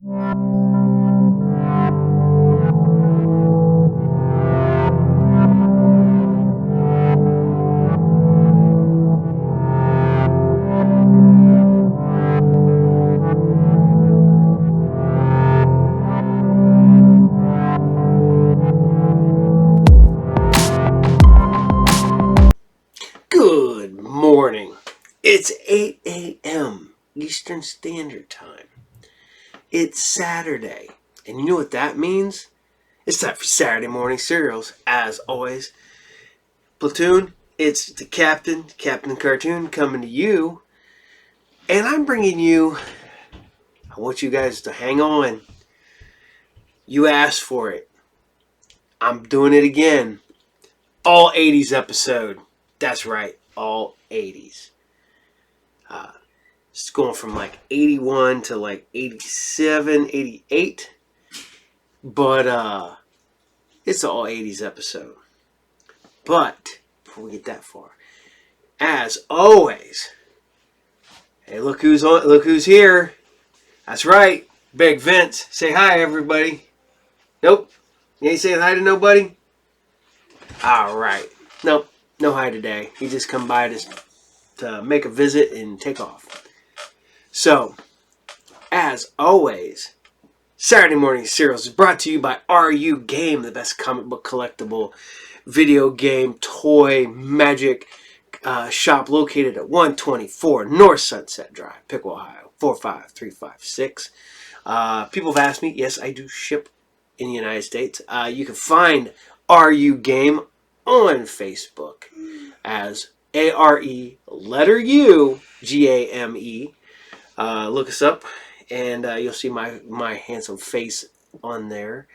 Good morning. It's 8 a.m. Eastern Standard Time. It's Saturday. And you know what that means? It's time for Saturday morning cereals. As always, Platoon, it's the Captain Cartoon, coming to you. And I'm bringing you, I want you guys to hang on. You asked for it. I'm doing it again. All 80s episode. That's right, all 80s. It's going from like 81 to like 87, 88. But it's an all 80s episode. But before we get that far, as always, hey, look who's here. That's right, Big Vince. Say hi, everybody. Nope. You ain't saying hi to nobody? All right. Nope. No hi today. He just come by to make a visit and take off. So, as always, Saturday Morning Cereals is brought to you by RU Game, the best comic book collectible video game toy magic shop located at 124 North Sunset Drive, Piqua, Ohio, 45356. People have asked me, yes, I do ship in the United States. You can find RU Game on Facebook as ARE letter U GAME. Look us up and you'll see my handsome face on there.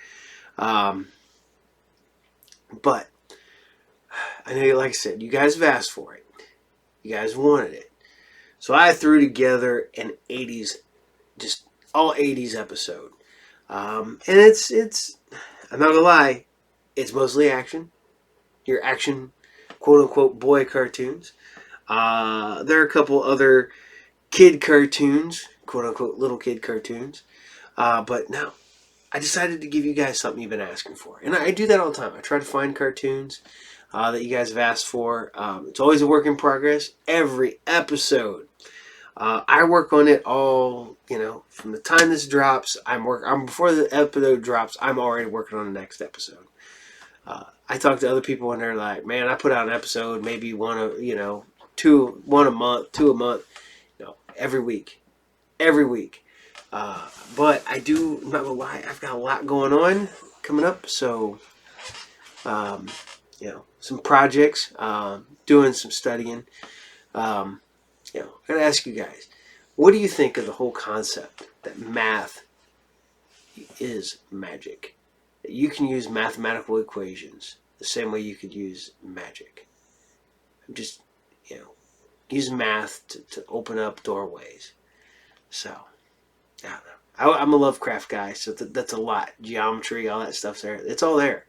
But I know, like I said, you guys have asked for it. You guys wanted it. So I threw together an 80s, just all 80s episode. And it's I'm not gonna lie, it's mostly action. Your action, quote-unquote, boy cartoons. There are a couple other kid cartoons, quote-unquote, little kid cartoons. But no, I decided to give you guys something you've been asking for. And I do that all the time. I try to find cartoons that you guys have asked for. It's always a work in progress. Every episode. I work on it all, from the time this drops. Before the episode drops, I'm already working on the next episode. I talk to other people and they're like, man, I put out an episode, maybe two a month, every week. But I'm not gonna lie, I've got a lot going on coming up. So, some projects, doing some studying. I'm gonna ask you guys, what do you think of the whole concept that math is magic? That you can use mathematical equations the same way you could use magic. I'm just, using math to open up doorways. So, I don't know. I'm a Lovecraft guy, so that's a lot. Geometry, all that stuff's there. It's all there.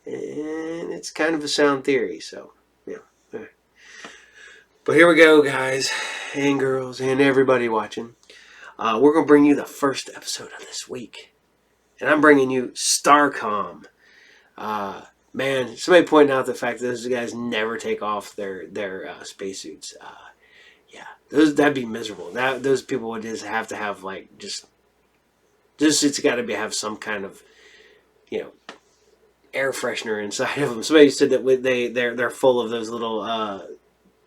And it's kind of a sound theory, so, But here we go, guys and girls and everybody watching. We're going to bring you the first episode of this week. And I'm bringing you StarCom. Man, somebody pointed out the fact that those guys never take off their spacesuits. That'd be miserable. Those people would just have to have it's got to have some kind of, air freshener inside of them. Somebody said that they're full of those little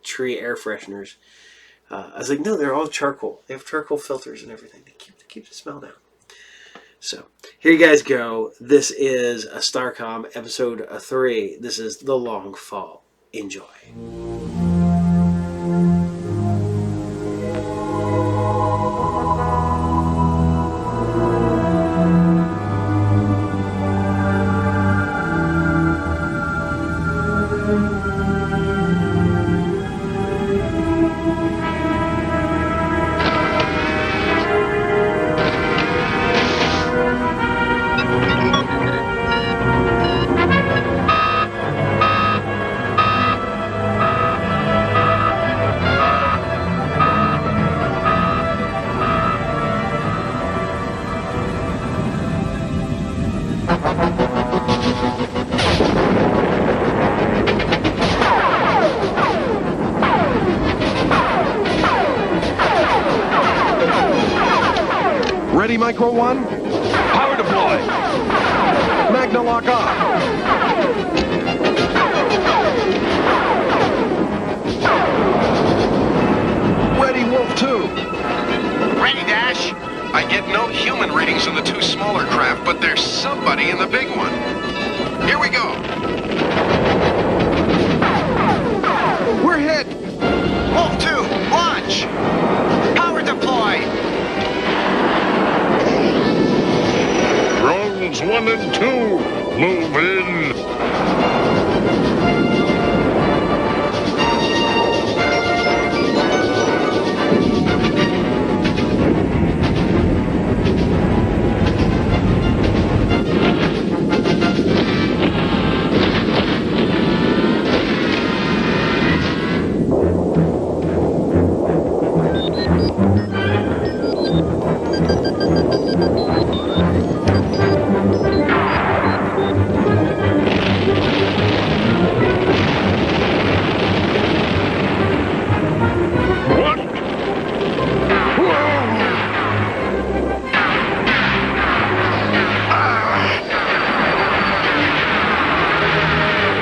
tree air fresheners. I was like, no, they're all charcoal. They have charcoal filters and everything to keep the smell down. So, here you guys go. This is a StarCom episode 3. This is The Long Fall. Enjoy. Ready, Micro 1? Power deploy. Magna lock on. Ready, Wolf 2. Ready, Dash. I get no human readings in the two smaller craft, but there's somebody in the big one. Here we go. We're hit. Wolf 2, launch. Power deploy. Drones 1 and 2, move in.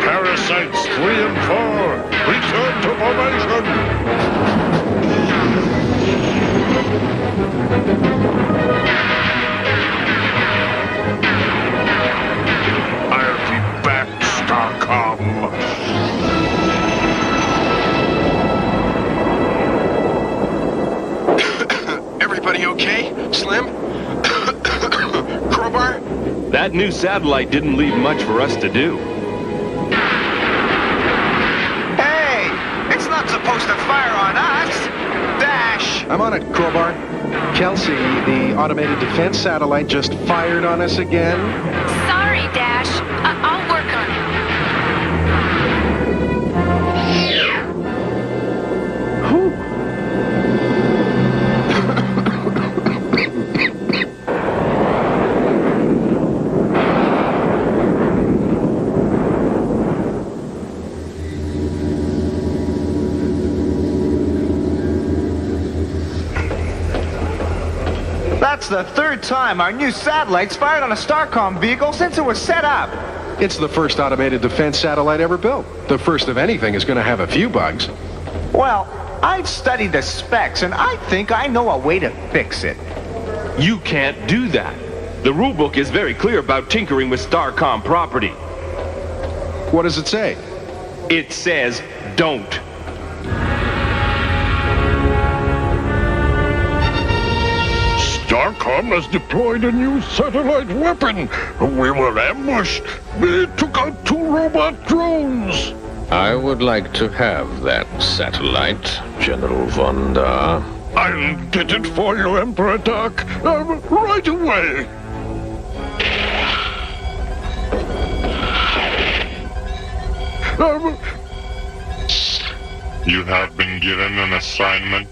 Parasites 3 and 4, return to formation. I'll be back, StarCom. Everybody okay? Slim? Crowbar? That new satellite didn't leave much for us to do. Hey! It's not supposed to fire on us! Dash! I'm on it, Crowbar. Kelsey, the automated defense satellite just fired on us again. Sorry, Dash. I'll work on it. Whew. That's the third time our new satellite's fired on a StarCom vehicle since it was set up. It's the first automated defense satellite ever built. The first of anything is going to have a few bugs. Well, I've studied the specs, and I think I know a way to fix it. You can't do that. The rulebook is very clear about tinkering with StarCom property. What does it say? It says don't. StarCom has deployed a new satellite weapon. We were ambushed. It took out 2 robot drones. I would like to have that satellite, General Von Da. I'll get it for you, Emperor Doc. Right away. You have been given an assignment.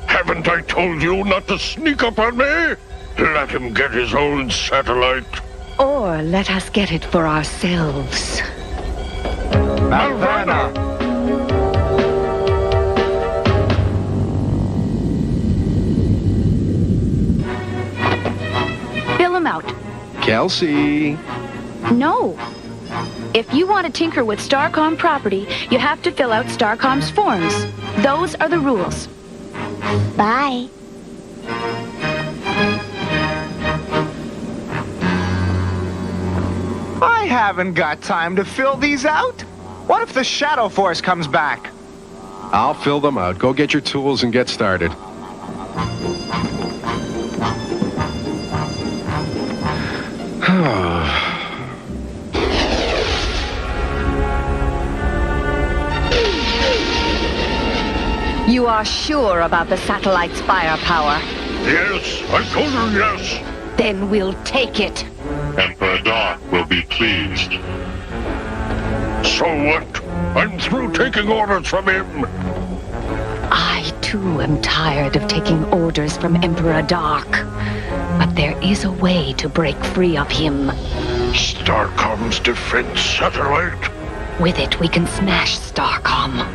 Haven't I told you not to sneak up on me? Let him get his own satellite. Or let us get it for ourselves. Malvana! Fill him out. Kelsey. No. If you want to tinker with StarCom property, you have to fill out StarCom's forms. Those are the rules. Bye. I haven't got time to fill these out. What if the Shadow Force comes back? I'll fill them out. Go get your tools and get started. You are sure about the satellite's firepower? Yes, I told her yes. Then we'll take it. Emperor Doc will be pleased. So what? I'm through taking orders from him. I, too, am tired of taking orders from Emperor Doc. But there is a way to break free of him. StarCom's defense satellite? With it, we can smash StarCom.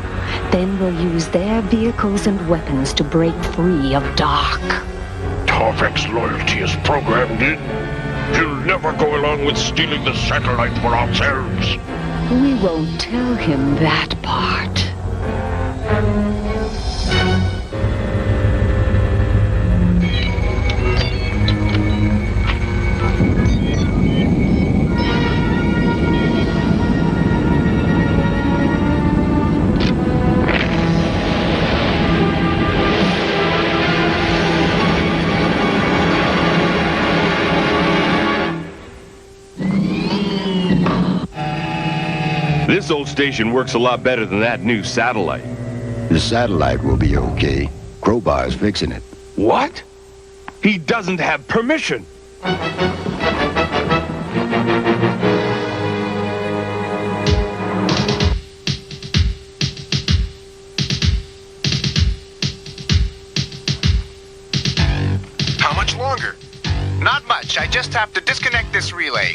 Then we'll use their vehicles and weapons to break free of Doc. Korvex's loyalty is programmed in. He'll never go along with stealing the satellite for ourselves. We won't tell him that part. This old station works a lot better than that new satellite. The satellite will be okay. Crowbar's fixing it. What? He doesn't have permission. How much longer? Not much. I just have to disconnect this relay.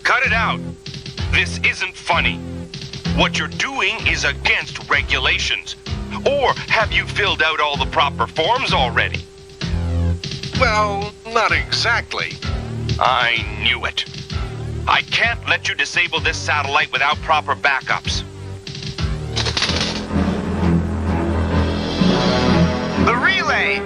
Cut it out. This isn't funny. What you're doing is against regulations. Or have you filled out all the proper forms already? Well, not exactly. I knew it. I can't let you disable this satellite without proper backups. The relay!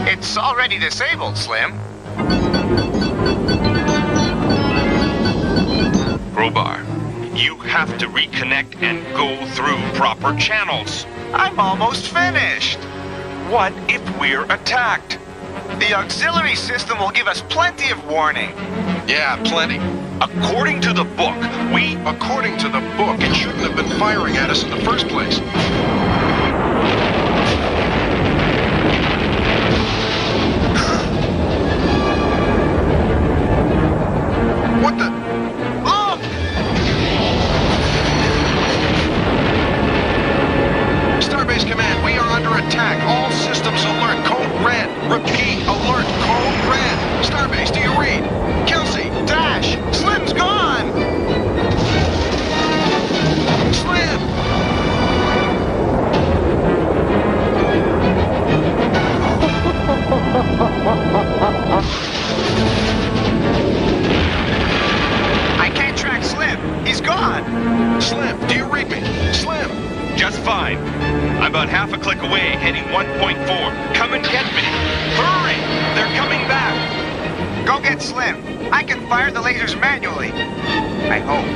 It's already disabled, Slim. Crowbar, you have to reconnect and go through proper channels. I'm almost finished. What if we're attacked? The auxiliary system will give us plenty of warning. Yeah, plenty. According to the book, According to the book, it shouldn't have been firing at us in the first place. What the? Look! Starbase Command, we are under attack. All systems alert. Code red. Repeat, alert. Code red. Starbase, do you read? Kelsey! Dash! Slim's gone! Slim! I can't track Slim. He's gone. Slim, do you read me? Slim! just fine. I'm about half a click away, heading 1.4. Come and get me. Hurry! They're coming back. Go get Slim. I can fire the lasers manually. I hope.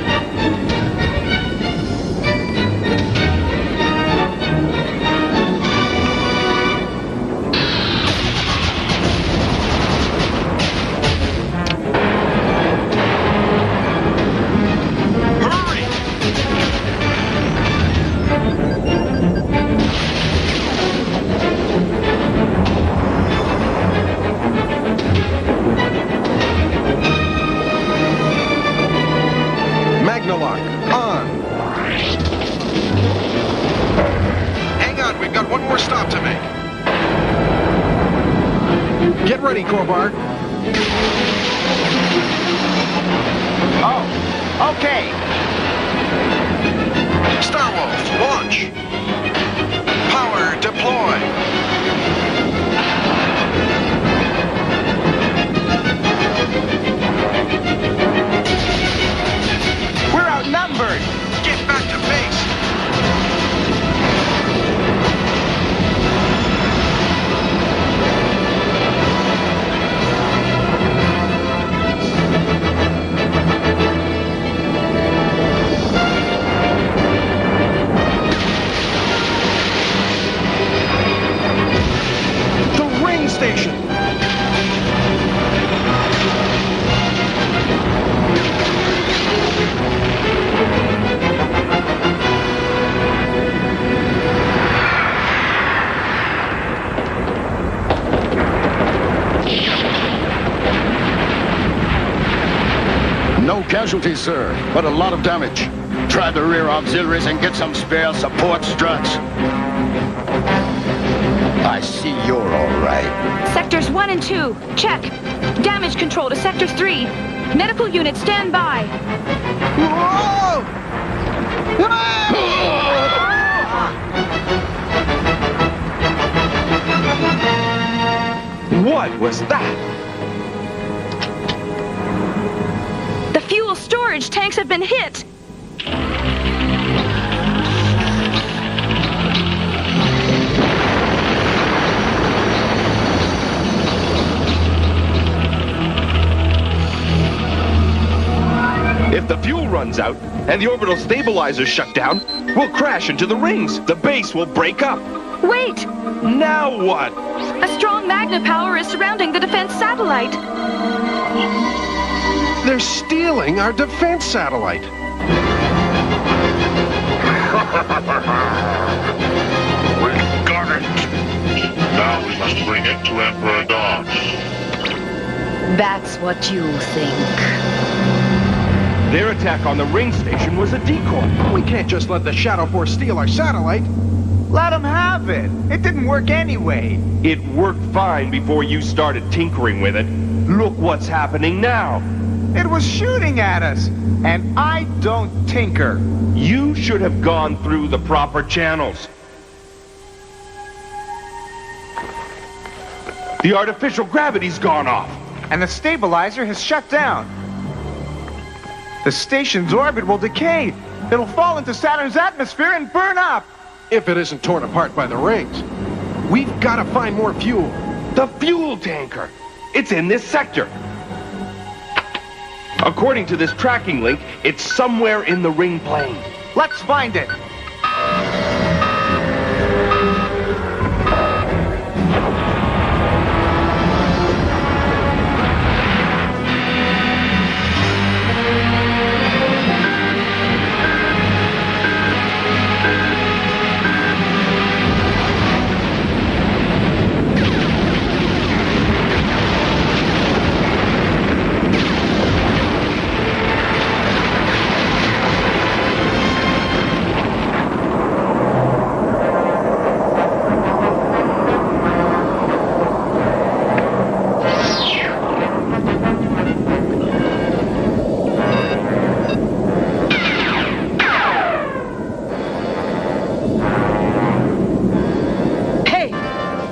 Magnalock, on. Hang on, we've got one more stop to make. Get ready, Crowbar. Oh, okay. Starwolf, launch. Power deploy. We're outnumbered. Get back to base. No casualties, sir, but a lot of damage. Try the rear auxiliaries and get some spare support struts. I see you're all right. Sectors 1 and 2, check. Damage control to Sector 3. Medical unit, stand by. Whoa! What was that? The fuel storage tanks have been hit. If the fuel runs out and the orbital stabilizers shut down, we'll crash into the rings. The base will break up. Wait! Now what? A strong magna power is surrounding the defense satellite. They're stealing our defense satellite. We got it. Now we must bring it to Emperor Dark. That's what you think. Their attack on the ring station was a decoy. We can't just let the Shadow Force steal our satellite. Let them have it. It didn't work anyway. It worked fine before you started tinkering with it. Look what's happening now. It was shooting at us, and I don't tinker. You should have gone through the proper channels. The artificial gravity's gone off. And the stabilizer has shut down. The station's orbit will decay. It'll fall into Saturn's atmosphere and burn up. If it isn't torn apart by the rings. We've got to find more fuel. The fuel tanker. It's in this sector. According to this tracking link, it's somewhere in the ring plane. Let's find it.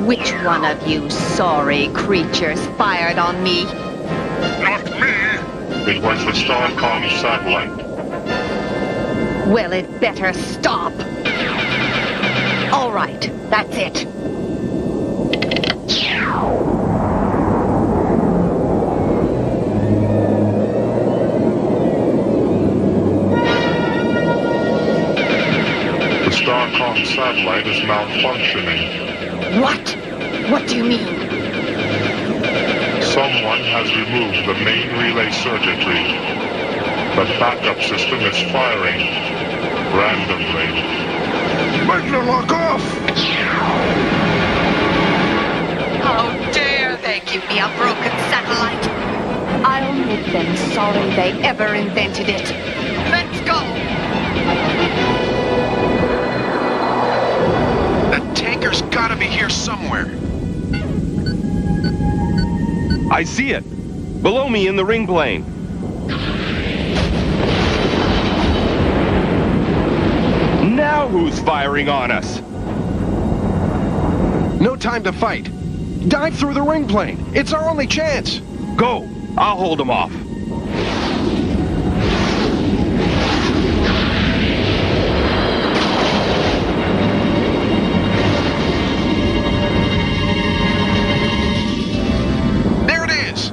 Which one of you sorry creatures fired on me? Not me. It was the StarCom satellite. Well, it better stop. All right, that's it. The StarCom satellite is malfunctioning. What? What do you mean? Someone has removed the main relay circuitry. The backup system is firing randomly. Magna, lock off! How dare they give me a broken satellite? I'll make them sorry they ever invented it. Let's go! That tanker's gotta be here somewhere. I see it. Below me in the ring plane. Now who's firing on us? No time to fight. Dive through the ring plane. It's our only chance. Go. I'll hold them off. There it is.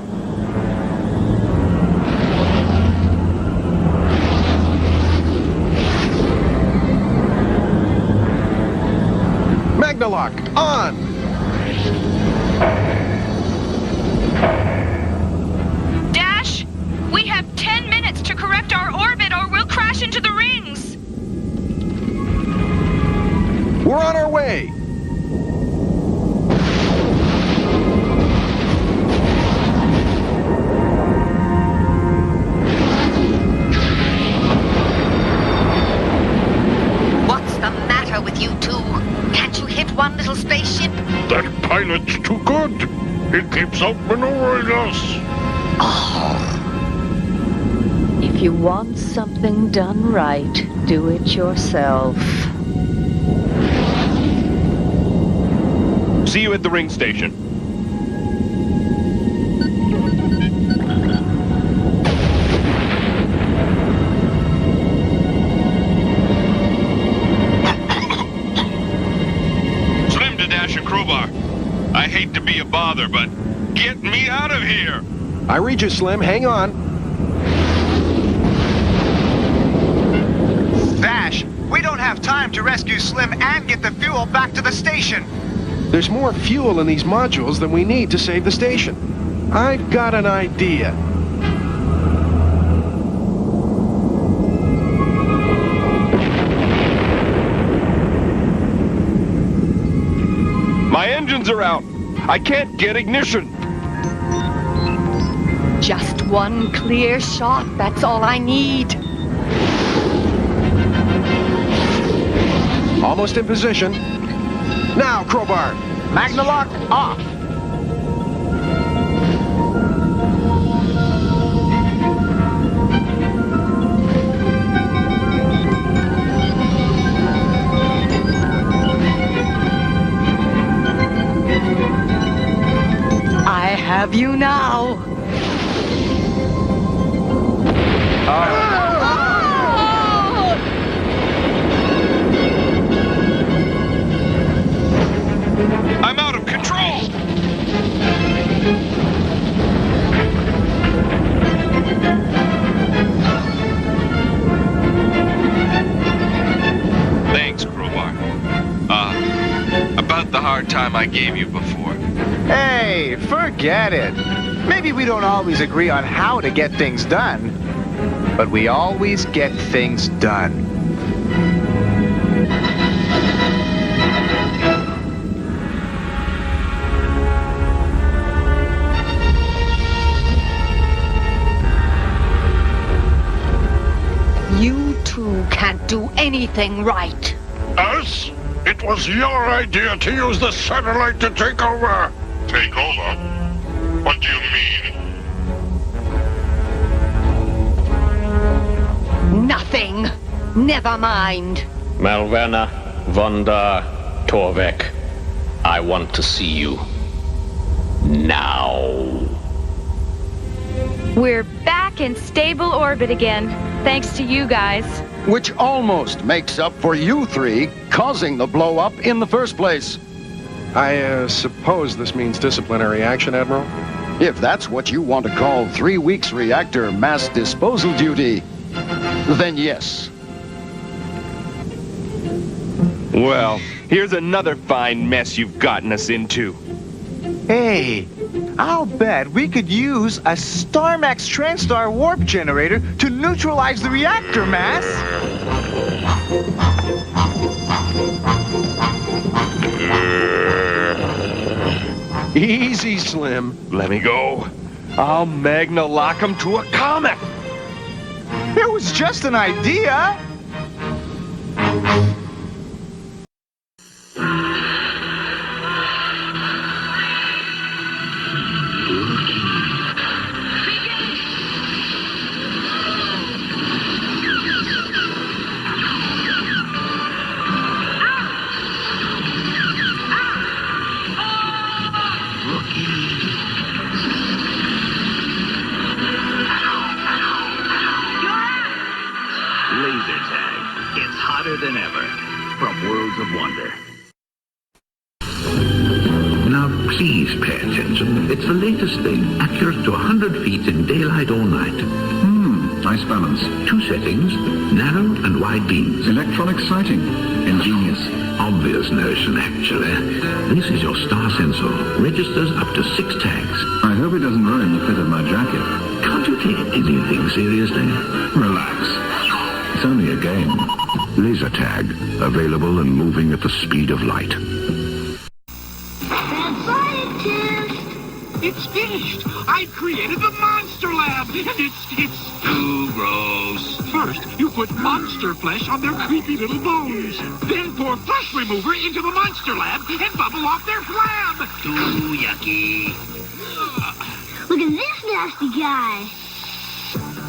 Magnalock, on! Dash, That pilot's too good. He keeps outmaneuvering us. If you want something done right, do it yourself. See you at the ring station. Slim to Dash and Crowbar. I hate to be a bother, but get me out of here! I read you, Slim. Hang on. Dash, we don't have time to rescue Slim and get the fuel back to the station. There's more fuel in these modules than we need to save the station. I've got an idea. My engines are out. I can't get ignition. Just one clear shot, that's all I need. Almost in position. Now, Crowbar. Magna lock off. I have you now. I'm out of control! Thanks, Crowbar. About the hard time I gave you before. Hey, forget it. Maybe we don't always agree on how to get things done, but we always get things done. You two can't do anything right. Us? It was your idea to use the satellite to take over. Take over? What do you mean? Nothing. Never mind. Malvena, Vonda, Torvek, I want to see you. Now. We're back in stable orbit again, thanks to you guys. Which almost makes up for you three causing the blow-up in the first place. I suppose this means disciplinary action, Admiral? If that's what you want to call 3 weeks reactor mass disposal duty, then yes. Well, here's another fine mess you've gotten us into. Hey, I'll bet we could use a StarMax Transtar warp generator to neutralize the reactor mass. Easy, Slim. Let me go. I'll Magna lock him to a comet. It was just an idea. Laser tag. It's hotter than ever. From Worlds of Wonder. Now, please pay attention. It's the latest thing, accurate to 100 feet in daylight or night. Nice balance. 2 settings, narrow and wide beams. Electronic sighting. Ingenious. Obvious notion, actually. This is your star sensor. Registers up to 6 tags. I hope it doesn't ruin the fit of my jacket. Can't you take anything seriously? Relax. It's only a game. Laser tag. Available and moving at the speed of light. It's finished. I've created the Monster Lab, and it's too gross. First, you put monster flesh on their creepy little bones. Then pour flesh remover into the Monster Lab and bubble off their flab. Too yucky. Look at this nasty guy.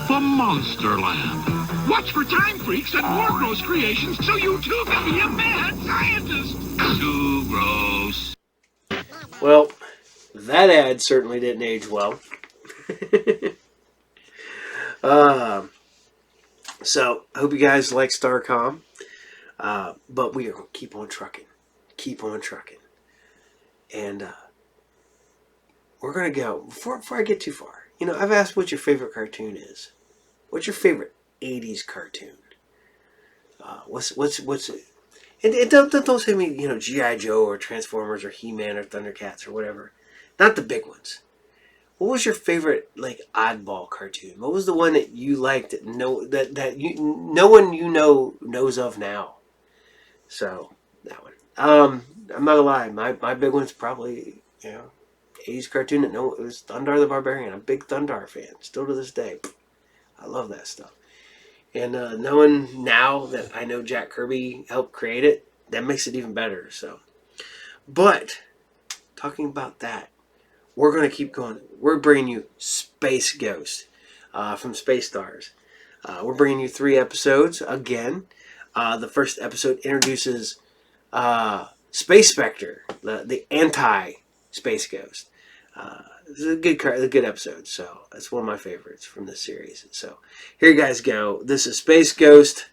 The Monster Lab. Watch for time freaks and more gross creations so you too can be a mad scientist. Too gross. Well, that ad certainly didn't age well. So, I hope you guys like StarCom. But we are going to keep on trucking. Keep on trucking. And we're going to go, before I get too far, you know, I've asked what your favorite cartoon is. What's your favorite 80s cartoon? What's it? And don't say me, you know, G.I. Joe or Transformers or He-Man or Thundercats or whatever. Not the big ones. What was your favorite, like, oddball cartoon? What was the one that you liked that no one you know knows of now? So, that one. I'm not gonna lie, my big one's probably, you know, 80s cartoon that it was Thundar the Barbarian. I'm a big Thundar fan, still to this day. I love that stuff. And knowing now that I know Jack Kirby helped create it, that makes it even better. So, but talking about that, we're going to keep going. We're bringing you Space Ghost from Space Stars. We're bringing you 3 episodes again. The first episode introduces Space Spectre, the anti-Space Ghost. This is a good episode, so it's one of my favorites from this series. So here you guys go. This is Space Ghost.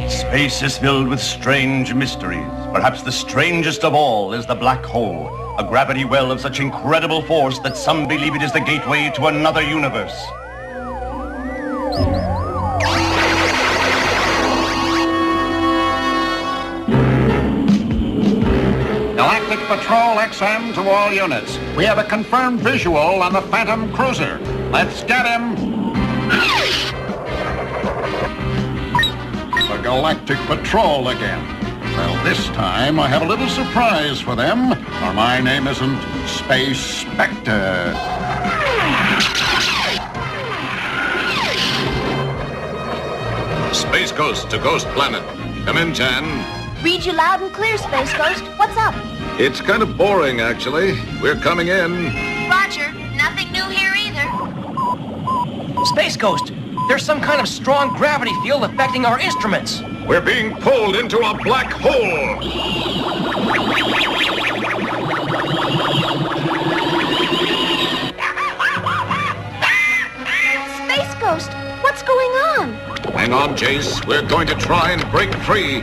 Space is filled with strange mysteries. Perhaps the strangest of all is the black hole, a gravity well of such incredible force that some believe it is the gateway to another universe. Galactic Patrol XM to all units. We have a confirmed visual on the Phantom Cruiser. Let's get him. The Galactic Patrol again. Well, this time I have a little surprise for them, for my name isn't Space Spectre. Space Ghost to Ghost Planet. Come in, Jan. Read you loud and clear, Space Ghost. What's up? It's kind of boring, actually. We're coming in. Roger. Nothing new here either. Space Ghost, there's some kind of strong gravity field affecting our instruments. We're being pulled into a black hole. Space Ghost, what's going on? Hang on, Jace. We're going to try and break free.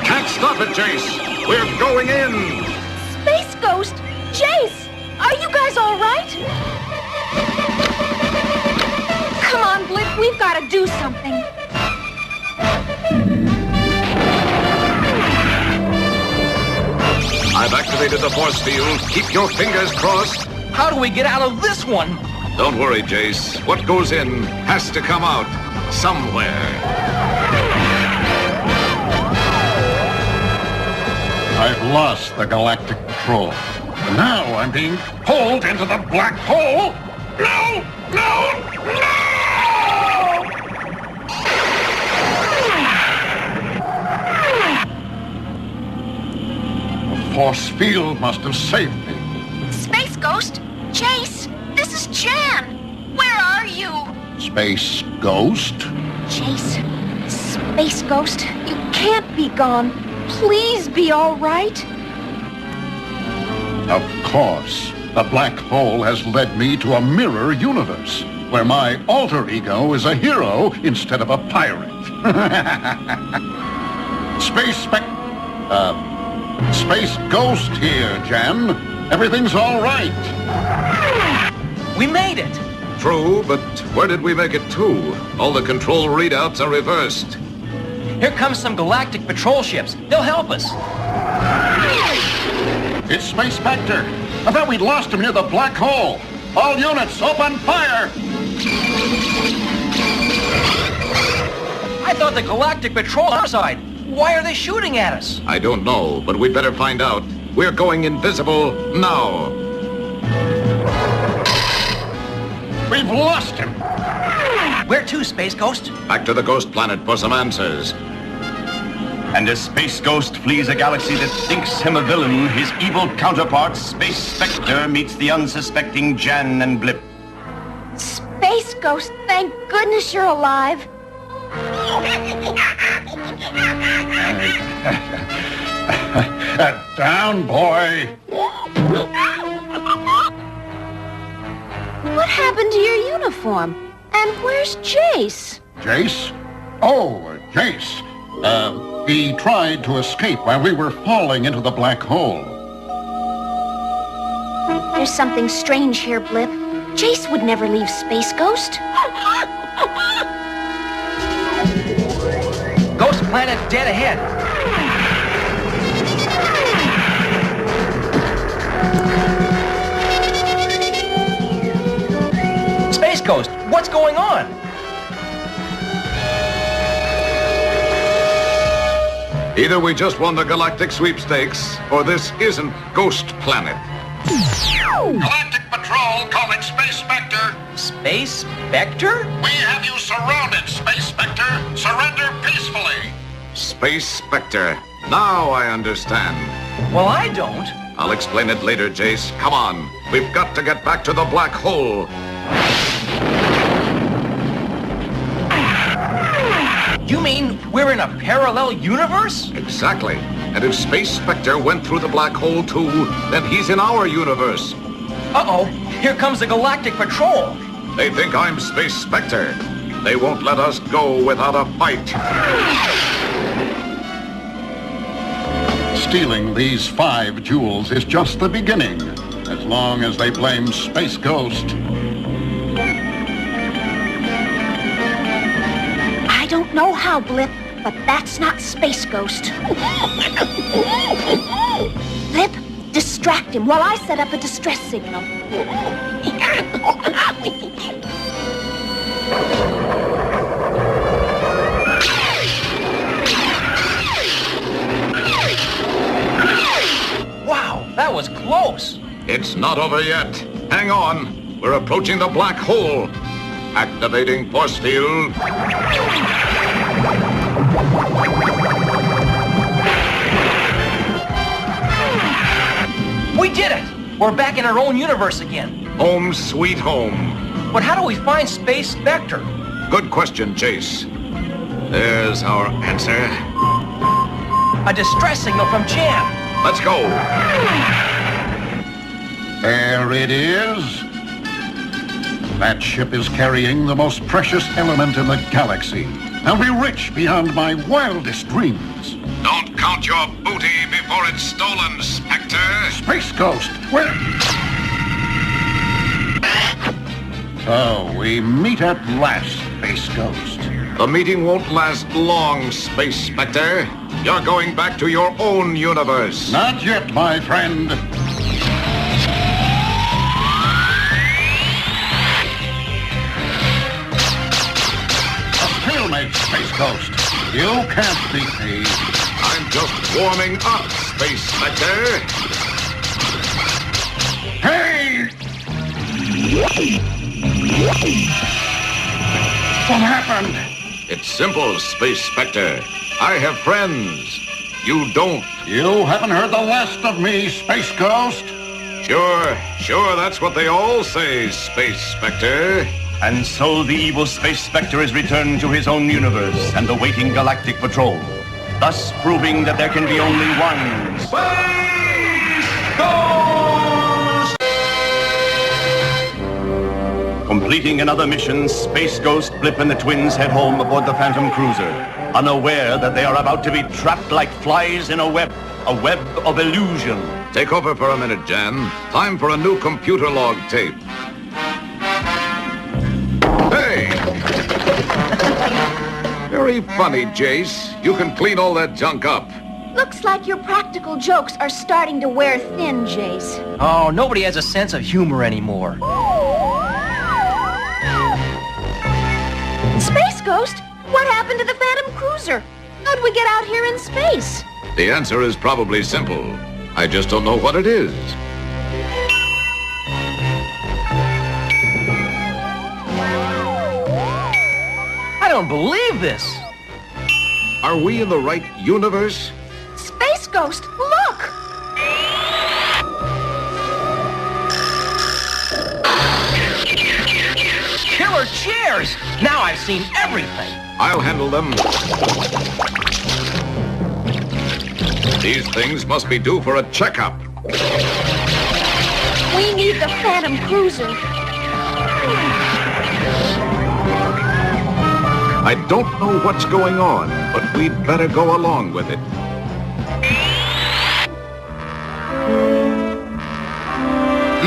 Can't stop it, Jace. We're going in. Space Ghost? Jace, are you guys all right? Come on, Blip, we've got to do something. I've activated the force field. Keep your fingers crossed. How do we get out of this one? Don't worry, Jace. What goes in has to come out somewhere. I've lost the Galactic Patrol. Now I'm being pulled into the black hole. No! No! No! The force field must have saved me. Space Ghost? Jace, this is Jan. Where are you? Space Ghost? Jace, Space Ghost, you can't be gone. Please be all right. Of course. The black hole has led me to a mirror universe, where my alter ego is a hero instead of a pirate. Space Ghost here, Jan. Everything's all right. We made it. True, but where did we make it to? All the control readouts are reversed. Here comes some Galactic Patrol ships. They'll help us. It's Space Spectre. I thought we'd lost him near the black hole. All units, open fire! I thought the Galactic Patrol on our side. Why are they shooting at us? I don't know, but we'd better find out. We're going invisible now. We've lost him. Where to, Space Ghost? Back to the ghost planet for some answers. And as Space Ghost flees a galaxy that thinks him a villain, his evil counterpart, Space Spectre, meets the unsuspecting Jan and Blip. Space Ghost, thank goodness you're alive. Down, boy. What happened to your uniform? And where's Jace? Jace? Oh, Jace. He tried to escape while we were falling into the black hole. There's something strange here, Blip. Jace would never leave Space Ghost. Ghost planet dead ahead. Space Ghost, what's going on? Either we just won the galactic sweepstakes, or this isn't Ghost Planet. Galactic Patrol calling Space Spectre. Space Spectre? We have you surrounded, Space Spectre. Surrender peacefully. Space Spectre. Now I understand. Well, I don't. I'll explain it later, Jace. Come on. We've got to get back to the black hole. You mean we're in a parallel universe? Exactly. And if Space Spectre went through the black hole too, then he's in our universe. Uh-oh, here comes the Galactic Patrol. They think I'm Space Spectre. They won't let us go without a fight. Stealing these 5 jewels is just the beginning, as long as they blame Space Ghost. I don't know how, Blip, but that's not Space Ghost. Blip, distract him while I set up a distress signal. Wow, that was close. It's not over yet. Hang on. We're approaching the black hole. Activating force field. We did it! We're back in our own universe again. Home sweet home. But how do we find Space Spectre? Good question, Jace. There's our answer. A distress signal from Jan. Let's go. There it is. That ship is carrying the most precious element in the galaxy. I'll be rich beyond my wildest dreams. Don't count your booty before it's stolen, Spectre. Space Ghost, where... So, we meet at last, Space Ghost. The meeting won't last long, Space Spectre. You're going back to your own universe. Not yet, my friend. Space Ghost. You can't beat me. I'm just warming up, Space Spectre. Hey! What happened? It's simple, Space Spectre. I have friends. You don't. You haven't heard the last of me, Space Ghost. Sure, that's what they all say, Space Spectre. And so the evil Space Spectre is returned to his own universe and the waiting Galactic Patrol, thus proving that there can be only one Space Ghost! Completing another mission, Space Ghost, Blip, and the twins head home aboard the Phantom Cruiser, unaware that they are about to be trapped like flies in a web of illusion. Take over for a minute, Jan. Time for a new computer log tape. Hey! Very funny, Jace. You can clean all that junk up. Looks like your practical jokes are starting to wear thin, Jace. Oh, nobody has a sense of humor anymore. Space Ghost, what happened to the Phantom Cruiser? How'd we get out here in space? The answer is probably simple. I just don't know what it is. I don't believe this. Are we in the right universe? Space Ghost, look! Killer chairs! Now I've seen everything. I'll handle them. These things must be due for a checkup. We need the Phantom Cruiser. I don't know what's going on, but we'd better go along with it.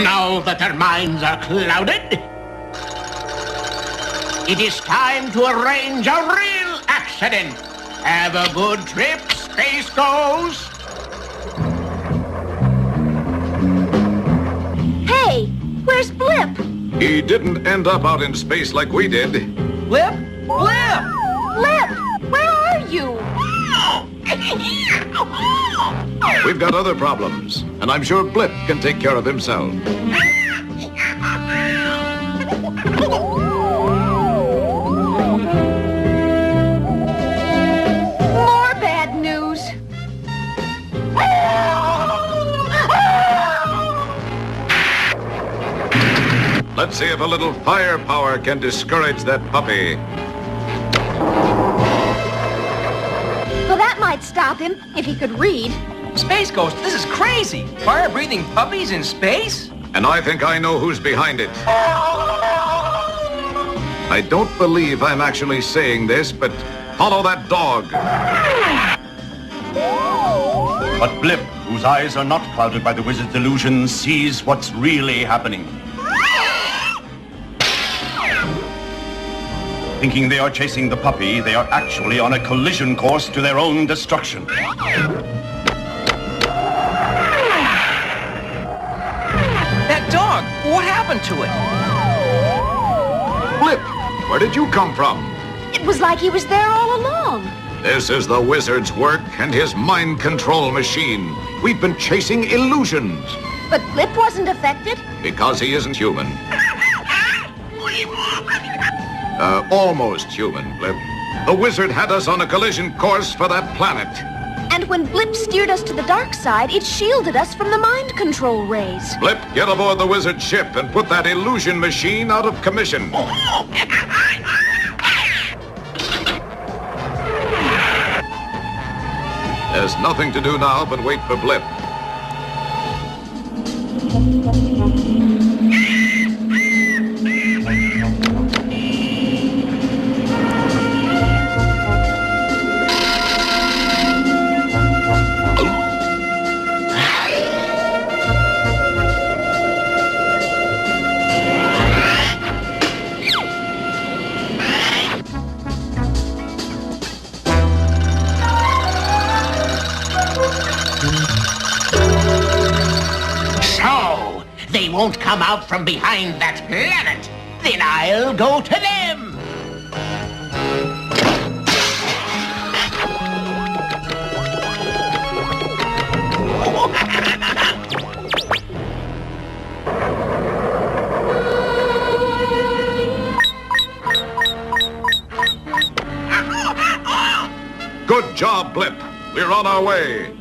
Now that their minds are clouded, it is time to arrange a real accident. Have a good trip, Space Ghost. Hey, where's Blip? He didn't end up out in space like we did. Blip? Blip! Blip, where are you? We've got other problems, and I'm sure Blip can take care of himself. More bad news. Let's see if a little firepower can discourage that puppy. Well, that might stop him, if he could read. Space Ghost, this is crazy. Fire-breathing puppies in space? And I think I know who's behind it. I don't believe I'm actually saying this, but follow that dog. But Blip, whose eyes are not clouded by the wizard's illusion, sees what's really happening. Thinking they are chasing the puppy, they are actually on a collision course to their own destruction. That dog, what happened to it? Blip, where did you come from? It was like he was there all along. This is the wizard's work and his mind control machine. We've been chasing illusions. But Blip wasn't affected. Because he isn't human. Almost human, Blip. The wizard had us on a collision course for that planet. And when Blip steered us to the dark side, it shielded us from the mind control rays. Blip, get aboard the wizard's ship and put that illusion machine out of commission. There's nothing to do now but wait for Blip. So, they won't come out from behind that planet. Then I'll go to them. Good job, Blip. We're on our way.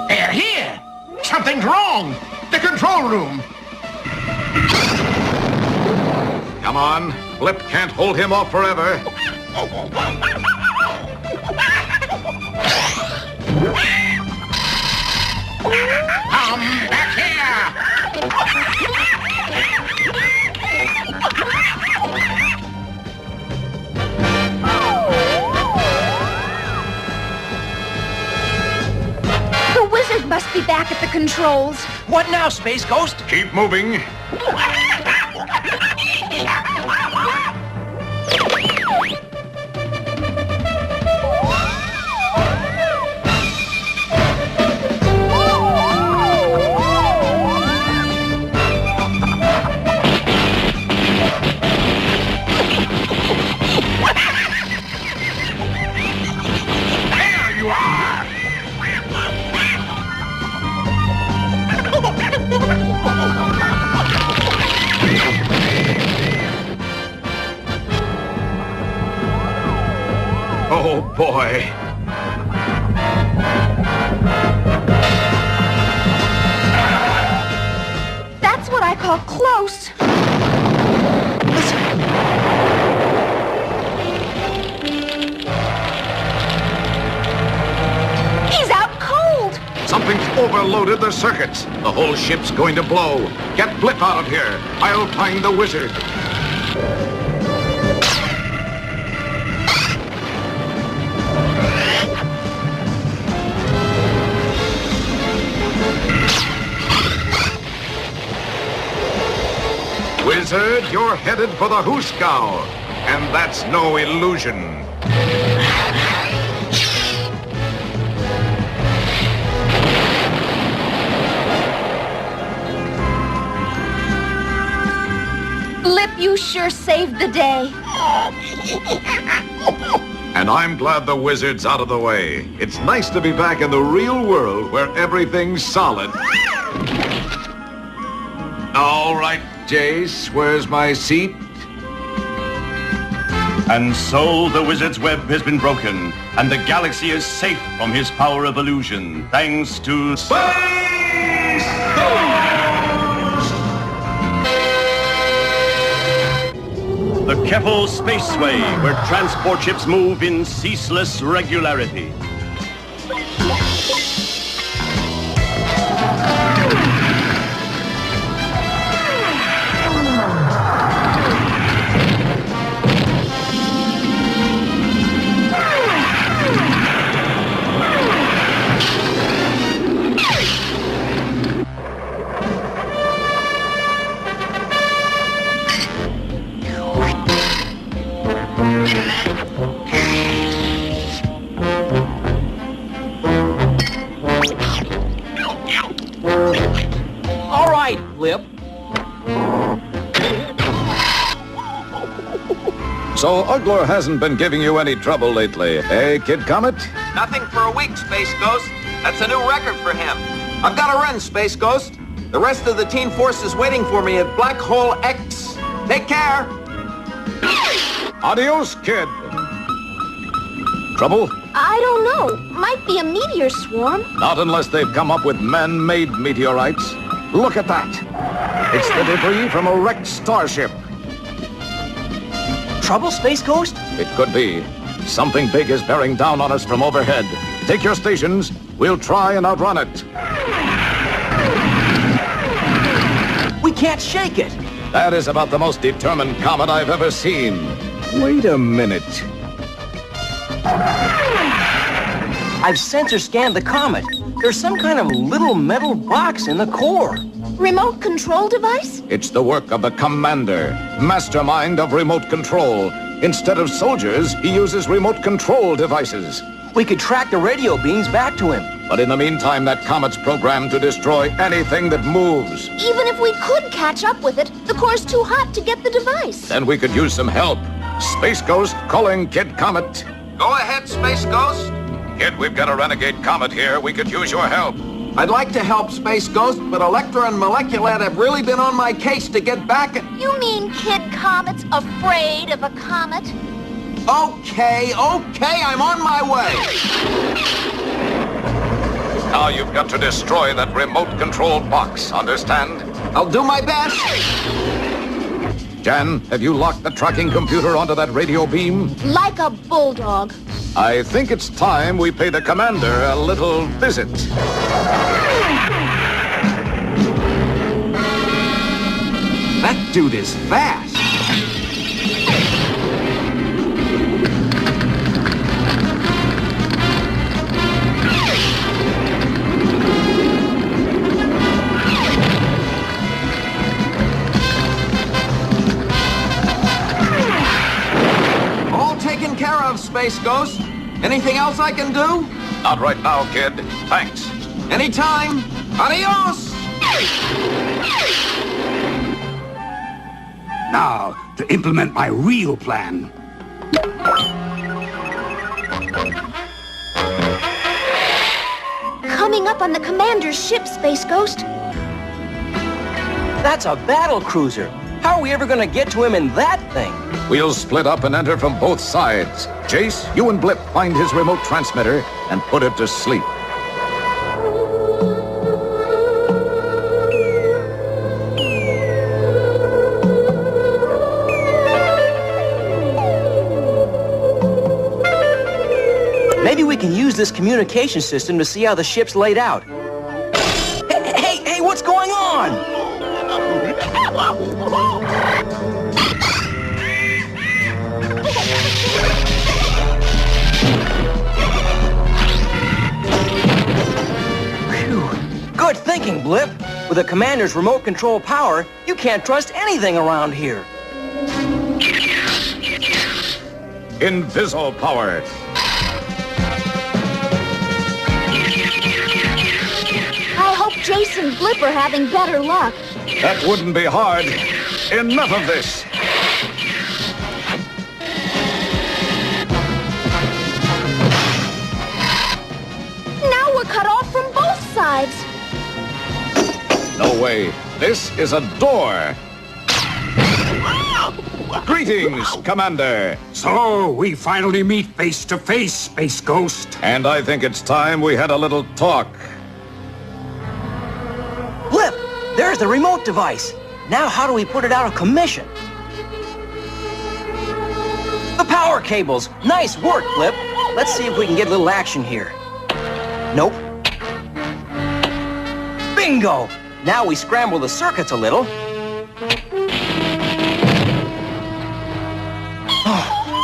They're here. Something's wrong. The control room. Come on. Blip can't hold him off forever. Come back here. The wizard must be back at the controls. What now, Space Ghost? Keep moving. Oh, boy. That's what I call close. He's out cold. Something's overloaded the circuits. The whole ship's going to blow. Get Blip out of here. I'll find the wizard. Wizard, you're headed for the Hooskow. And that's no illusion. Lip, you sure saved the day. And I'm glad the wizard's out of the way. It's nice to be back in the real world where everything's solid. All right, Jace, where's my seat? And so the wizard's web has been broken, and the galaxy is safe from his power of illusion, thanks to Space Ghost! The Keppel Spaceway, where transport ships move in ceaseless regularity. All right, Lip. So Ugler hasn't been giving you any trouble lately, eh, Kid Comet? Nothing for a week, Space Ghost. That's a new record for him. I've got to run, Space Ghost. The rest of the Teen Force is waiting for me at Black Hole X. Take care. Adios, kid. Trouble? I don't know. Might be a meteor swarm. Not unless they've come up with man-made meteorites. Look at that. It's the debris from a wrecked starship. Trouble, Space Ghost? It could be. Something big is bearing down on us from overhead. Take your stations. We'll try and outrun it. We can't shake it. That is about the most determined comet I've ever seen. Wait a minute. I've sensor scanned the comet. There's some kind of little metal box in the core. Remote control device? It's the work of the commander, mastermind of remote control. Instead of soldiers, he uses remote control devices. We could track the radio beams back to him. But in the meantime, that comet's programmed to destroy anything that moves. Even if we could catch up with it, the core's too hot to get the device. Then we could use some help. Space Ghost calling Kid Comet. Go ahead, Space Ghost. Kid, we've got a renegade comet here. We could use your help. I'd like to help, Space Ghost, but Electra and Moleculat have really been on my case to get back at... You mean Kid Comet's afraid of a comet? Okay, I'm on my way. Now you've got to destroy that remote-controlled box, understand? I'll do my best. Jan, have you locked the tracking computer onto that radio beam? Like a bulldog. I think it's time we pay the commander a little visit. That dude is fast. All taken care of, Space Ghost. Anything else I can do? Not right now, kid. Thanks. Anytime. Adios! Now, to implement my real plan. Coming up on the commander's ship, Space Ghost. That's a battle cruiser. How are we ever gonna get to him in that thing? We'll split up and enter from both sides. Jace, you and Blip find his remote transmitter and put it to sleep. Maybe we can use this communication system to see how the ship's laid out. Hey, what's going on? Good thinking, Blip. With the commander's remote control power, you can't trust anything around here. Invisible power. I hope Jason and Blip are having better luck. That wouldn't be hard. Enough of this. Now we're cut off from both sides. No way. This is a door. Greetings, Commander. So, we finally meet face to face, Space Ghost. And I think it's time we had a little talk. Blip, there's the remote device. Now how do we put it out of commission? The power cables. Nice work, Blip. Let's see if we can get a little action here. Nope. Bingo! Now we scramble the circuits a little.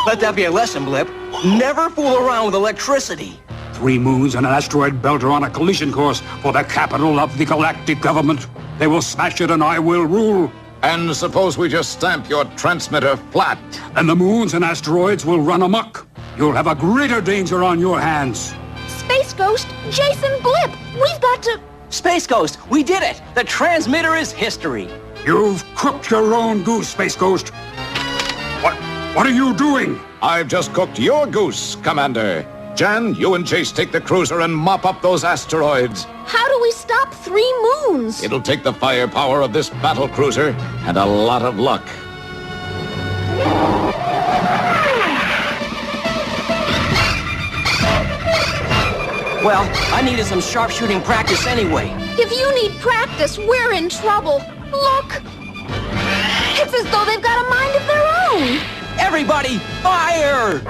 Let that be a lesson, Blip. Never fool around with electricity. 3 moons and an asteroid belt are on a collision course for the capital of the galactic government. They will smash it and I will rule. And suppose we just stamp your transmitter flat. And the moons and asteroids will run amok. You'll have a greater danger on your hands. Space Ghost, Jason, Blip, we've got to... Space Ghost, we did it! The transmitter is history. You've cooked your own goose, Space Ghost. What are you doing? I've just cooked your goose, Commander. Jan, you and Jace take the cruiser and mop up those asteroids. How do we stop 3 moons? It'll take the firepower of this battle cruiser and a lot of luck. Well, I needed some sharpshooting practice anyway. If you need practice, we're in trouble. Look! It's as though they've got a mind of their own. Everybody, fire!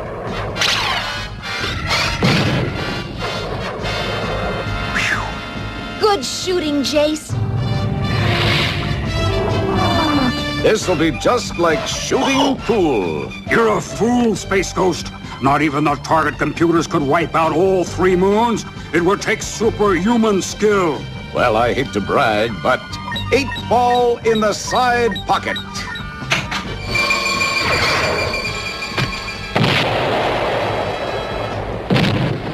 Good shooting, Jace. This'll be just like shooting pool. You're a fool, Space Ghost. Not even the target computers could wipe out all 3 moons. It would take superhuman skill. Well, I hate to brag, but 8 ball in the side pocket.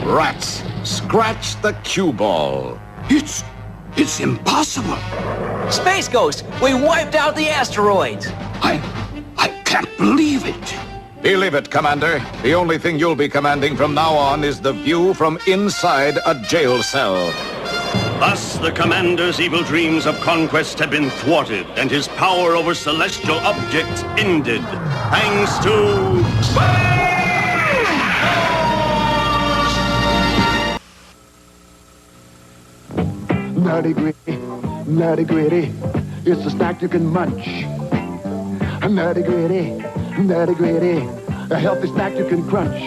Rats, scratch the cue ball. It's impossible. Space Ghost, we wiped out the asteroids. I can't believe it. Believe it, Commander. The only thing you'll be commanding from now on is the view from inside a jail cell. Thus, the commander's evil dreams of conquest had been thwarted, and his power over celestial objects ended, thanks to... Nutty gritty, it's a snack you can munch. Nutty gritty, a healthy snack you can crunch.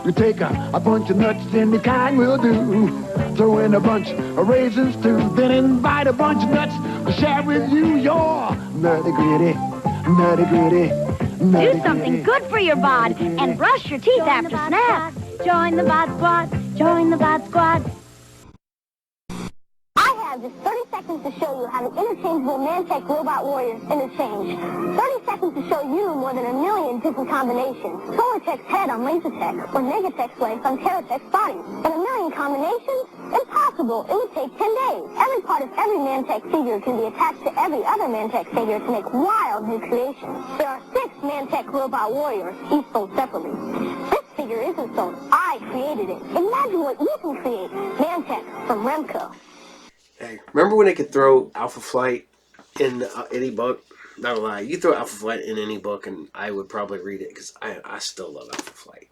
You take a bunch of nuts, any kind will do. Throw in a bunch of raisins too, then invite a bunch of nuts to share with you your nutty gritty. Do something good for your bod and brush your teeth after snacks. Join the Bod Squad. Join the Bod Squad. I have just 30 seconds to show you how the interchangeable Mantech robot warriors interchange. 30 seconds to show you more than 1 million different combinations. Solartech's head on Lasertech, or Megatech's legs on Terratech's body. In 1 million combinations? Impossible. It would take 10 days. Every part of every Mantech figure can be attached to every other Mantech figure to make wild new creations. There are 6 Mantech robot warriors, each sold separately. This figure isn't sold. I created it. Imagine what you can create. Mantech from Remco. Hey, remember when they could throw Alpha Flight in any boat? Not gonna lie. You throw Alpha Flight in any book, and I would probably read it because I still love Alpha Flight.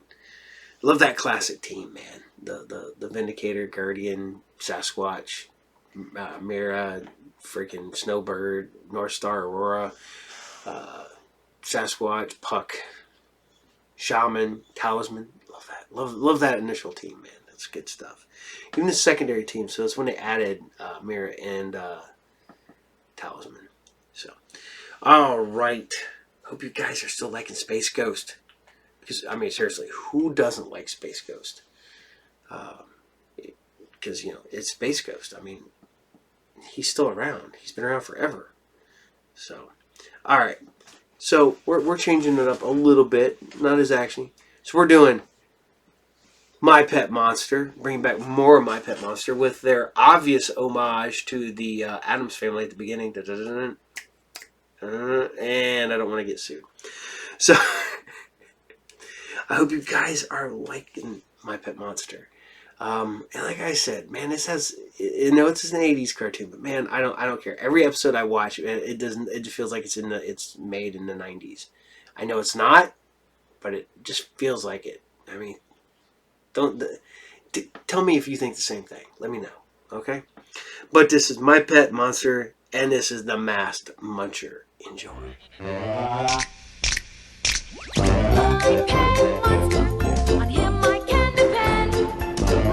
Love that classic team, man. The Vindicator, Guardian, Sasquatch, Mira, freaking Snowbird, North Star, Aurora, Sasquatch, Puck, Shaman, Talisman. Love that. Love that initial team, man. That's good stuff. Even the secondary team. So that's when they added Mira and Talisman. So, all right. Hope you guys are still liking Space Ghost. Because, I mean, seriously, who doesn't like Space Ghost? Because, you know, it's Space Ghost. I mean, he's still around. He's been around forever. So, all right. So, we're changing it up a little bit. Not as actiony. So, we're doing My Pet Monster. Bringing back more of My Pet Monster with their obvious homage to the Addams Family at the beginning. And I don't want to get sued. So... I hope you guys are liking My Pet Monster. And like I said, man, this has, you know, it's an 80s cartoon, but man, I don't care. Every episode I watch, it just feels like it's made in the 90s. I know it's not, but it just feels like it. I mean, tell me if you think the same thing. Let me know, okay? But this is My Pet Monster, and this is The Masked Muncher. Enjoy. On him I can depend.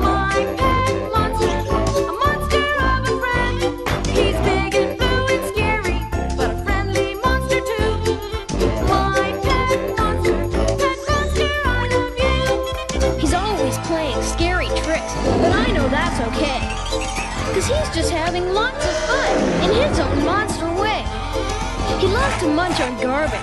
My pet monster, a monster of a friend. He's big and blue and scary, but a friendly monster too. My pet monster, I love you. He's always playing scary tricks, but I know that's okay. Because he's just having lots of fun in his own monster way. He loves to munch on garbage.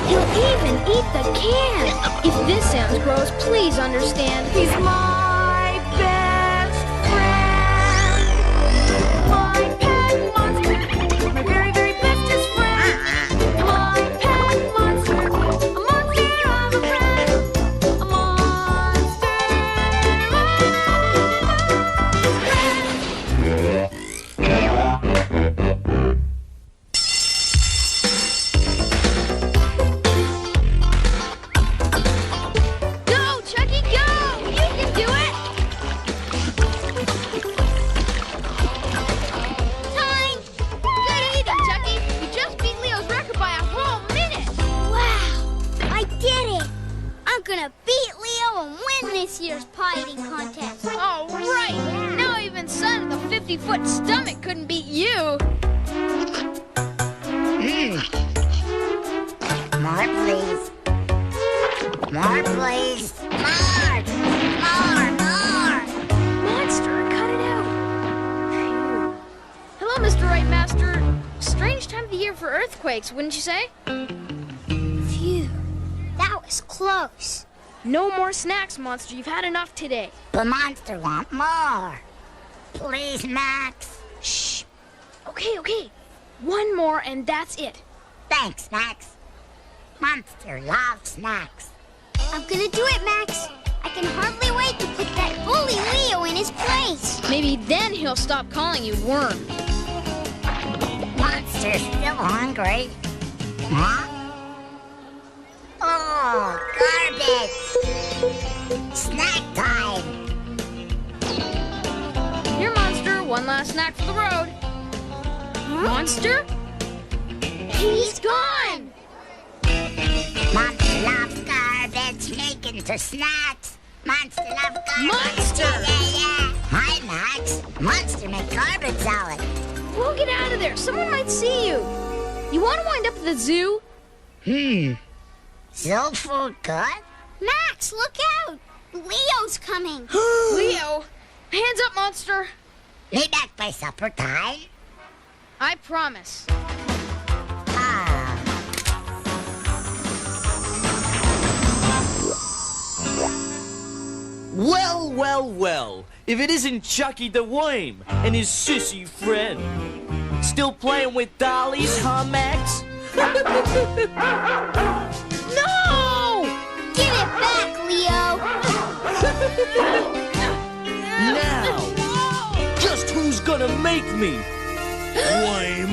He'll even eat the can. If this sounds gross, please understand. He's my best friend. My pet monster, my very, very bestest friend. My pet monster, a monster of a friend. A monster Go, Chucky, go! You can do it! Time! Good eating, Chucky. You just beat Leo's record by a whole minute. Wow, I did it! I'm gonna beat Leo and win this year's pie eating contest. All right! Now even Son of the 50-foot stomach couldn't beat you. More, please. More, please. More! Monster, cut it out. Phew. Hello, Mr. Right Master. Strange time of the year for earthquakes, wouldn't you say? Phew, that was close. No more snacks, Monster. You've had enough today. The monster want more. Please, Max. Shh. Okay. One more and that's it. Thanks, Max. Monster loves snacks. I'm gonna do it, Max. I can hardly wait to put that bully Leo in his place. Maybe then he'll stop calling you Worm. Monster's still hungry. Huh? Oh, garbage. Snack time. Here, Monster. One last snack for the road. Huh? Monster? He's gone! Monster loves garbage, make into snacks. Monster loves garbage. Monster! Yeah. Hi, Max. Monster make garbage salad. We'll get out of there. Someone might see you. You want to wind up at the zoo? Zoo food good? Max, look out! Leo's coming. Leo, hands up, Monster. Be back by supper time? I promise. Well, if it isn't Chucky the Worm and his sissy friend. Still playing with dollies, huh, Max? No! Give it back, Leo! Now, just who's gonna make me? Worm.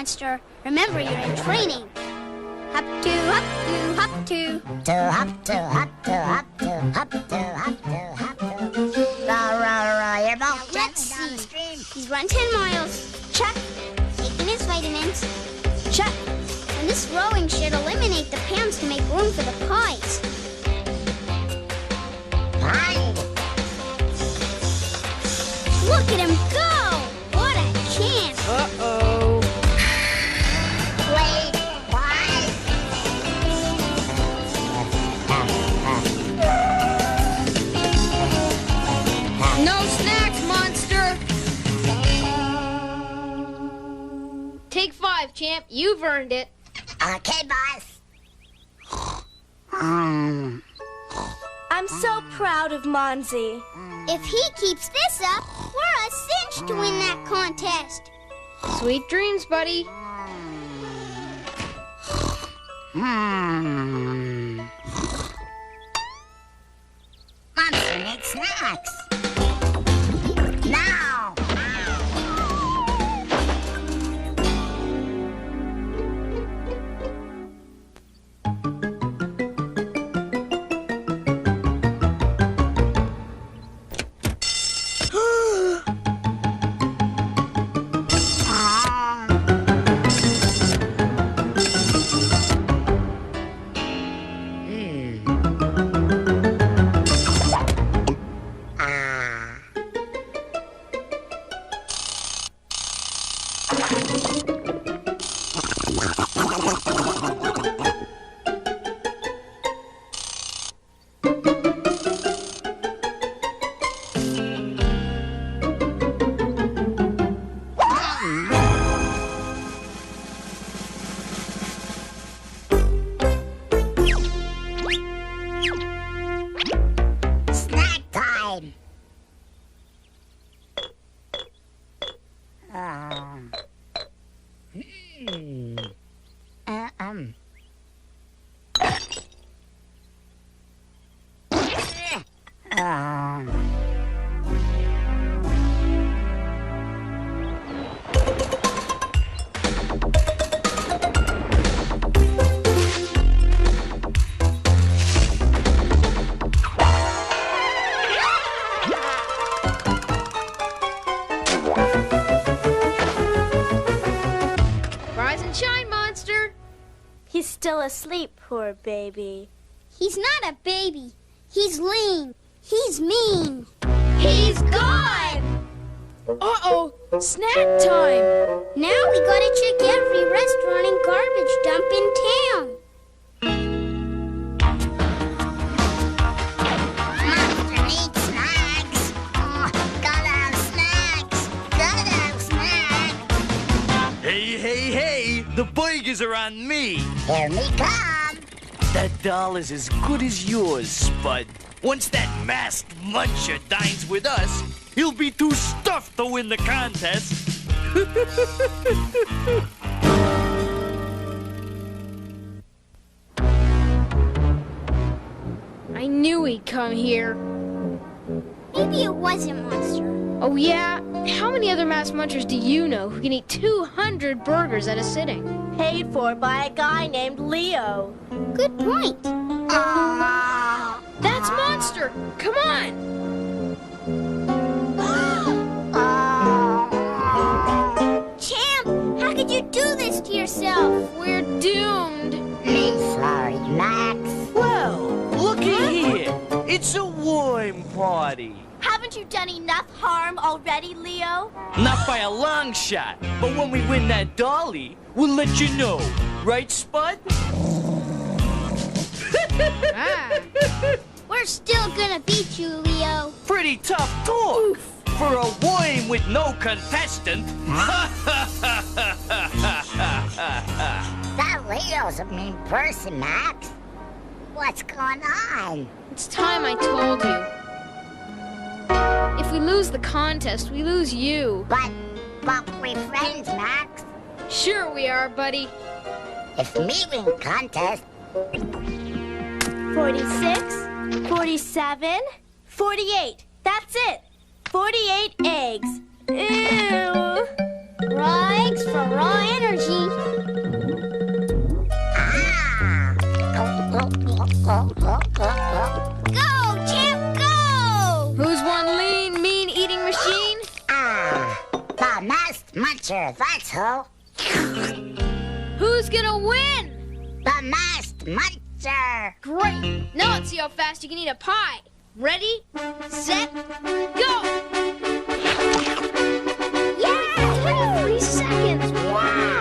monster. Remember, you're in training. Hop to, hop to, hop to. To hop to, hop to, hop to, hop to, hop to, hop to. Row, your boat. Let's see. He's run 10 miles. Check. Taking his vitamins. Check. And this rowing should eliminate the pans to make room for the pies. Pie. Look at him go! What a chance! Uh-oh. Wait, pie. No snacks, monster! Take 5, champ. You've earned it. Okay, boss. I'm so proud of Monzi. If he keeps this up, we're a cinch to win that contest. Sweet dreams, buddy. Monster needs snacks. Now. Snack time. Rise and shine, monster. He's still asleep, poor baby. He's not a baby. He's lean. He's mean. He's gone! Uh-oh, snack time. Now we gotta check every restaurant and garbage dump in town. Monster needs snacks. Oh, gotta have snacks. Gotta have snacks. Hey, the burgers are on me. Here we come. That doll is as good as yours, Spud. Once that masked muncher dines with us, he'll be too stuffed to win the contest. I knew he'd come here. Maybe it wasn't Monster. Oh, yeah? How many other mass munchers do you know who can eat 200 burgers at a sitting? Paid for by a guy named Leo. Good point. That's Monster! Come on! Champ, how could you do this to yourself? We're doomed. Sorry, Max. Well, look at here. It's a wine party. Haven't you done enough harm already, Leo? Not by a long shot, but when we win that dolly, we'll let you know. Right, Spud? We're still gonna beat you, Leo. Pretty tough talk for a wine with no contestant. That Leo's a mean person, Max. What's going on? It's time I told you. If we lose the contest, we lose you. But we're friends, Max. Sure we are, buddy. If we win contest... 46, 47, 48. That's it. 48 eggs. Ew. Raw eggs for raw energy. Go, Chip, go! Who's one lean, mean-eating machine? The Masked Muncher, that's who. Who's gonna win? The Masked Muncher. Great! Now let's see how fast you can eat a pie. Ready, set, go! Yeah! 3 seconds! Wow!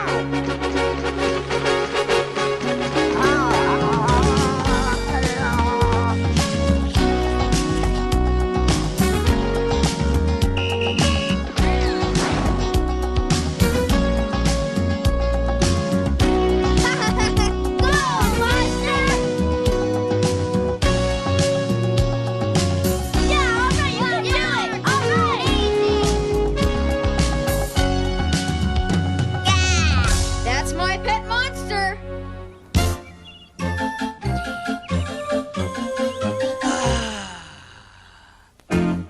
That's my pet monster!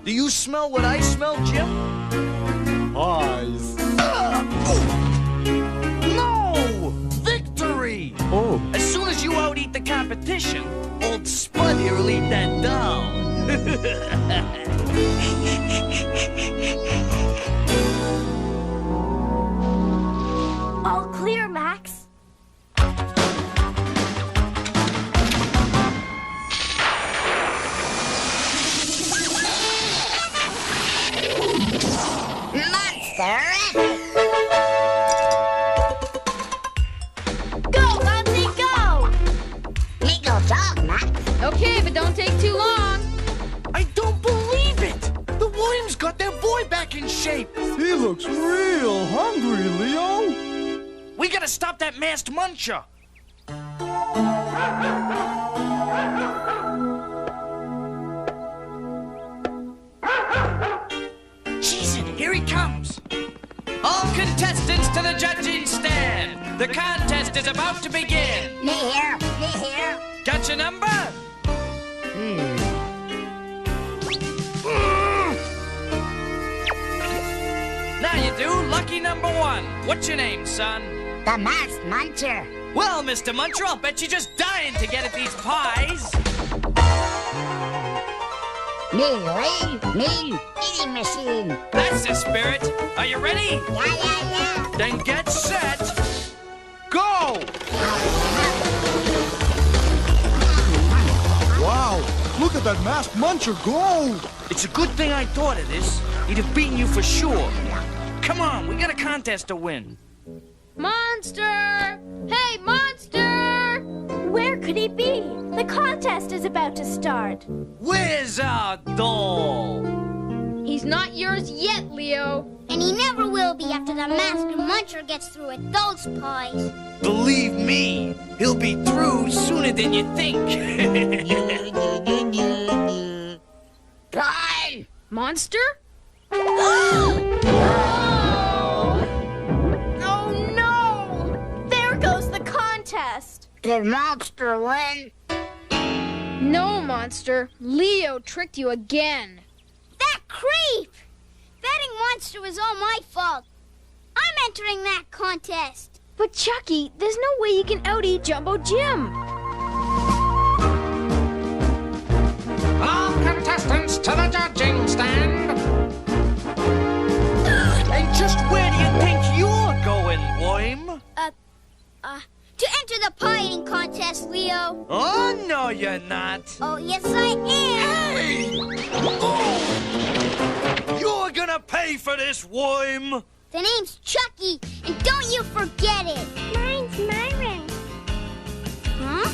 Do you smell what I smell, Jim? Eyes. No! Victory! Oh. As soon as you out-eat the competition, old Spud here will eat that down. All clear, Max. Go, Bugsy, go! Legal job, Max. Okay, but don't take too long. I don't believe it! The worms got their boy back in shape! He looks real hungry, Leo. We gotta stop that masked muncher! Jeez, here he comes! All contestants to the judging stand! The contest is about to begin! Me here, me here. Got your number? Now you do. Lucky number 1. What's your name, son? The Masked Muncher. Well, Mr. Muncher, I'll bet you're just dying to get at these pies. Me, Lee, me, eating machine. That's the spirit. Are you ready? Yeah. Then get set. Go! Wow, look at that Masked Muncher go. It's a good thing I thought of this. He'd have beaten you for sure. Come on, we got a contest to win. Monster! Hey, monster! Where could he be? The contest is about to start. Where's our doll? He's not yours yet, Leo. And he never will be after the Masked Muncher gets through with those pies. Believe me, he'll be through sooner than you think. Pie! Monster? Oh no! There goes the contest. Did Monster win? No, Monster. Leo tricked you again. That creep! Betting Monster was all my fault. I'm entering that contest. But Chucky, there's no way you can out-eat Jumbo Jim. All contestants to the judging stand. And just where do you think you're going, Worm? To enter the pie eating contest, Leo. Oh, no, you're not. Oh, yes, I am. Hey! You're gonna pay for this, Worm. The name's Chucky, and don't you forget it. Mine's Myron. Huh?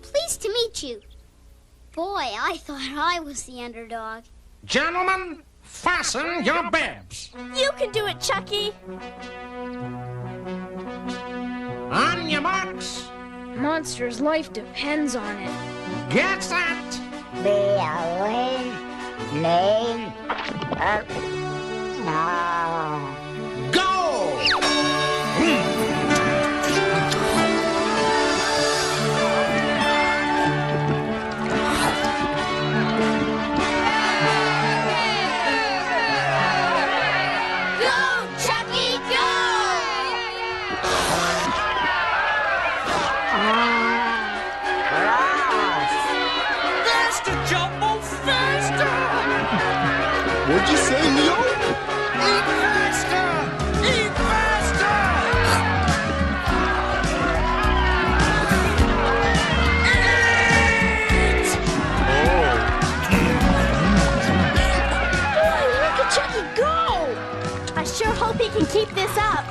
Pleased to meet you. Boy, I thought I was the underdog. Gentlemen, fasten your bibs. You can do it, Chucky. On your marks. Monster's life depends on it. Get set. Name. Go! Go, Chucky, go! What'd you say, Leo? Eat faster! Eat faster! Eat! Boy, look at Chucky go! I sure hope he can keep this up.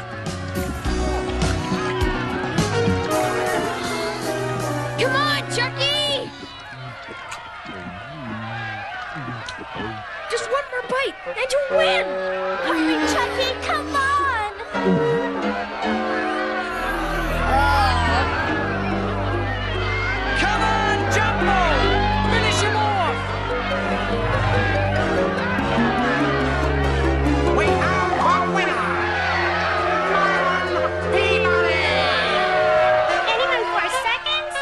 Come on, Chucky! Just one more bite, and you win! Hurry, Chucky, come on! Come on, Jumbo! Finish him off! We have a winner! Peabody! Anyone for seconds?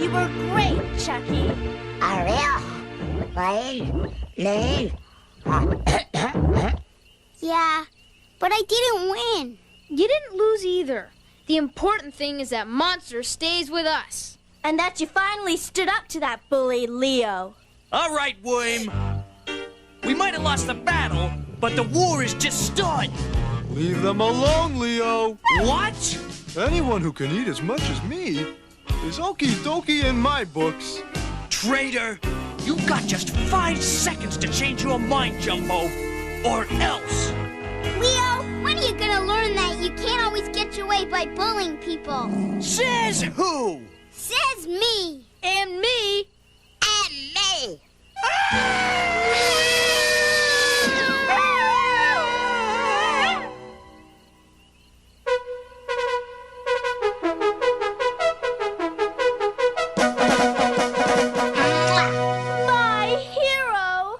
You were great, Chucky. Yeah, but I didn't win. You didn't lose either. The important thing is that Monster stays with us. And that you finally stood up to that bully, Leo. All right, Worm. We might have lost the battle, but the war is just starting. Leave them alone, Leo. What? Anyone who can eat as much as me is okie dokie in my books. Traitor! You got just 5 seconds to change your mind, Jumbo, or else. Leo, when are you gonna learn that you can't always get your way by bullying people? Says who? Says me. And me. And me. My hero!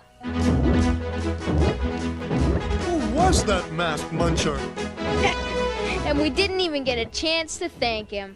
Who was that masked muncher? And we didn't even get a chance to thank him.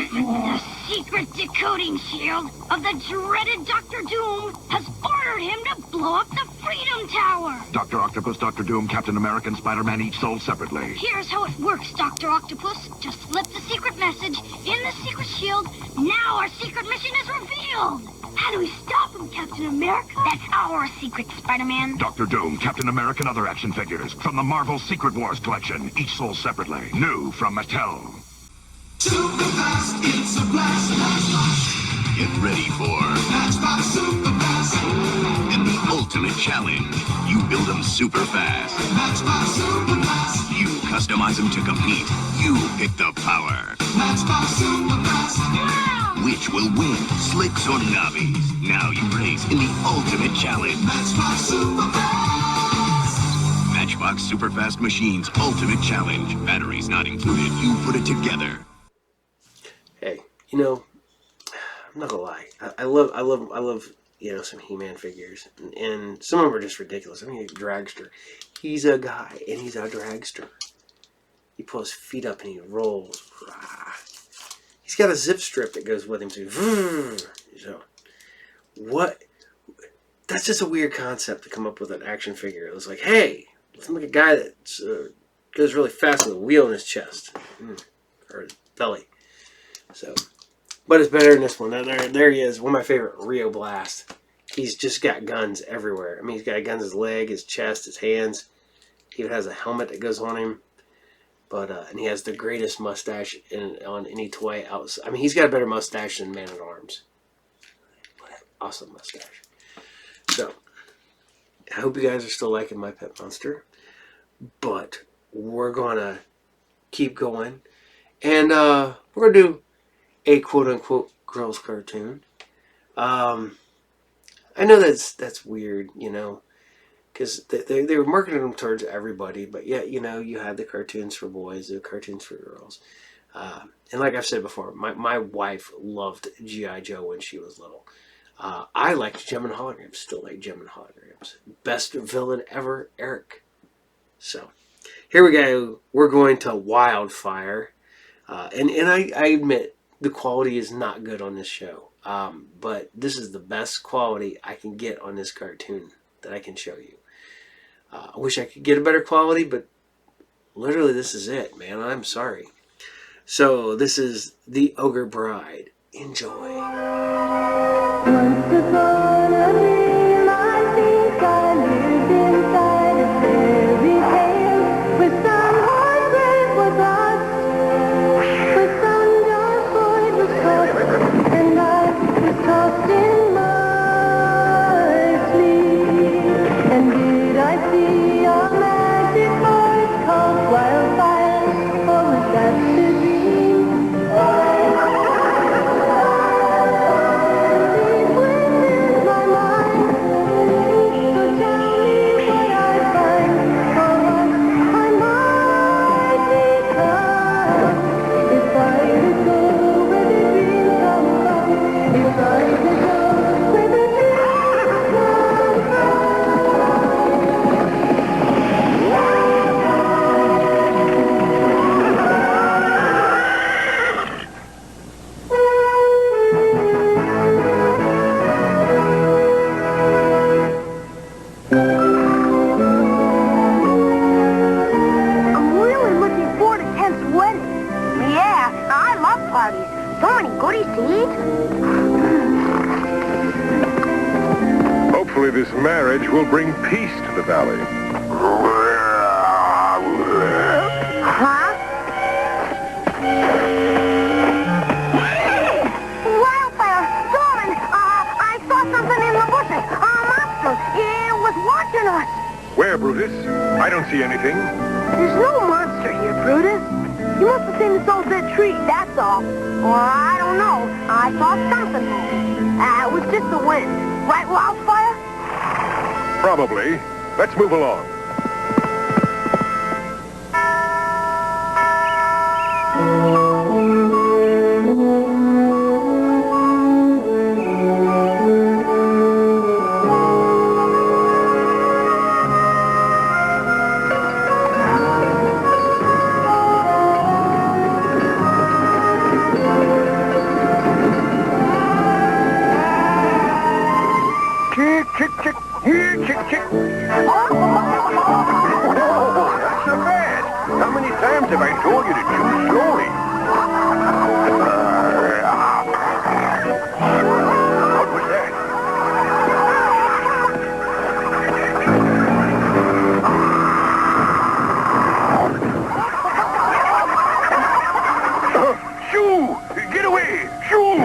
The secret decoding shield of the dreaded Dr. Doom has ordered him to blow up the Freedom Tower. Dr. Octopus, Dr. Doom, Captain America, and Spider-Man each sold separately. Here's how it works, Dr. Octopus. Just slip the secret message in the secret shield. Now our secret mission is revealed. How do we stop him, Captain America? That's our secret, Spider-Man. Dr. Doom, Captain America, and other action figures from the Marvel Secret Wars collection, each sold separately. New from Mattel. Super fast, it's a blast, Matchbox. Get ready for Matchbox Super Fast. in the ultimate challenge. You build them super fast. Matchbox Super Fast. You customize them to compete. You pick the power. Matchbox Super Fast. Which will win, Slicks or Nobbies? Now you race in the ultimate challenge. Matchbox Super Fast. Matchbox Super Fast Machines Ultimate Challenge. Batteries not included. You put it together. Hey, you know, I'm not gonna lie. I love, you know, some He-Man figures, and some of them are just ridiculous. I mean, Dragster. He's a guy, and he's a dragster. He pulls his feet up and he rolls. He's got a zip strip that goes with him too. So, what? That's just a weird concept to come up with an action figure. It was like, hey, let's make a guy that goes really fast with a wheel in his chest or his belly. So, but it's better than this one. There he is. One of my favorite, Rio Blast. He's just got guns everywhere. I mean, he's got guns in his leg, his chest, his hands. He even has a helmet that goes on him. But and he has the greatest mustache on any toy outside. I mean, he's got a better mustache than Man at Arms. What an awesome mustache. So, I hope you guys are still liking my pet monster. But we're gonna keep going, and we're gonna do a quote-unquote girls cartoon. I know that's weird, you know, because they were marketing them towards everybody, but yet, you know, you had the cartoons for boys, the cartoons for girls. And like I've said before, my wife loved G.I. Joe when she was little. I liked Gem and Holograms, still like Gem and Holograms. Best villain ever, Eric. So, here we go. We're going to Wildfire. And I admit, the quality is not good on this show. But this is the best quality I can get on this cartoon that I can show you. I wish I could get a better quality, but literally this is it, man. I'm sorry. So this is The Ogre Bride. Enjoy. Once upon a dream, I think I lived inside a fairy tale, where some heartbreak was lost, where some dark void was caught, and I was tossed in my sleep. And did I see a magic voice called Wildfire, or was that the dream? Hopefully this marriage will bring peace to the valley. Huh? Wildfire! Dawn! I saw something in the bushes. A monster! It was watching us! Where, Brutus? I don't see anything. There's no monster here, Brutus. You must have seen this old dead tree, that's all. Or I don't know. I saw something move. It was just the wind. Right, Wildfire? Probably. Let's move along. Have I told you to chew slowly? What was that? Shoo! Get away! Shoo!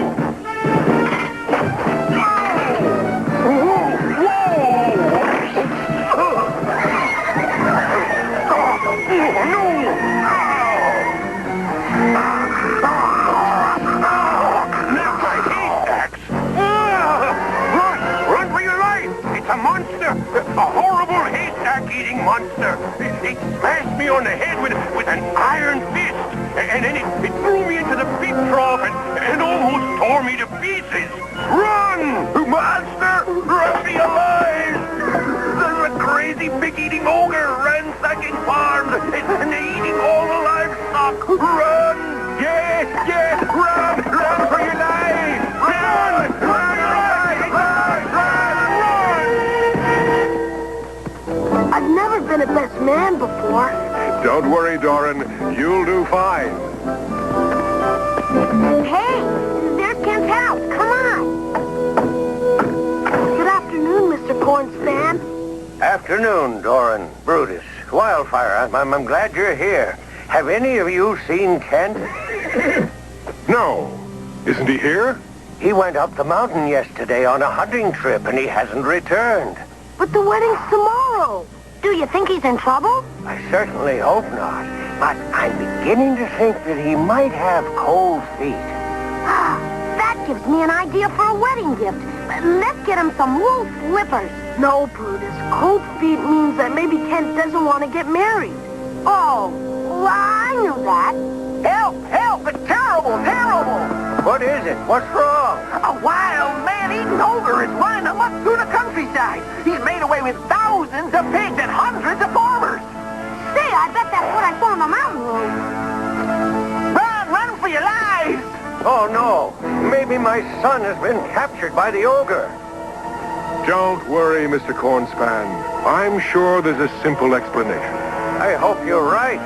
A horrible haystack-eating monster. It smashed me on the head with an iron fist, and then it threw me into the pit trough and almost tore me to pieces. Run! Monster! Run me alive! There's a crazy pig-eating ogre ransacking farms and eating all the livestock. Run! Yes! Run! Run for your life! Run! I've never been a best man before. Don't worry, Doran. You'll do fine. Hey, there's Kent's house. Come on. Good afternoon, Mr. Corn's fan. Afternoon, Doran, Brutus, Wildfire. I'm glad you're here. Have any of you seen Kent? No. Isn't he here? He went up the mountain yesterday on a hunting trip, and he hasn't returned. But the wedding's tomorrow. Do you think he's in trouble? I certainly hope not. But I'm beginning to think that he might have cold feet. That that gives me an idea for a wedding gift. Let's get him some wool slippers. No, Brutus. Cold feet means that maybe Kent doesn't want to get married. Oh, well, I knew that. Help! Help! It's terrible! Terrible! What is it? What's wrong? A wild man-eating ogre is running amok through the countryside. He's made away with thousands of pigs and hundreds of farmers. Say, I bet that's what I saw on the mountain road. Run! Run for your lives! Oh, no. Maybe my son has been captured by the ogre. Don't worry, Mr. Cornspan. I'm sure there's a simple explanation. I hope you're right.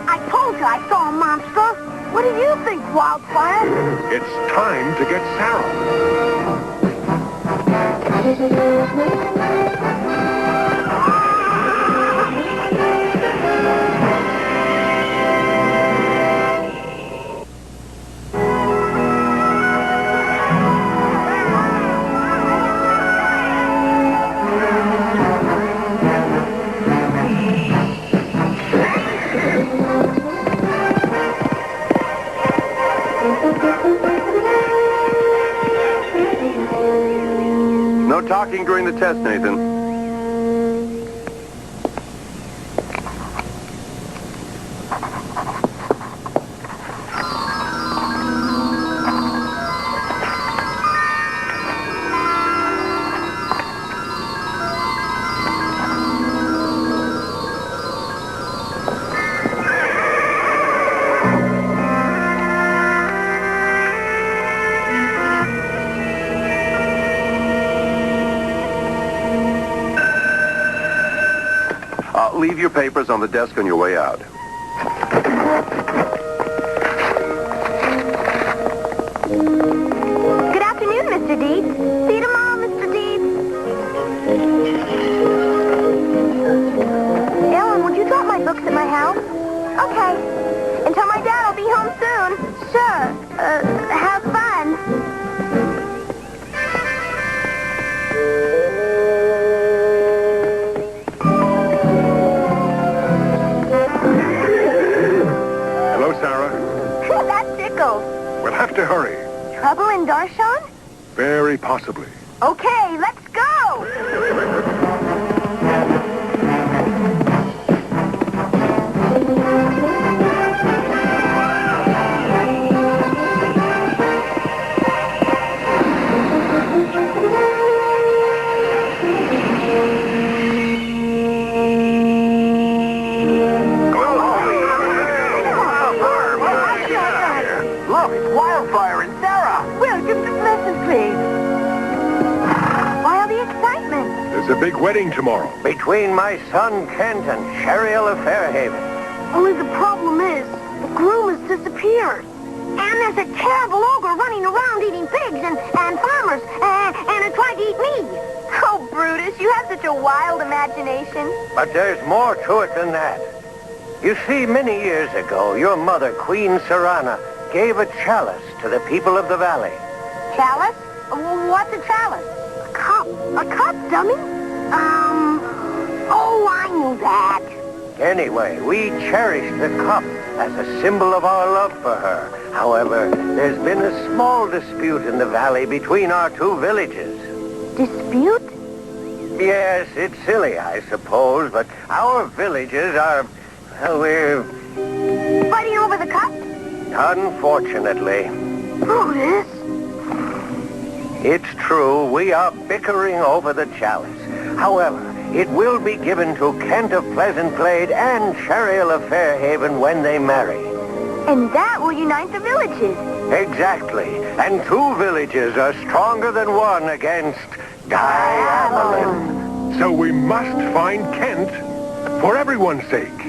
I told you I saw a monster. What do you think, Wildfire? It's time to get Sarah. No talking during the test, Nathan. Leave your papers on the desk on your way out. Good afternoon, Mr. Deeds. See you tomorrow, Mr. Deeds. Ellen, would you drop my books at my house? Okay. And tell my dad I'll be home soon. Sure. Have fun. We'll have to hurry. Trouble in Darshan? Very possibly. Okay, let's go! Look, it's Wildfire and Sarah. Will, just a message, please. Why all the excitement? There's a big wedding tomorrow. Between my son Kent and Sheriel of Fairhaven. Only the problem is, the groom has disappeared. And there's a terrible ogre running around eating pigs and farmers, and it tried to eat me. Oh, Brutus, you have such a wild imagination. But there's more to it than that. You see, many years ago, your mother, Queen Serana, gave a chalice to the people of the valley. Chalice? What's a chalice? A cup. A cup, dummy? Oh, I knew that. Anyway, we cherish the cup as a symbol of our love for her. However, there's been a small dispute in the valley between our two villages. Dispute? Yes, it's silly, I suppose, but our villages are, well, we're... Fighting over the cup? Unfortunately. Brutus? It's true, we are bickering over the chalice. However, it will be given to Kent of Pleasant Glade and Sheriel of Fairhaven when they marry. And that will unite the villages. Exactly. And two villages are stronger than one against Diabolin. So we must find Kent for everyone's sake.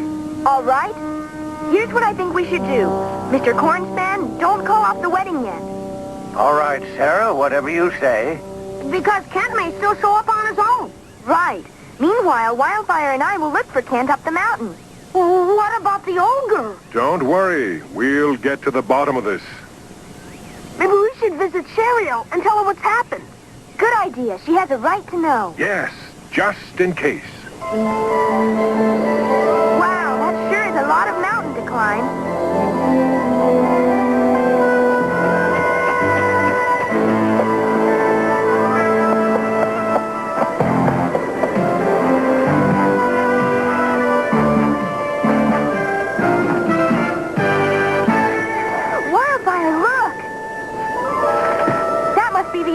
All right. Here's what I think we should do. Mr. Cornspan, don't call off the wedding yet. All right, Sarah, whatever you say. Because Kent may still show up on his own. Right. Meanwhile, Wildfire and I will look for Kent up the mountain. What about the ogre? Don't worry. We'll get to the bottom of this. Maybe we should visit Sheriel and tell her what's happened. Good idea. She has a right to know. Yes, just in case. Wow, that sure is a lot of mountain to climb.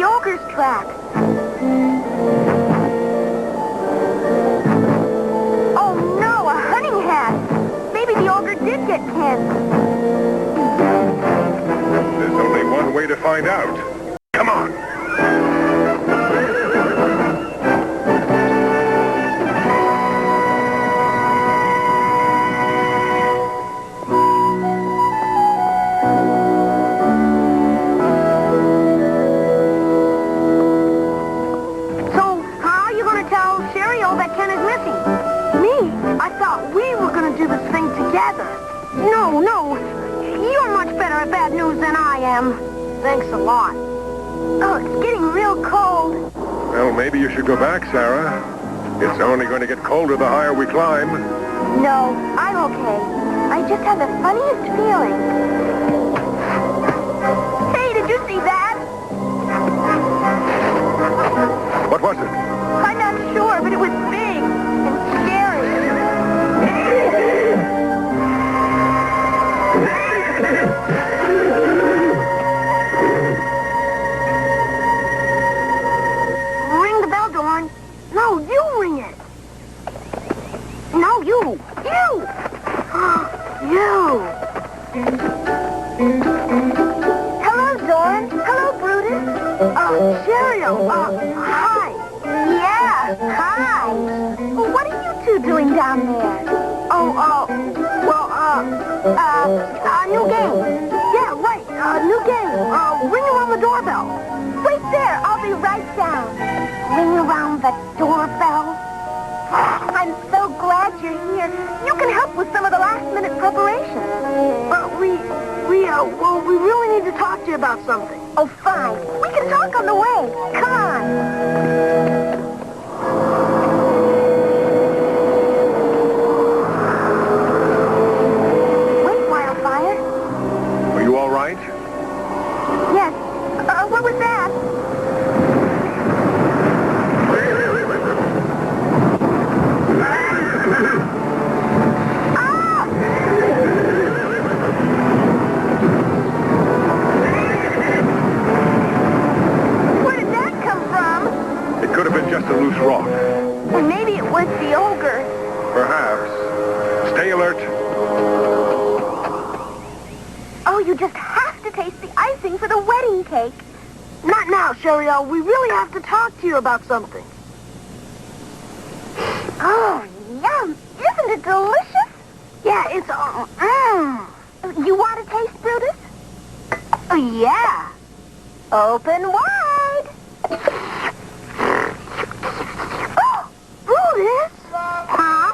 the ogre's track. Oh no, a hunting hat. Maybe the ogre did get cancer. There's only one way to find out. Come on. No, you're much better at bad news than I am. Thanks a lot. Oh, it's getting real cold. Well, maybe you should go back, Sarah. It's only going to get colder the higher we climb. No, I'm okay. I just have the funniest feeling. Hey, did you see that? What was it? I'm not sure, but it was big and scary. Ring the bell, Dorn. No, you ring it. No, you. You. You. Hello, Dorn. Hello, Brutus. Cheerio. Hi. Yeah, hi. What are you two doing down there? New game. Yeah, right, new game. Ring around the doorbell. Wait there, I'll be right down. Ring around the doorbell. I'm so glad you're here. You can help with some of the last-minute preparations. But we really need to talk to you about something. Oh, fine. We can talk on the way. Come on. Are you all right? Yes. What was that? Ah! Where did that come from? It could have been just a loose rock. Or maybe it was the ogre. Perhaps. Stay alert. Oh, you just have to taste the icing for the wedding cake. Not now, Cheryl. We really have to talk to you about something. Oh, yum. Isn't it delicious? Yeah, it's, You want to taste, Brutus? Oh, yeah. Open wide. Oh, Brutus. Huh?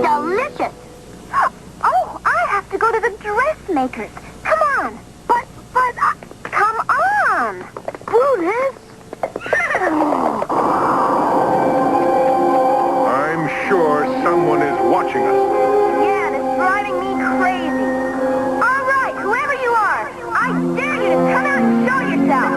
Delicious. Oh, I have to go to the dressmakers. Come on. But, come on. Brutus. I'm sure someone is watching us. Yeah, and it's driving me crazy. All right, whoever you are, I dare you to come out and show yourself.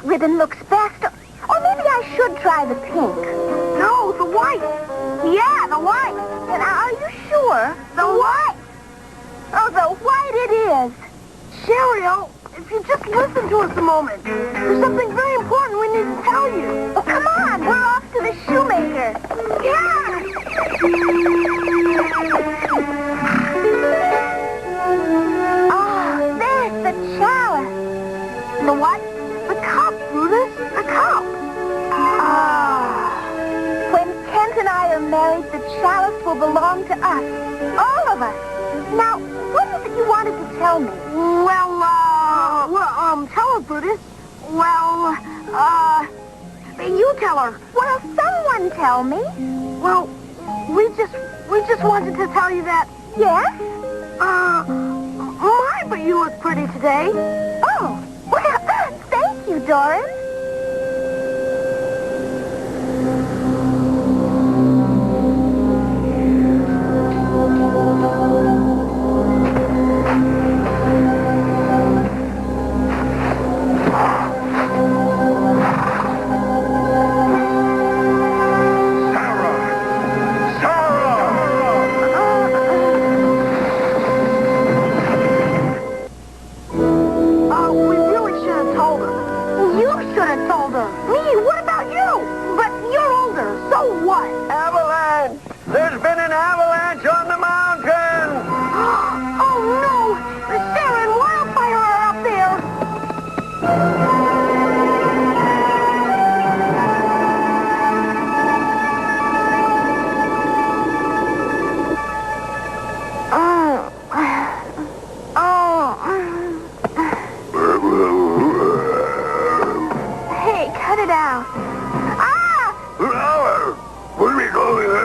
Ribbon looks best. Or maybe I should try the pink. No, the white. Yeah, the white. And are you sure? The white. Oh, the white it is. Cheerio, if you just listen to us a moment. There's something very important we need to tell you. Oh, come on. We're off to the shoemaker. Yeah. Oh, there's the chalice. The what? The cup, Brutus. The cup. Ah. When Kent and I are married, the chalice will belong to us. All of us. Now, what is it you wanted to tell me? Well, know, Brutus. Well, you tell her. Well, someone tell me. Well, we just wanted to tell you that. Yes? My, but you look pretty today. Oh, well, thank you, Doris. We really should have told her. You should have told her. Me? What about you? But you're older, so what? Avalanche! There's been an avalanche on the mountain! Oh, no! Sarah and Wildfire are out there! Hey, cut it out. Ah! What are we going there?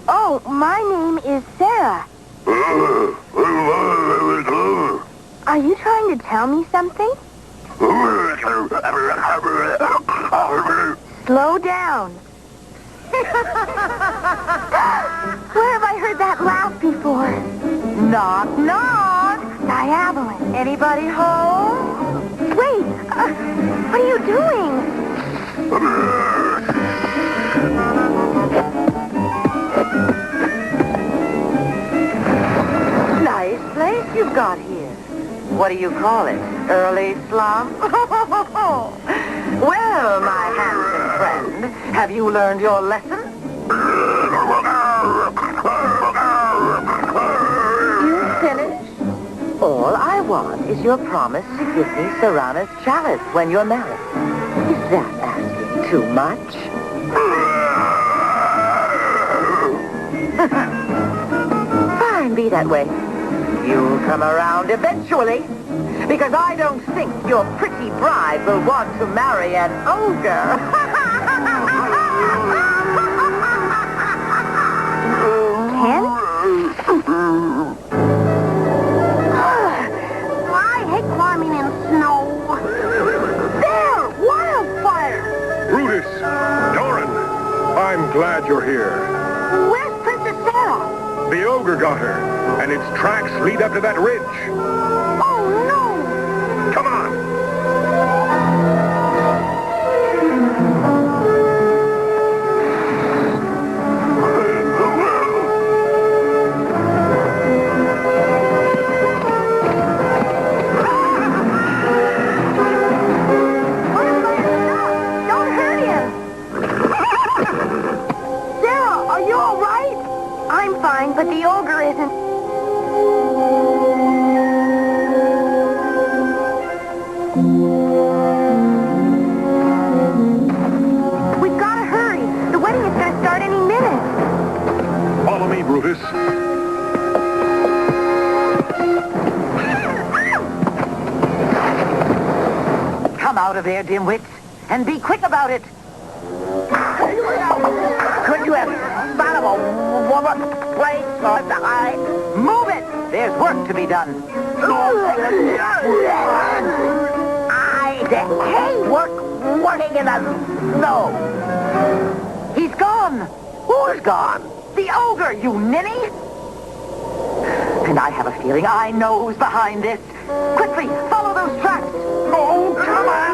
Oh, my name is Sarah. Are you trying to tell me something? Slow down. Where have I heard that laugh before? Knock, knock. Diabolin. Anybody home? Wait, what are you doing? Nice place you've got here. What do you call it? Early slum? Well, my handsome friend, have you learned your lesson? You finished? All I want is your promise to give me Serana's chalice when you're married. Is that asking too much? Fine, be that way. You'll come around eventually, because I don't think your pretty bride will want to marry an ogre. Ken? I hate climbing in snow. There! Wildfire! Brutus! Doran! I'm glad you're here. Where's Princess Sarah? The ogre got her, and its tracks lead up to that ridge. Oh, no! Come on! Don't hurt him! Sarah, are you all right? I'm fine, but the ogre isn't. We've got to hurry. The wedding is going to start any minute. Follow me, Brutus. Come out of there, dimwits, and be quick about it. Could you have thought of a woman place or I? Move it! There's work to be done. I hate working in the snow. He's gone. Who's gone? The ogre, you ninny! And I have a feeling I know who's behind this. Quickly, follow those tracks. Oh, come on!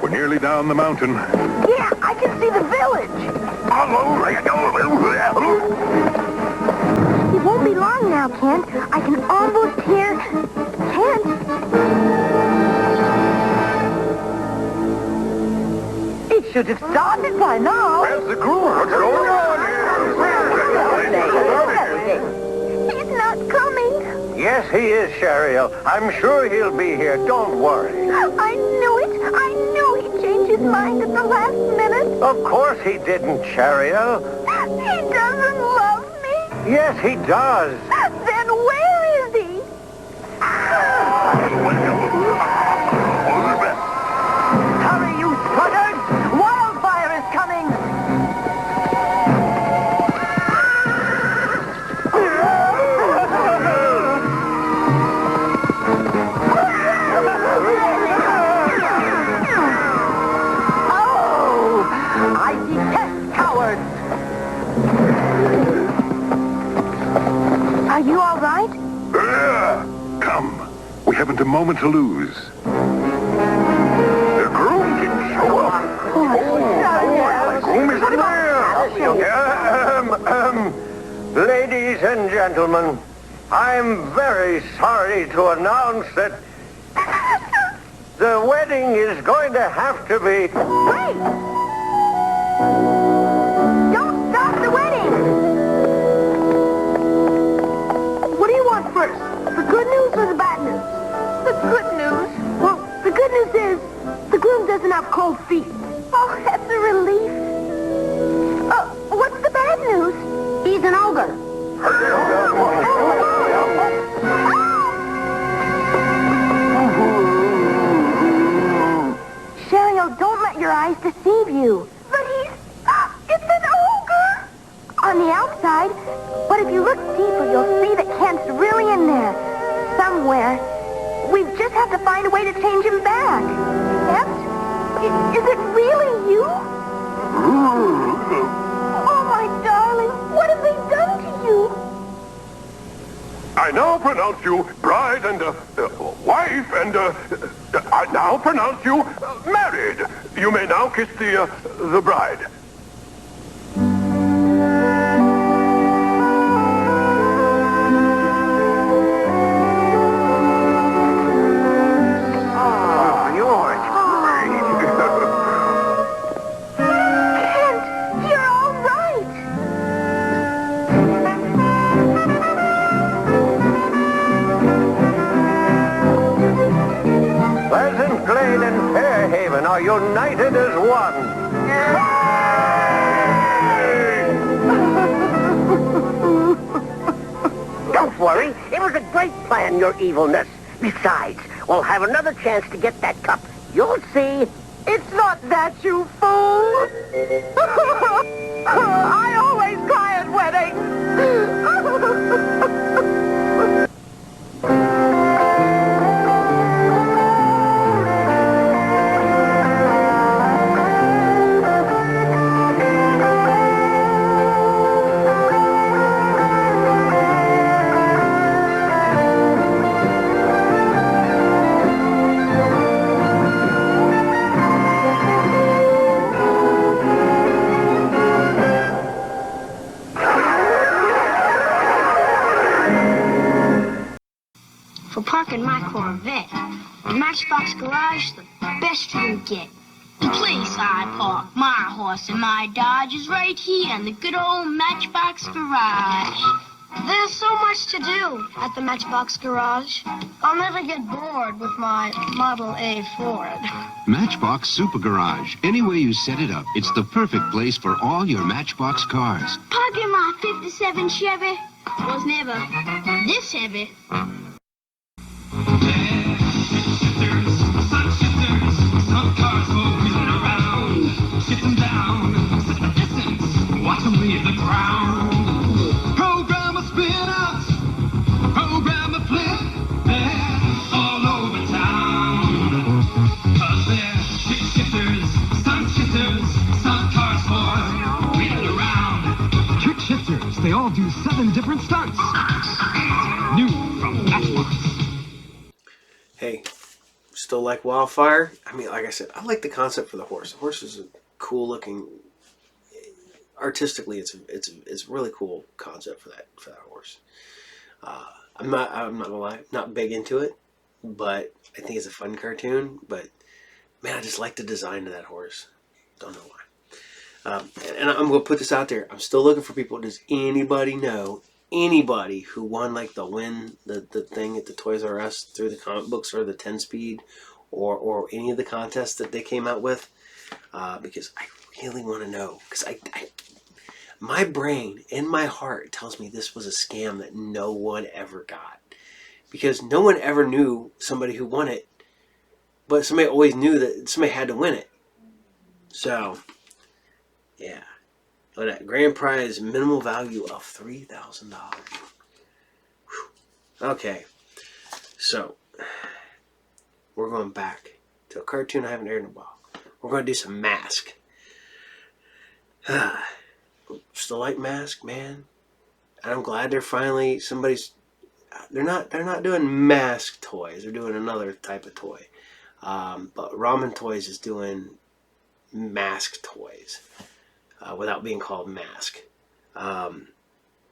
We're nearly down the mountain. Yeah, I can see the village. It won't be long now, Kent. I can almost hear Kent. It should have started by now. Where's the crew? What's going on here? he is, Sheriel. I'm sure he'll be here. Don't worry. I knew it. I knew he'd change his mind at the last minute. Of course he didn't, Sheriel. He doesn't love me. Yes, he does. Then where is he? Hurry, you sluggards! Wildfire is coming! Oh! I detest cowards! Are you all right? Come. We haven't a moment to lose. The groom didn't show up. The groom isn't there. Ladies and gentlemen, I'm very sorry to announce that the wedding is going to have to be... Wait! Don't stop the wedding! What do you want first? The good news or the bad news? The good news. Well, the good news is the groom doesn't have cold feet. Oh, that's a relief. What's the bad news? He's an ogre. Sheriel, don't let your eyes deceive you. But it's an ogre! On the outside. But if you look deeper, you'll see that Kent's really in there. Somewhere. We just have to find a way to change him back. Kent? Is it really you? Oh, my darling, what have they done to you? I now pronounce you bride and wife, and I now pronounce you married. You may now kiss the bride. Are united as one. Don't worry. It was a great plan, your evilness. Besides, we'll have another chance to get that cup. You'll see. It's not that, you fool! I always cry at weddings! For parking my Corvette, the Matchbox Garage, the best you can get. The place I park my horse and my Dodge is right here in the good old Matchbox Garage. There's so much to do at the Matchbox Garage. I'll never get bored with my Model A Ford. Matchbox Super Garage. Any way you set it up, it's the perfect place for all your Matchbox cars. Parking my 57 Chevy was never this heavy. Some cars go whizzing around, skip them down, sit in the distance, watch them leave the ground. Program a spin out, program a flip, they're all over town. 'Cause they're kick shifters, stunt cars for wheeling around. Trick shifters, they all do 7 different stunts. New from Matchbox. Hey, still like Wildfire? I mean, like I said, I like the concept for the horse. The horse is a cool looking. Artistically, it's a really cool concept for that horse. I'm not gonna lie, not big into it, but I think it's a fun cartoon. But man, I just like the design of that horse. Don't know why. And I'm gonna put this out there. I'm still looking for people. Does anybody know anybody who won like the thing at the Toys R Us through the comic books or the 10-speed or any of the contests that they came out with, because I really want to know, because my brain and my heart tells me this was a scam that no one ever got, because no one ever knew somebody who won it, but somebody always knew that somebody had to win it. So yeah. That grand prize minimal value of $3,000. Okay, so we're going back to a cartoon I haven't aired in a while. We're going to do some Mask. Still like Mask, man. And I'm glad they're finally they're not doing Mask toys. They're doing another type of toy. But Ramen Toys is doing Mask toys. Without being called Mask. I'm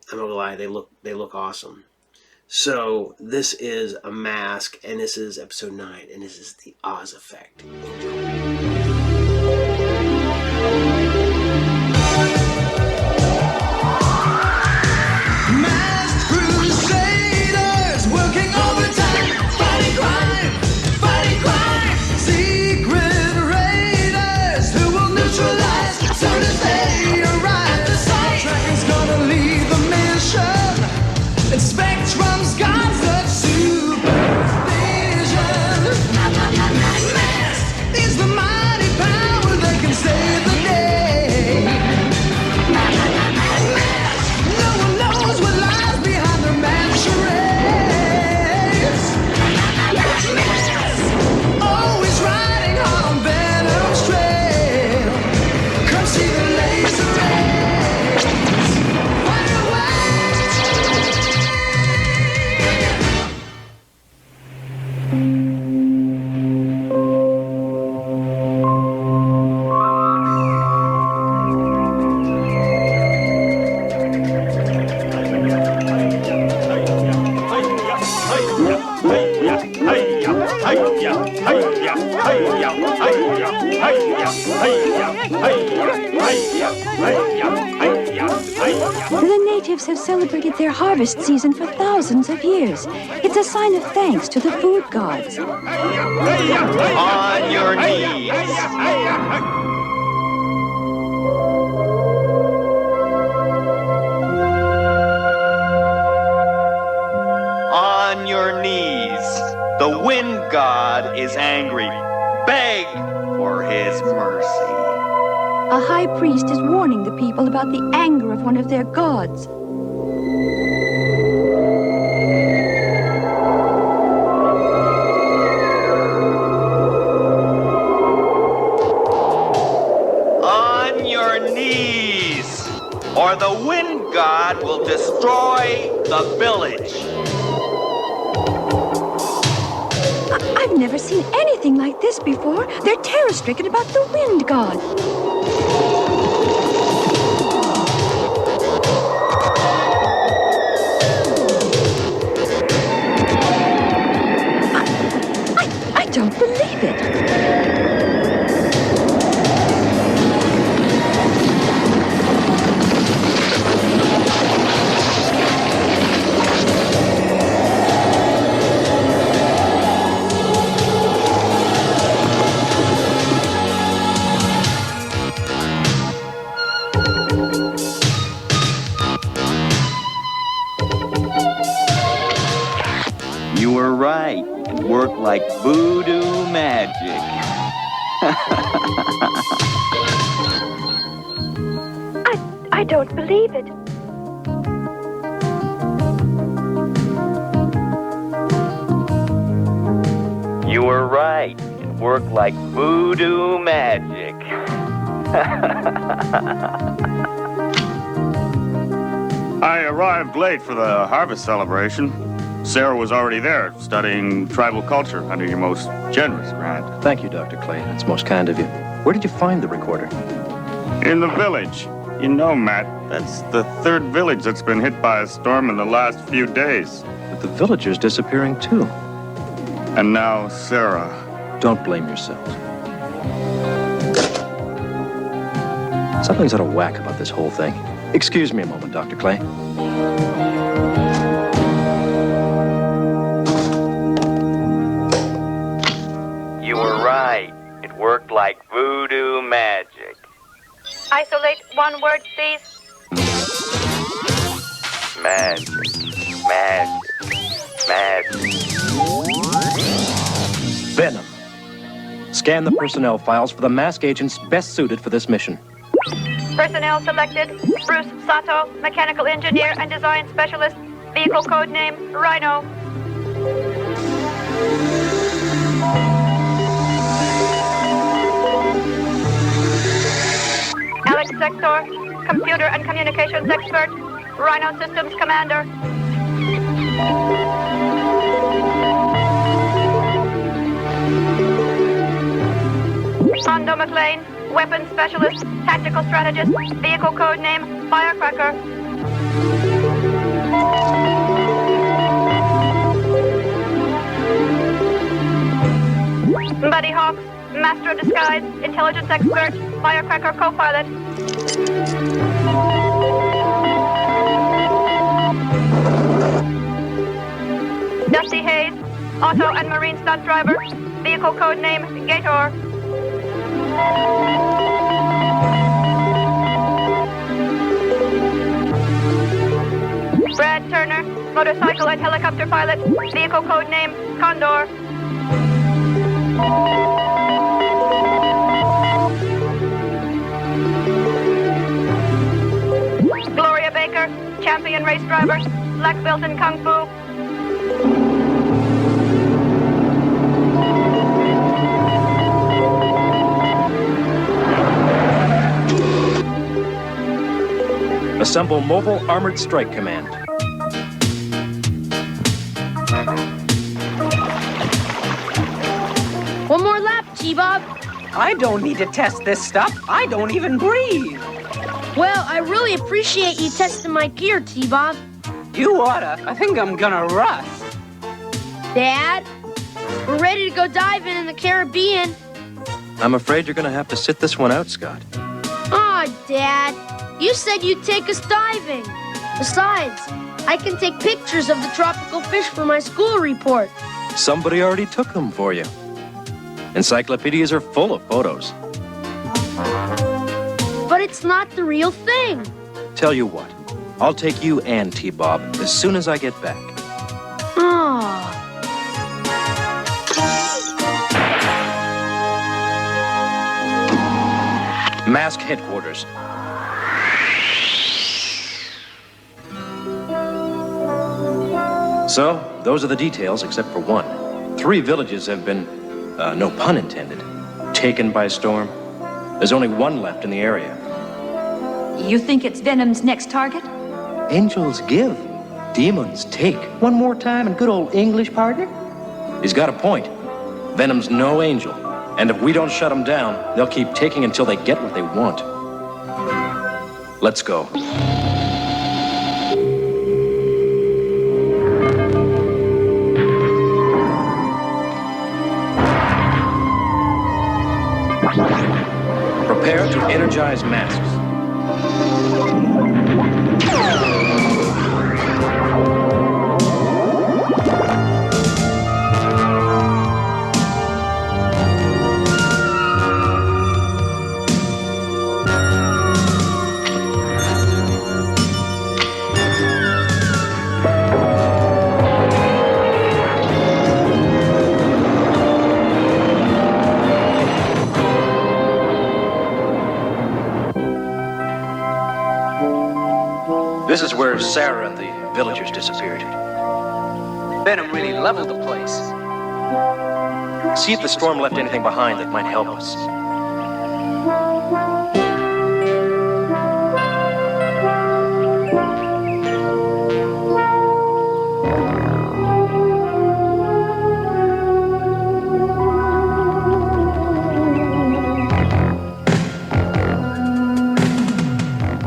not gonna lie, they look awesome. So this is a Mask, and this is episode 9, and this is the Oz Effect. Masked crusaders working overtime, fighting crime, secret raiders who will neutralize soon as they arrive. The Tracker's gonna lead the mission, and Spectrum's got such supervision. Masked is the mighty power that can save the day. No one knows what lies behind their mad charades. Always riding hard on Venom's trail. Come see the laser rays. Fire away. The natives have celebrated their harvest season for thousands of years. It's a sign of thanks to the food gods. On your knees. On your knees. The wind god is angry. Beg for his mercy. A high priest is warning the people about the anger of one of their gods. On your knees, or the wind god will destroy the village. I've never seen anything like this before. They're terror-stricken about the wind god. I don't believe it. You were right. It worked like voodoo magic. I don't believe it. You were right. It worked like voodoo magic. I arrived late for the harvest celebration. Sarah was already there, studying tribal culture under your most generous grant. Thank you, Dr. Clay. That's most kind of you. Where did you find the recorder? In the village. You know, Matt, that's the third village that's been hit by a storm in the last few days. But the villager's disappearing, too. And now, Sarah. Don't blame yourself. Something's out of whack about this whole thing. Excuse me a moment, Dr. Clay. work like voodoo magic. Isolate one word, please. Magic. Magic. Magic. Venom. Scan the personnel files for the mask agents best suited for this mission. Personnel selected. Bruce Sato, mechanical engineer and design specialist. Vehicle code name, Rhino. Alex Sector, computer and communications expert. Rhino Systems Commander. Hondo McLean, weapons specialist, tactical strategist, vehicle code name, Firecracker. Buddy Hawks, master of disguise, intelligence expert, Firecracker co-pilot. Dusty Hayes, auto and marine stunt driver, vehicle code name, Gator. Brad Turner, motorcycle and helicopter pilot, vehicle code name, Condor. Gloria Baker, champion race driver, black belt in Kung Fu. Assemble Mobile Armored Strike Command. One more lap, T-Bob. I don't need to test this stuff. I don't even breathe. Well, I really appreciate you testing my gear, T-Bob. You oughta. I think I'm gonna rust. Dad, we're ready to go diving in the Caribbean. I'm afraid you're going to have to sit this one out, Scott. Aw, Dad. You said you'd take us diving. Besides, I can take pictures of the tropical fish for my school report. Somebody already took them for you. Encyclopedias are full of photos. But it's not the real thing. Tell you what, I'll take you and T-Bob as soon as I get back. Aw. Mask headquarters. So, those are the details except for one. 3 villages have been, no pun intended, taken by storm. There's only one left in the area. You think it's Venom's next target? Angels give, demons take. One more time in good old English, partner? He's got a point. Venom's no angel. And if we don't shut him down, they'll keep taking until they get what they want. Let's go. Prepare to energize masks. This is where Sarah and the villagers disappeared. Venom really leveled the place. See if the storm left anything behind that might help us.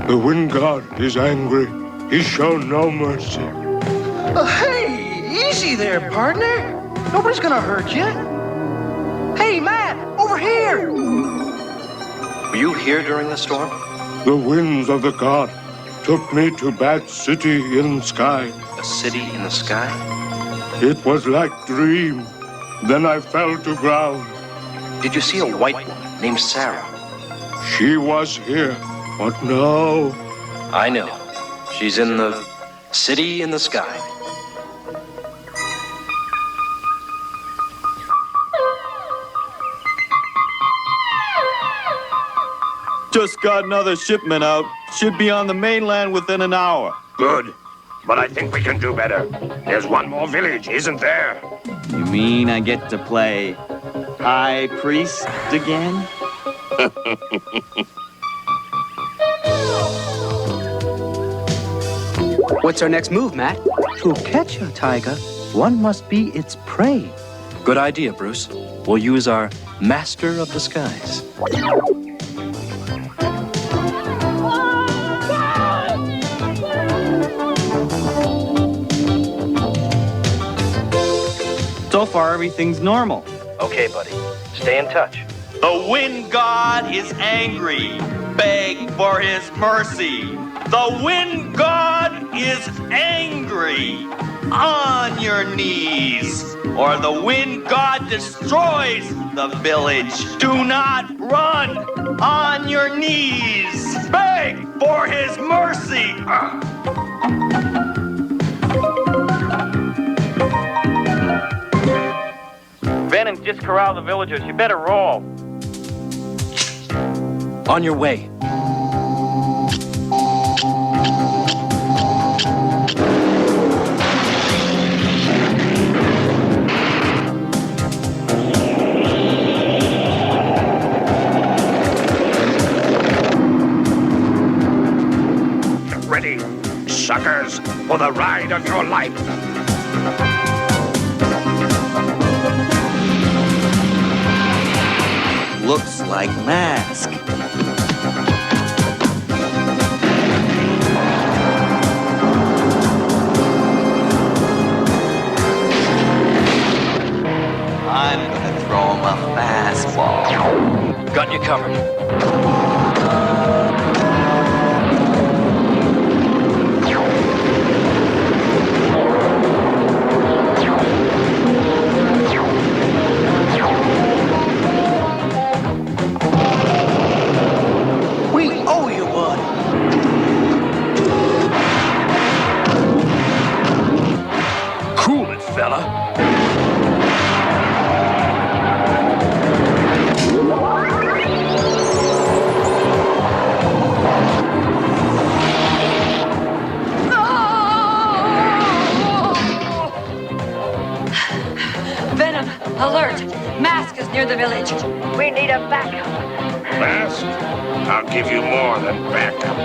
The wind god is angry. He's shown no mercy. Hey, easy there, partner. Nobody's gonna hurt you. Hey, Matt, over here. Were you here during the storm? The winds of the god took me to Bat City in sky. A city in the sky? It was like dream. Then I fell to ground. did you see a white woman named Sarah? She was here, but no. I know. She's in the city in the sky. Just got another shipment out. Should be on the mainland within an hour. Good. But I think we can do better. There's one more village, isn't there? You mean I get to play High Priest again? What's our next move, Matt? To catch a tiger, one must be its prey. Good idea, Bruce. We'll use our Master of Disguise. So far, everything's normal. Okay, buddy. Stay in touch. The wind god is angry. Beg for his mercy. The wind god is angry. On your knees, or the wind god destroys the village. Do not run. On your knees. Beg for his mercy. Venom just corralled the villagers. You better roll. On your way. Ready, suckers, for the ride of your life. Looks like Mask. I'm gonna throw him a fastball. Got you covered. Alert! Mask is near the village. We need a backup. Mask? I'll give you more than backup.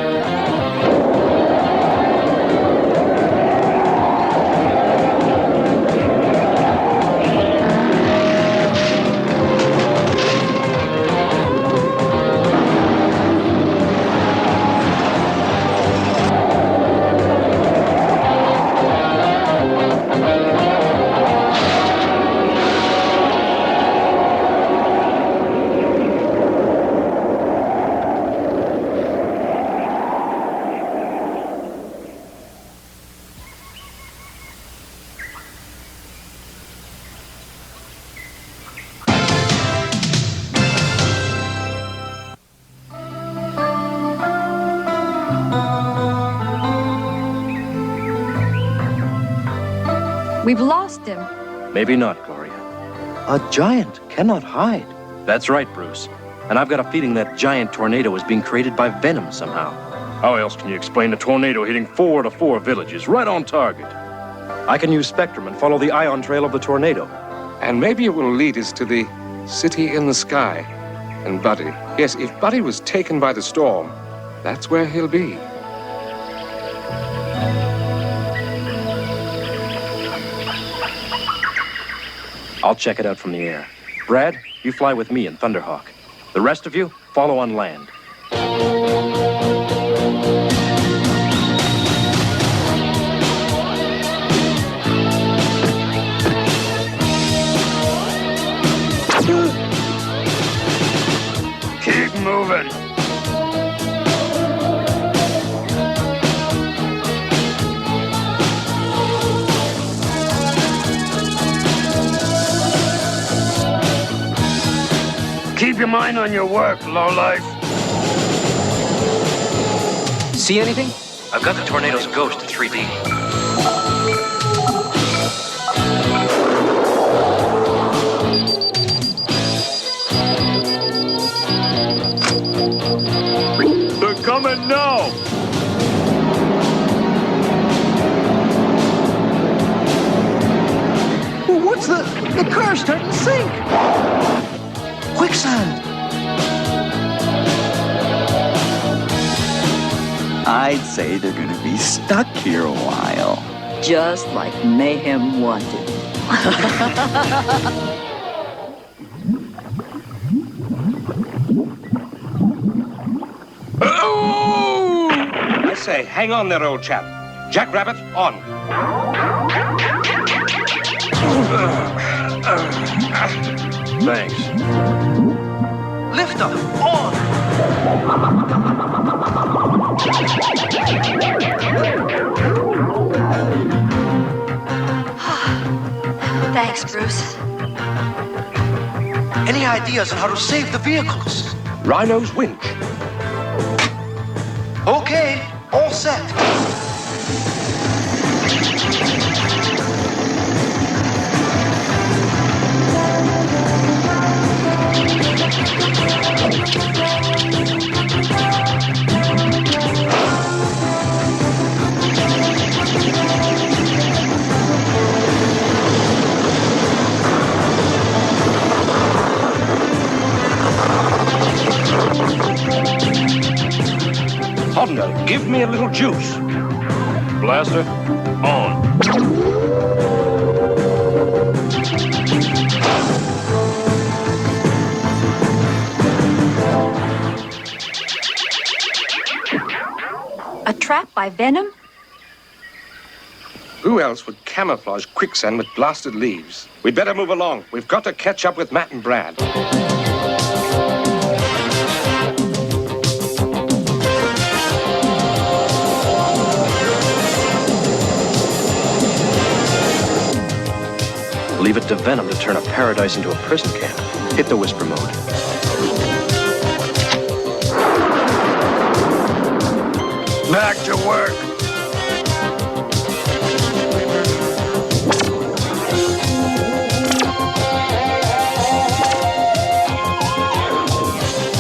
We've lost him. Maybe not, Gloria. A giant cannot hide. That's right, Bruce. And I've got a feeling that giant tornado is being created by Venom somehow. How else can you explain a tornado hitting 4 to 4 villages right on target? I can use Spectrum and follow the ion trail of the tornado. And maybe it will lead us to the city in the sky. And Buddy, yes, if Buddy was taken by the storm, that's where he'll be. I'll check it out from the air. Brad, you fly with me in Thunderhawk. The rest of you, follow on land. Keep moving. keep your mind on your work, lowlife. See anything? I've got the tornado's ghost in 3D. They're coming now! What's the car's starting to sink? Quicksand! I'd say they're gonna be stuck here a while. Just like Mayhem wanted. I say, hang on there, old chap. Jackrabbit, on. Thanks. Lift up! On! Thanks, Bruce. Any ideas on how to save the vehicles? Rhino's winch. Okay, all set. Hodno, give me a little juice. Blaster, on. A trap by Venom? Who else would camouflage quicksand with blasted leaves? We'd better move along. We've got to catch up with Matt and Brad. Leave it to Venom to turn a paradise into a prison camp. Hit the whisper mode. Back to work.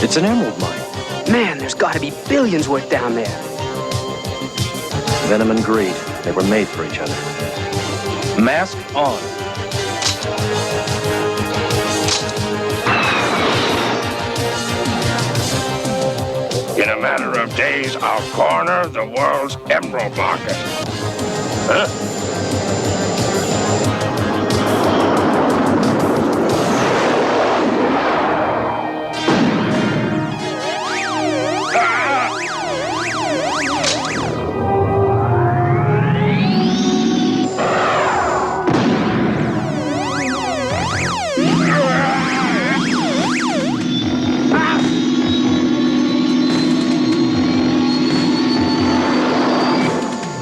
It's an emerald mine. Man, there's got to be billions worth down there. Venom and greed. They were made for each other. Mask on. In a matter of days, I'll corner the world's emerald market. Huh?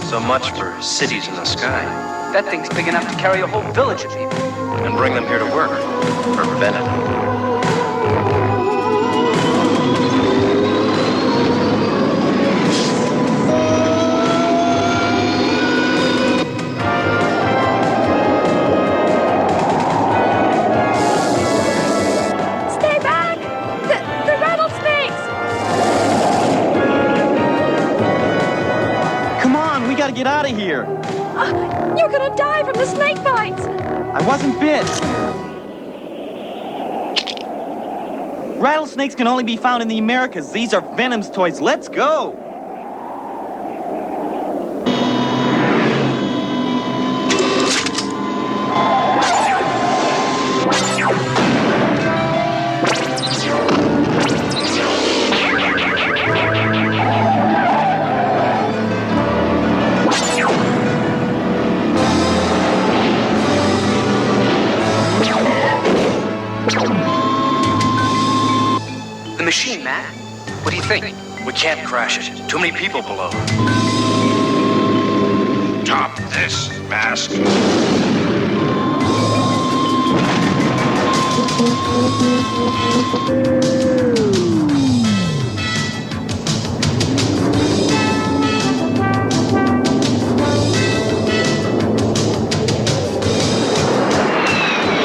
So much for cities in the sky. That thing's big enough to carry a whole village of people. And bring them here to work. For Venom. Stay back! The rattlesnakes! Come on, we gotta get out of here. You're gonna die from the snake bites! I wasn't bit. Rattlesnakes can only be found in the Americas. These are Venom's toys. Let's go! The machine, Matt. What do you think? We can't crash it. Too many people below. Top this, Mask.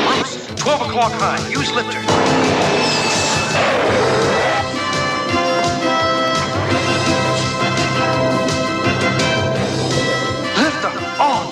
Bruce, 12 o'clock high. Use lifter. Lifter on.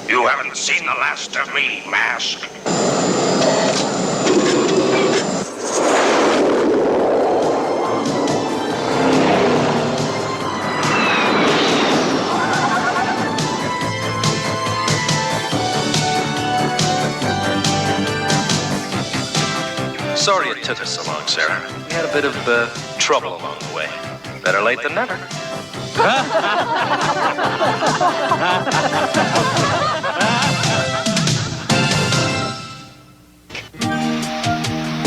You haven't seen the last of me, Mask. Sorry it took us so long, Sarah. We had a bit of trouble along the way. Better late than never.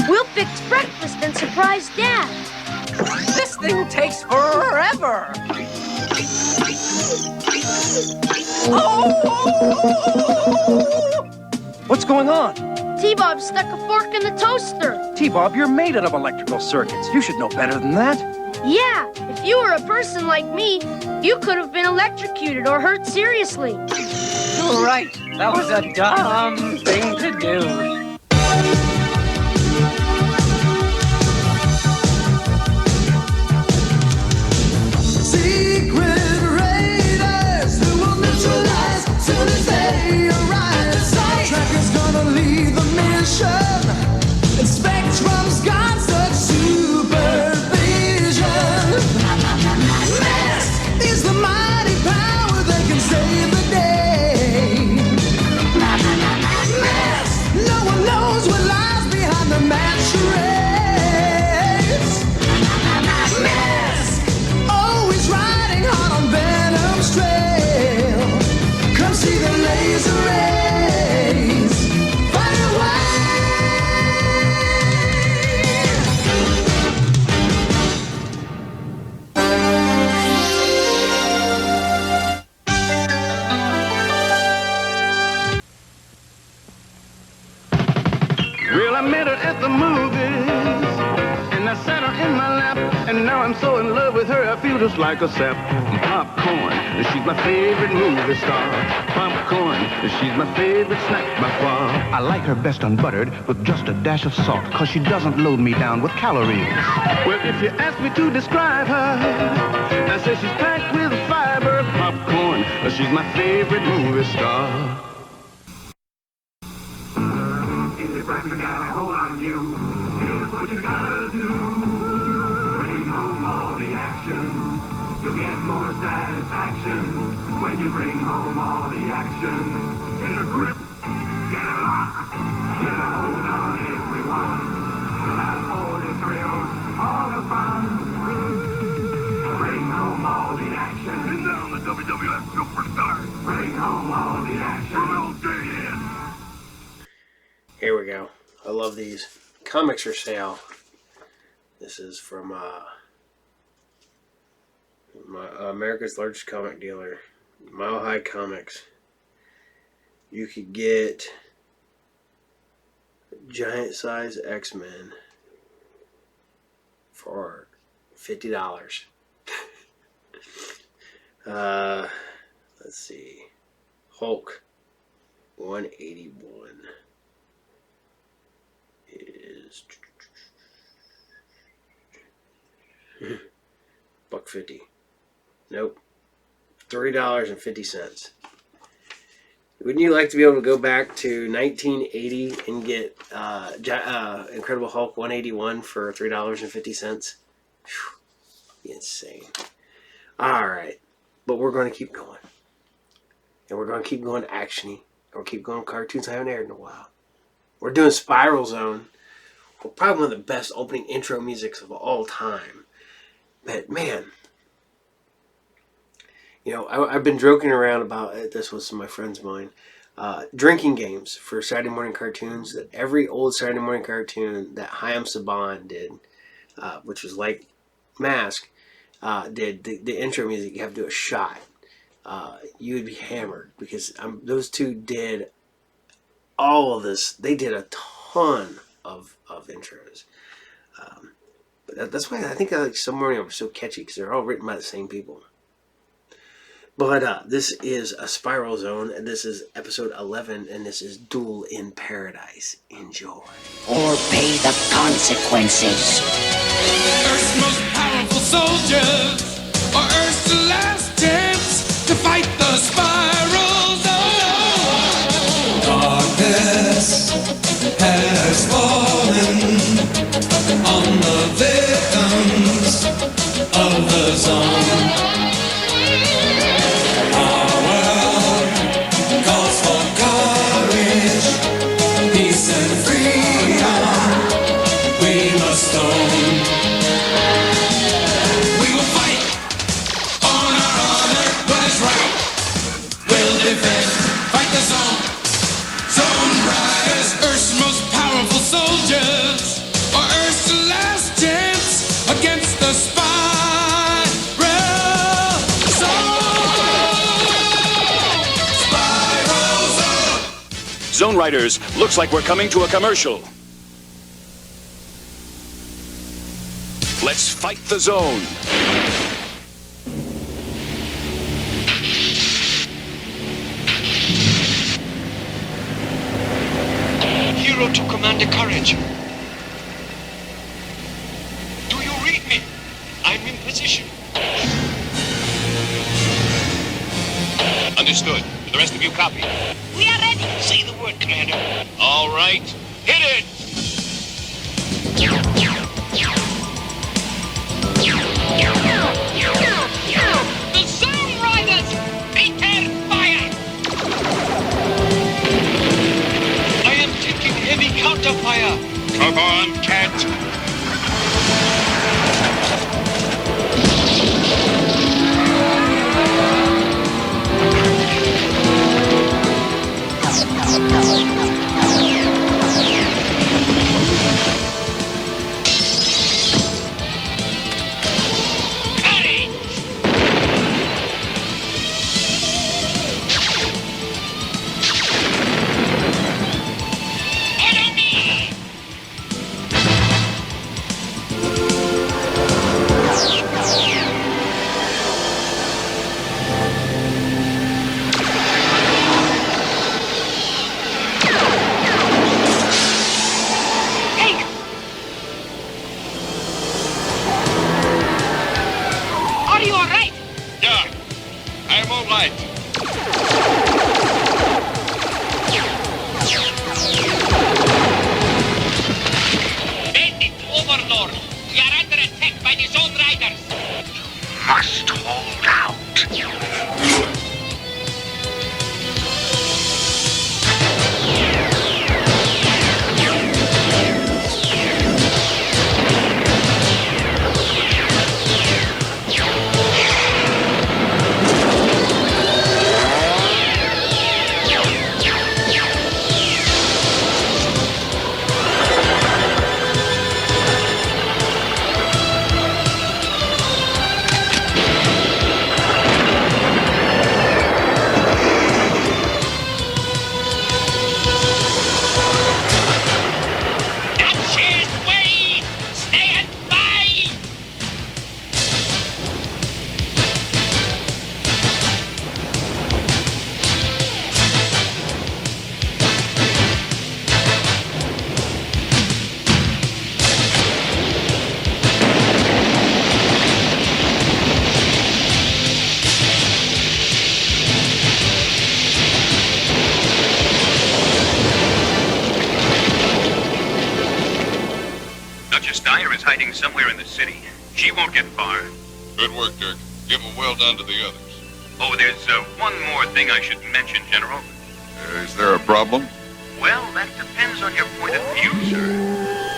We'll fix breakfast and surprise Dad. This thing takes forever. What's going on? T-Bob stuck a fork in the toaster. T-Bob, you're made out of electrical circuits. You should know better than that. Yeah, if you were a person like me, you could have been electrocuted or hurt seriously. You're right. That was a dumb thing to do. Secret raiders who will neutralize soon as they arrive at sight. Tracker's gonna lead the mission, and Spectrum's got such supervision. Mask is the mighty power that can save the day. Mask, no one knows what lies behind the masquerades. Mask, always riding hard on Venom's trail. Come see the laser rays fire away. Well, I met her at the movies, and I sat her in my lap, and now I'm so in love with her, I feel just like a sap. Popcorn, she's my favorite movie star. Popcorn, she's my favorite snack by far. I like her best unbuttered with just a dash of salt, cause she doesn't load me down with calories. Well, if you ask me to describe her, I say she's packed with fiber. Popcorn, she's my favorite movie star. You got a hold on you. Here's what you gotta do. Bring home all the action. You'll get more satisfaction when you bring home all the action. Get a grip, get a lock, get a hold on everyone. You'll have all the thrills, all the fun. Bring home all the action. And now the WWF Superstars. Bring home all the action. Will dig in. Here we go. I love these. Comics for sale. This is from America's largest comic dealer, Mile High Comics. You could get giant size X-Men for $50. Let's see. Hulk 181 is $1.50. Nope. $3.50. Wouldn't you like to be able to go back to 1980 and get Incredible Hulk 181 for $3.50? Insane. All right. But we're going to keep going. And we're going to keep going actiony. Or keep going cartoons I haven't aired in a while. We're doing Spiral Zone. Well, probably one of the best opening intro musics of all time. But man, you know, I've been joking around about this with some of my friends of mine. Drinking games for Saturday morning cartoons. That every old Saturday morning cartoon that Chaim Saban did, which was like Mask, did the intro music. You have to do a shot. You would be hammered because those two did all of this. They did a ton of intros. But that's why I think Some Morning are so catchy, because they're all written by the same people. But this is a Spiral Zone, and this is episode 11, and this is Duel in Paradise. Enjoy. Or pay the consequences. Earth's most powerful soldiers are Earth's last chance to fight the Spiral Zone. Darkness has fallen on the victims of the zone. Our world calls for courage, peace and freedom. We must own. We will fight on our honor, what is right. We'll defend, fight the zone. Zone Riders, Earth's most powerful soldiers, are Earth's last chance against the Spiral Zone. Zone Riders, looks like we're coming to a commercial. Let's fight the zone. Hero to Commander Courage. Do you read me? I'm in position. Understood. Do the rest of you copy? We are ready. Say the word, Commander. All right. Hit it! The Zone Riders! Prepare fire! I am taking heavy counterfire. Come on, cat. Are you alright? Yeah, I'm all right. Bandit, Overlord, we are under attack by the Zone Riders. Must hold out. Duchess Dyer is hiding somewhere in the city. She won't get far. Good work, Dirk. Give a well done to the others. Oh, there's one more thing I should mention, General. Is there a problem? Well, that depends on your point of view, sir.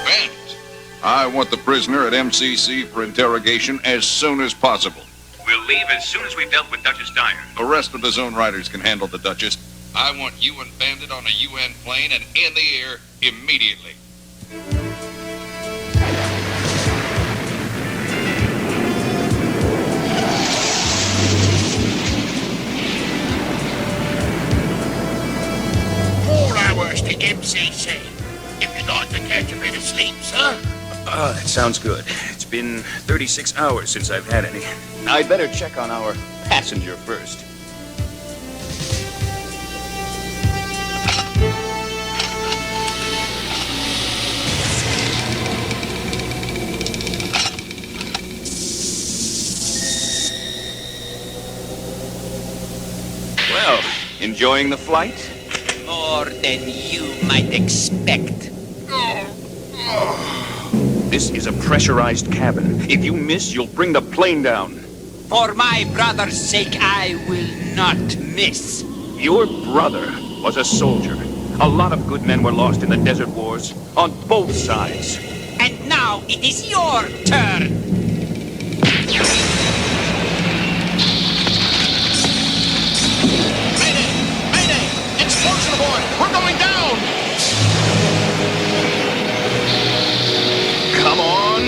Bent! I want the prisoner at MCC for interrogation as soon as possible. We'll leave as soon as we've dealt with Duchess Dyer. The rest of the Zone Riders can handle the Duchess. I want you and Bandit on a UN plane and in the air immediately. To MCC. If you'd like to catch a bit of sleep, sir. That sounds good. It's been 36 hours since I've had any. I'd better check on our passenger first. Well, enjoying the flight? More than you might expect. This is a pressurized cabin. If you miss, you'll bring the plane down. For my brother's sake, I will not miss. Your brother was a soldier. A lot of good men were lost in the desert wars, on both sides. And now it is your turn. Explosion aboard! We're going down! Come on!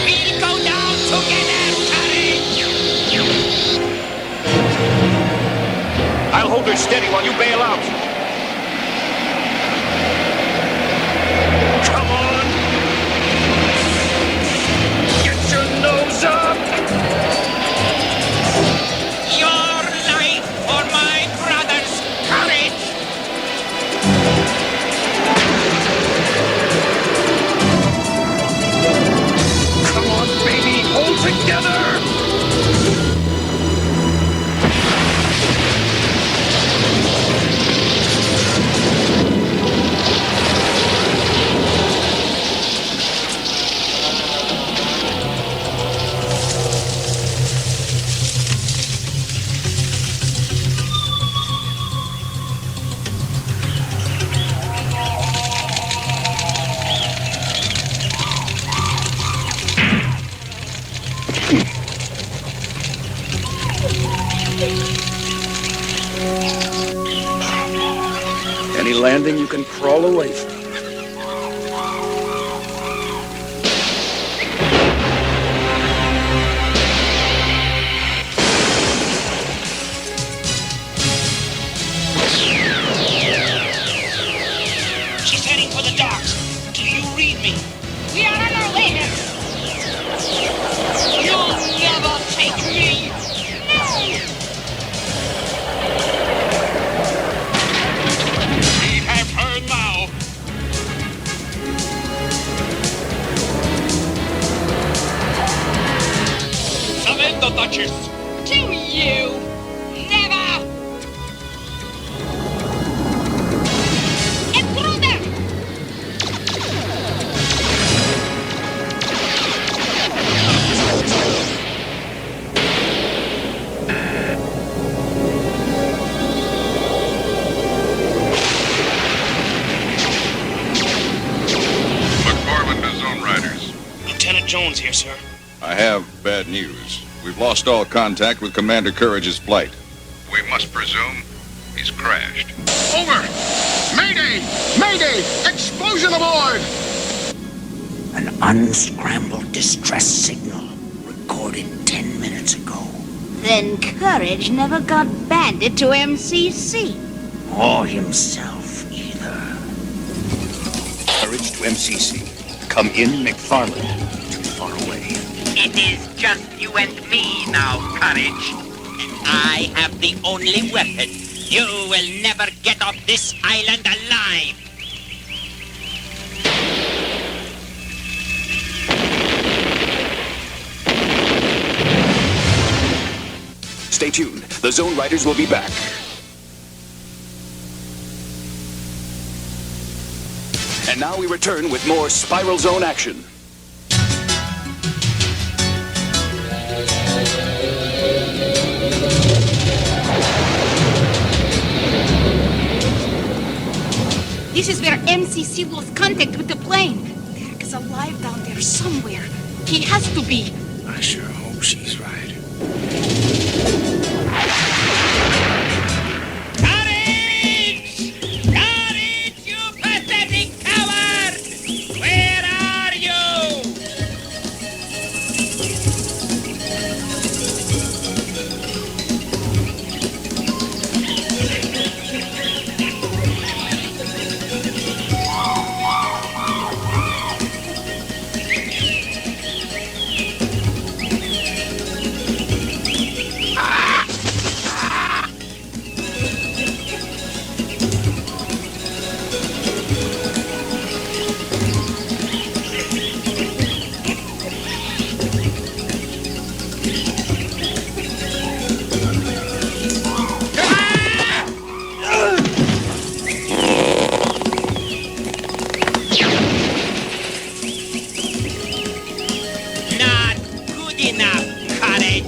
We'll go down together, courage! I'll hold her steady while you bail out. Come on! Get your nose up! Your life for my brother's courage! Come on, baby! Hold together! Any landing you can crawl away from. She's heading for the docks. Do you read me? We are on our way there. You'll never take me. No! We have her now. Summon the Duchess. To you. Never. Intruder. McCormick to Zone Riders. Lieutenant Jones here, sir. I have bad news. We've lost all contact with Commander Courage's flight. We must presume he's crashed. Over! Mayday! Mayday! Explosion aboard! An unscrambled distress signal recorded 10 minutes ago. Then Courage never got banded to MCC. Or himself, either. Courage to MCC. Come in, McFarland. Too far away. It is just you and me now, Courage. And I have the only weapon. You will never get off this island alive. Stay tuned. The Zone Riders will be back. And now we return with more Spiral Zone action. This is where MCC lost contact with the plane. Derek is alive down there somewhere. He has to be. I sure hope she's right. Courage! Courage, you pathetic coward! Where are you? Not good enough, courage.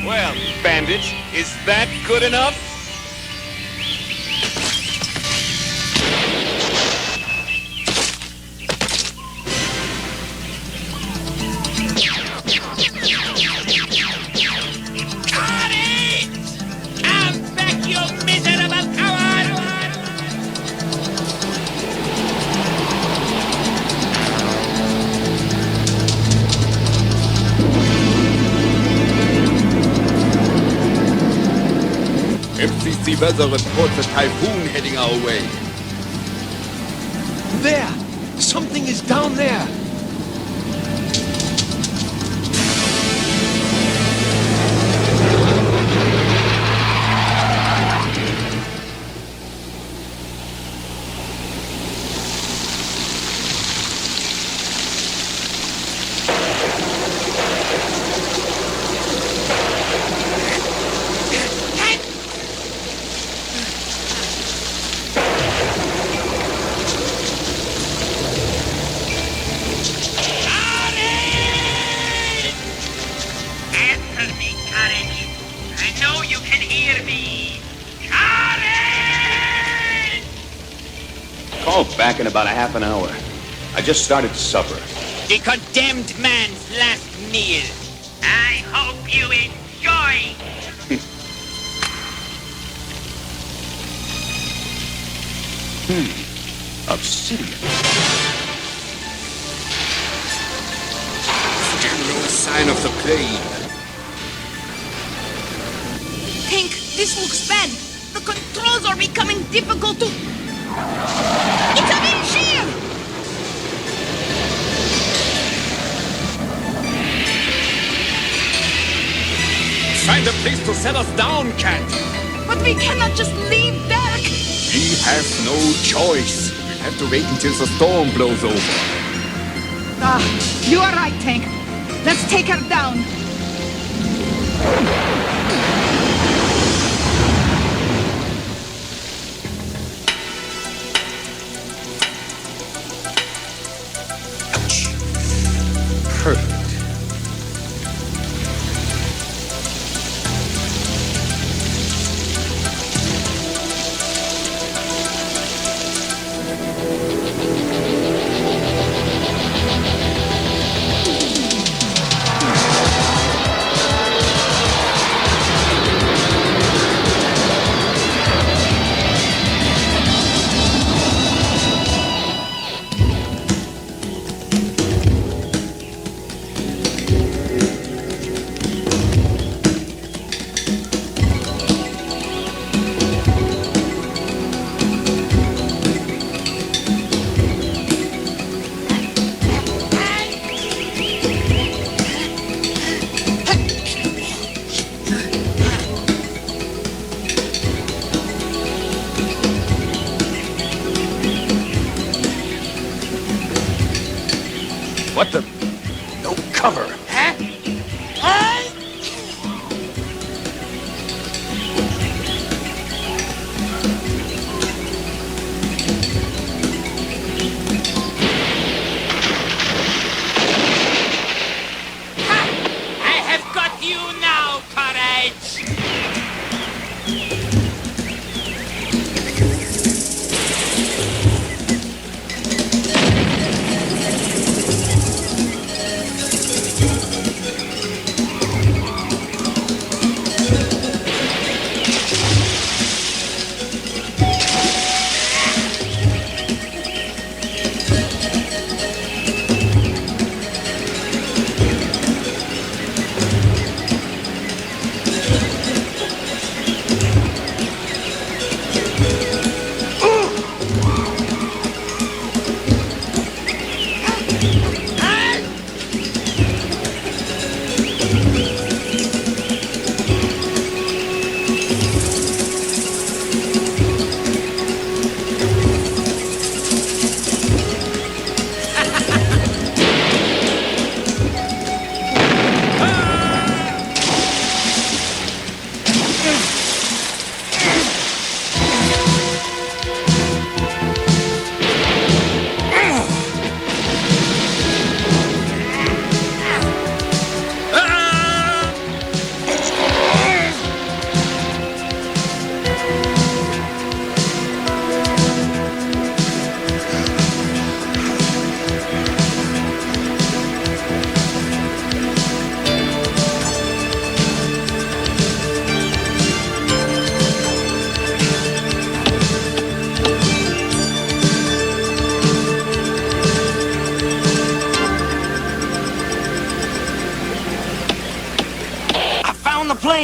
Well, bandits, is that good enough? MCC weather reports a typhoon heading our way. There! Something is down there! Answer me, courage. I know you can hear me. Courage! Call back in about a half an hour. I just started supper. The condemned man's last meal. I hope you enjoy. Obsidian. Still no sign of the plane. Hank, this looks bad. The controls are becoming difficult to... It's a windshield! Find a place to set us down, Cat. But we cannot just leave Derek. We have no choice. We'll have to wait until the storm blows over. Ah, you are right, Hank. Let's take her down. Perfect.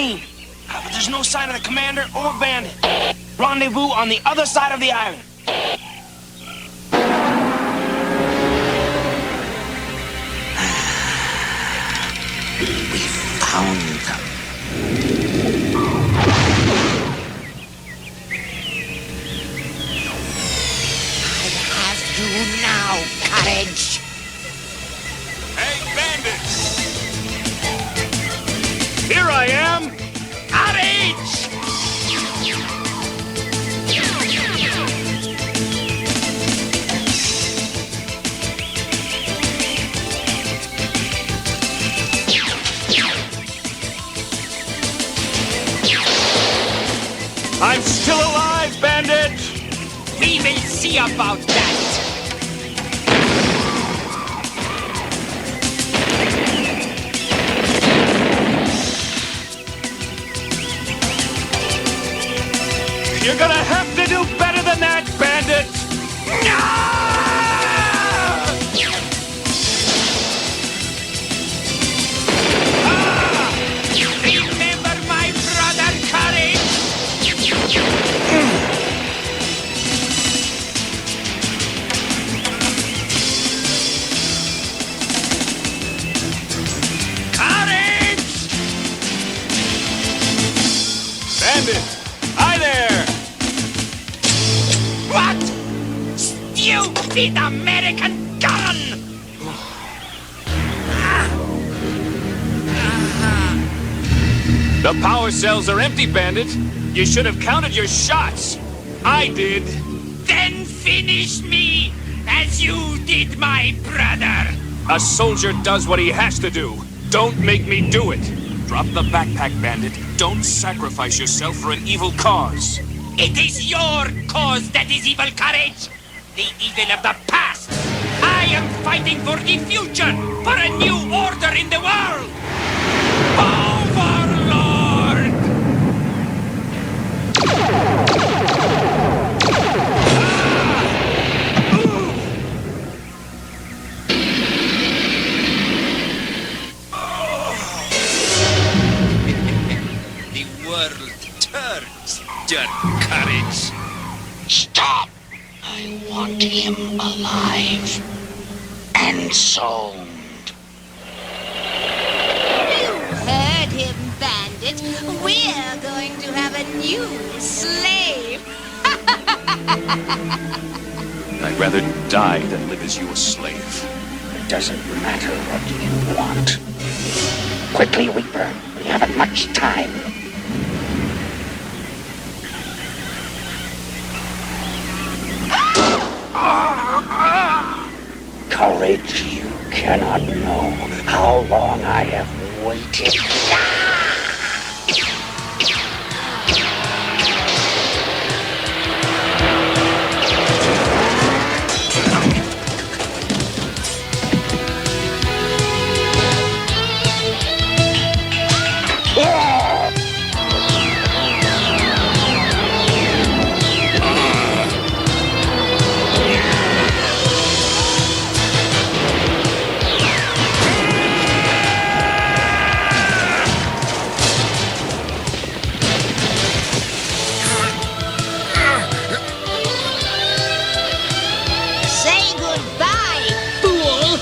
plane. But there's no sign of the commander or bandit. Rendezvous on the other side of the island. We found them. I have you now, Courage. Hey, bandits! Here I am! Courage! I'm still alive, bandit! We will see about that. You're gonna have to do better than that, bandit! Remember my brother, Courage? Courage! Bandit! Hi there! What? Stupid American gun! The power cells are empty, bandit. You should have counted your shots. I did. Then finish me, as you did my brother. A soldier does what he has to do. Don't make me do it. Drop the backpack, bandit. Don't sacrifice yourself for an evil cause. It is your cause that is evil, Courage. The evil of the past. I am fighting for the future, for a new order in the world. Overlord! The world turns, dear Courage. Stop! I want him alive and sold. You heard him, Bandit. We're going to have a new slave. I'd rather die than live as your slave. It doesn't matter what you want. Quickly, Reaper. We haven't much time. Courage, you cannot know how long I have waited. Say goodbye, fool.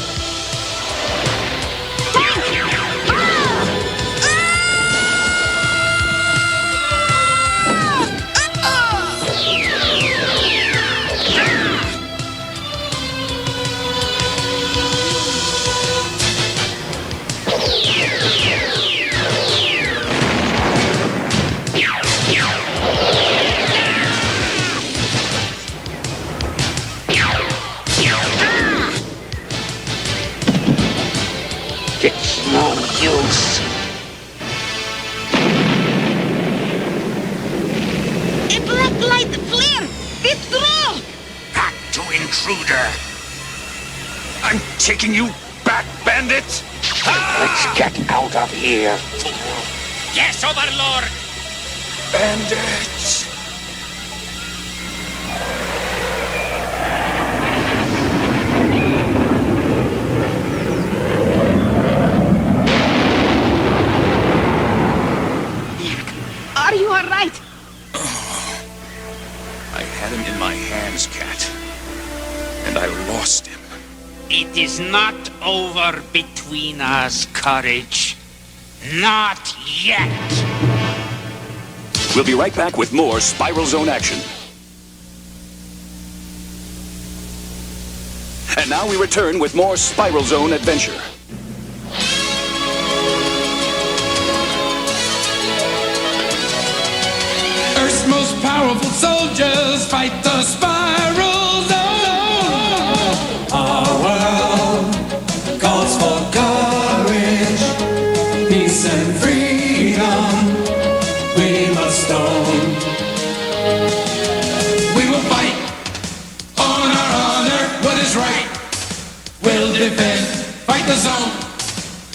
It's no use. A black light flare. Withdraw. Back to intruder. I'm taking you back, bandit! Let's get out of here. Yes, Overlord. Bandits! trust him. It is not over between us, Courage. Not yet. We'll be right back with more Spiral Zone action. And now we return with more Spiral Zone adventure. Earth's most powerful soldiers fight the Spiral Zone. Our world calls for courage, peace and freedom. We must own. We will fight on our honor, what is right. We'll defend, fight the zone.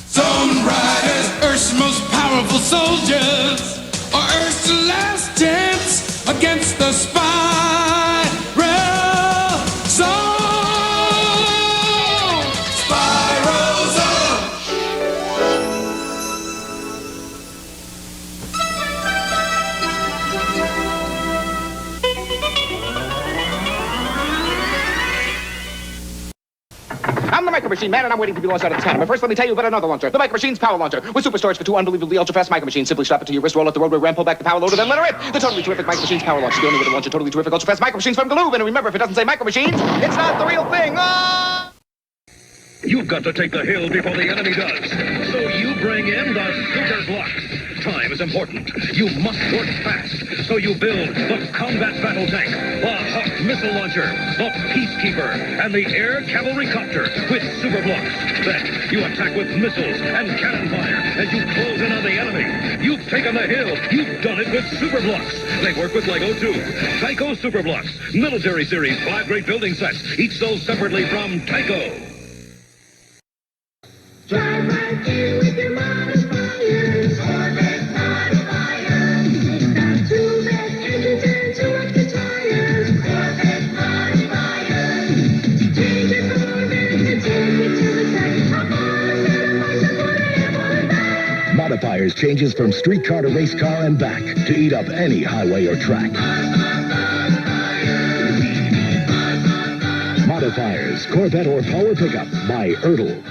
Zone Riders, Earth's most powerful soldiers. Or Earth's last chance against the Spiral Zone. Spiral Zone. I'm the Micro Machine Man, and I'm waiting to be launched out of the tank. But first, let me tell you about another launcher. The Micro Machine's Power Launcher. With super storage for 2 unbelievably ultra-fast Micro Machines. Simply strap it to your wrist, roll out the roadway ramp, pull back the power loader, then let her rip. The totally terrific Micro Machine's Power Launcher. The only way to launch a totally terrific ultra-fast Micro Machines from Galoob. And remember, if it doesn't say Micro Machines, it's not the real thing. Ah! You've got to take the hill before the enemy does. So you bring in the Super Blocks. Time is important. You must work fast. So you build the Combat Battle Tank, the Hawk Missile Launcher, the Peacekeeper, and the Air Cavalry Copter with Super Blocks. Then you attack with missiles and cannon fire as you close in on the enemy. You've taken the hill. You've done it with Super Blocks. They work with Lego too. Tyco Super Blocks, military series, 5 great building sets, each sold separately from Tyco. Drive right in with your modifiers. Corvette modifiers. It's got 2 best engines and 2 extra tires. Corvette modifiers. Change your Corvette to take you to the track. How far is that a Modifiers changes from street car to race car and back to eat up any highway or track. Modifiers, Corvette or Power Pickup by Ertl.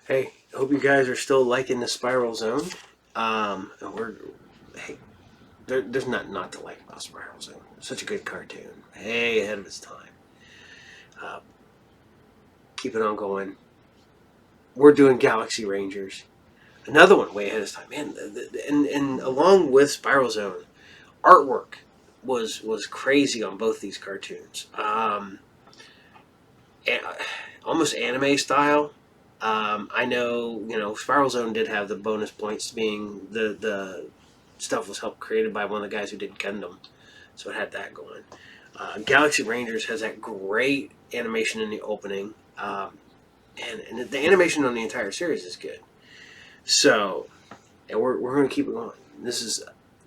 Hey, hope you guys are still liking the Spiral Zone. There's not to like about Spiral Zone. Such a good cartoon. Hey, ahead of its time. Keep it on going. We're doing Galaxy Rangers. Another one way ahead of its time. Man, and along with Spiral Zone, artwork was crazy on both these cartoons. Almost anime style. I know, Spiral Zone did have the bonus points being the stuff was helped created by one of the guys who did Gundam. So it had that going. Galaxy Rangers has that great animation in the opening. And the animation on the entire series is good. So, and we're going to keep it going. This is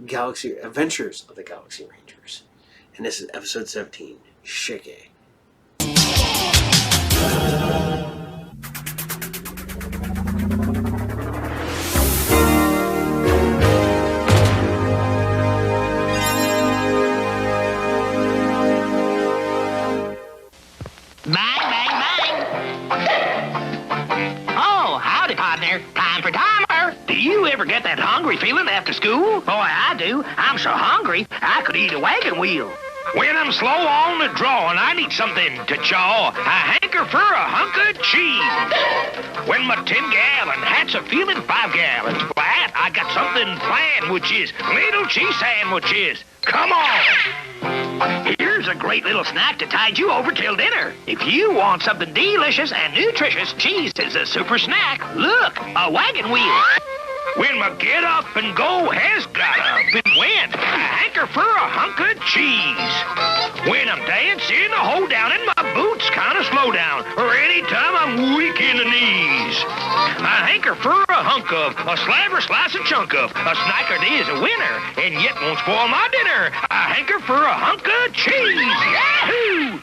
Galaxy Adventures of the Galaxy Rangers. And this is episode 17, Shike. Bang, bang, bang. Oh, howdy, partner. Time for timer. Do you ever get that hungry feeling after school? Boy, I do. I'm so hungry, I could eat a wagon wheel. When I'm slow on the draw and I need something to chaw, I hanker for a hunk of cheese. When my 10-gallon hat's a feeling 5 gallons flat, I got something planned, which is little cheese sandwiches. Come on! Here's a great little snack to tide you over till dinner. If you want something delicious and nutritious, cheese is a super snack. Look, a wagon wheel. When my get up and go has got up and went, I hanker for a hunk of cheese. When I'm dancing, I hold down and my boots kind of slow down, or anytime I'm weak in the knees. I hanker for a hunk of, a slab or slice a chunk of, a snacker is a winner, and yet won't spoil my dinner. I hanker for a hunk of cheese. Yahoo!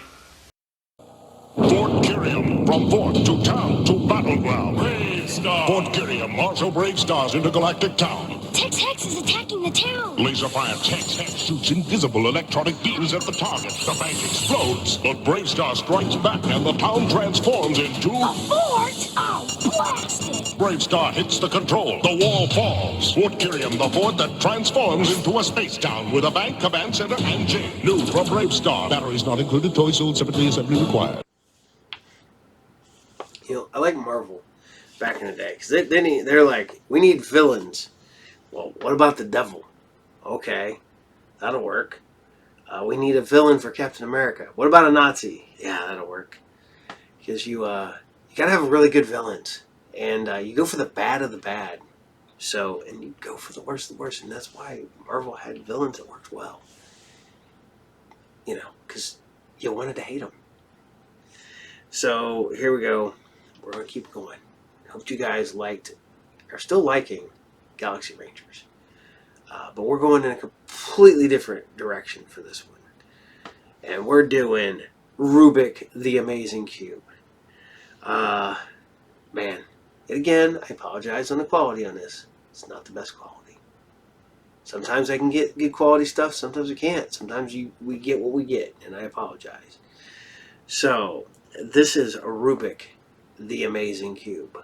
Fort Kirium, from fort to town to battleground. Praise Fort Gilliam, Marshal BlackStar's intergalactic town. Tex-Hex is attacking the town. Laser-fire Tex-Hex shoots invisible electronic beams at the target. The bank explodes, but BlackStar strikes back and the town transforms into... A fort? Oh, blast it! BlackStar hits the control. The wall falls. Fort Gilliam, the fort that transforms into a space town with a bank, command center, and jail. New from BlackStar. Batteries not included. Toys sold separately. Assembly required. You know, I like Marvel back in the day because they're like, we need villains. Well, what about the devil? Okay, that'll work. We need a villain for Captain America. What about a Nazi? Yeah, that'll work. Because you gotta have really good villains, and you go for the bad of the bad. So, and you go for the worst of the worst, and that's why Marvel had villains that worked well. You know, because you wanted to hate them. So here we go. We're gonna keep going. Hope you guys are still liking Galaxy Rangers. But we're going in a completely different direction for this one. And we're doing Rubik the Amazing Cube. Man, and again, I apologize on the quality on this. It's not the best quality. Sometimes I can get good quality stuff, sometimes I can't. Sometimes we get what we get, and I apologize. So, this is a Rubik the Amazing Cube.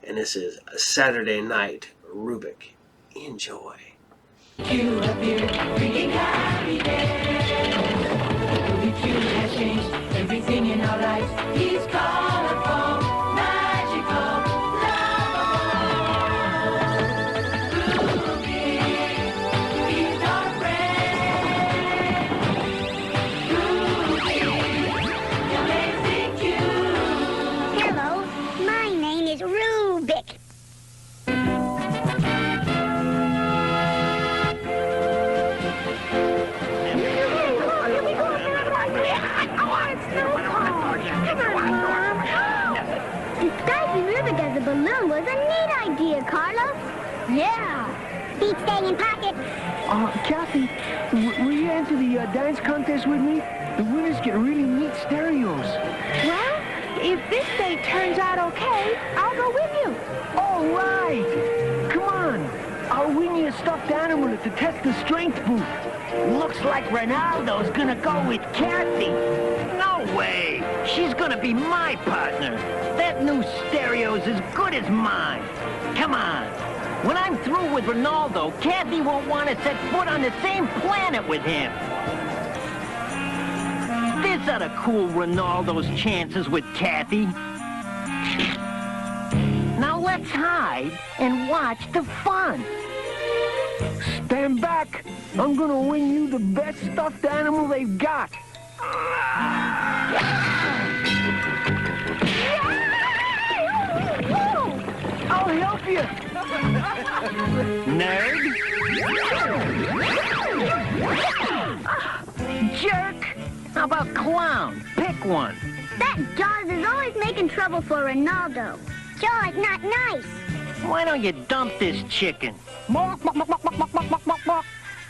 And this is a Saturday Night Rubik. Enjoy. You appear, bringing happy days. The cube has changed everything in our lives. He's colorful, magical, lovable. Rubik, he's our friend. Rubik, the amazing cube. Hello, my name is Rubik. Diving Rubik as a balloon was a neat idea, Carlos. Yeah. Feet staying in pockets. Kathy, will you enter the dance contest with me? The winners get really neat stereos. Well, if this date turns out okay, I'll go with you. All right. Come on. I'll win you a stuffed animal at the Test the Strength booth. Looks like Ronaldo's gonna go with Kathy. No way! She's gonna be my partner. That new stereo's as good as mine. Come on. When I'm through with Ronaldo, Kathy won't want to set foot on the same planet with him. This ought to cool Ronaldo's chances with Kathy. Now let's hide and watch the fun. Stand back. I'm gonna win you the best stuffed animal they've got. I'll help you. Nerd. Jerk. How about clown? Pick one. That Jaws is always making trouble for Ronaldo. Jaws not nice. Why don't you dump this chicken?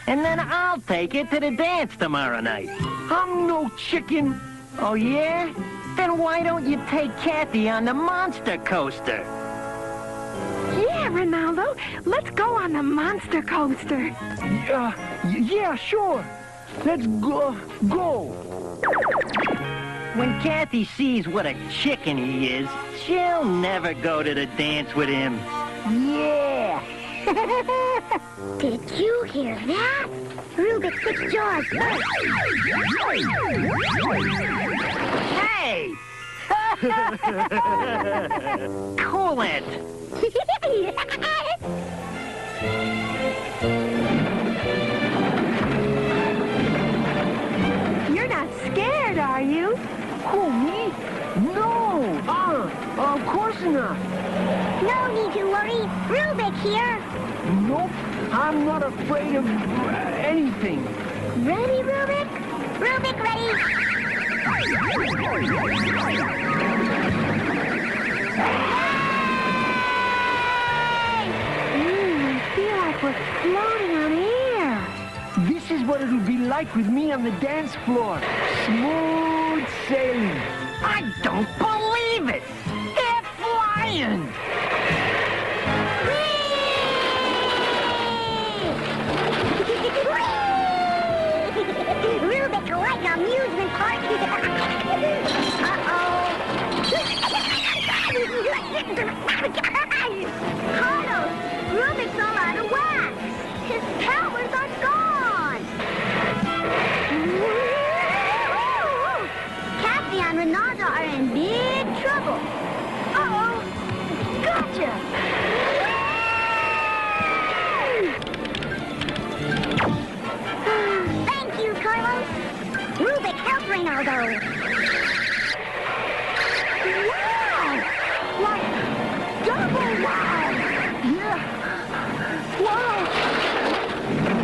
And then I'll take it to the dance tomorrow night. I'm no chicken. Oh, yeah? Then why don't you take Kathy on the monster coaster? Yeah, Ronaldo. Let's go on the monster coaster. Yeah, sure. Let's go. When Kathy sees what a chicken he is, she'll never go to the dance with him. Yeah. Did you hear that? Rubik fixed Jaws first. Hey! Cool it! You're not scared, are you? Who, me? No! Of course not. No need to worry. Rubik here. Nope, I'm not afraid of anything. Ready, Rubik? Rubik ready. I feel like we're floating on air. This is what it'll be like with me on the dance floor. Smooth sailing. I don't believe it! They're flying! amusement park. Carlos, Rubik's all out of whack. His powers are gone. Kathy and Renata are in big trouble. Uh-oh. Gotcha. Thank you, Carlos. Rubik, help Reynaldo. Wow! Like, double wow! Yeah. Wow!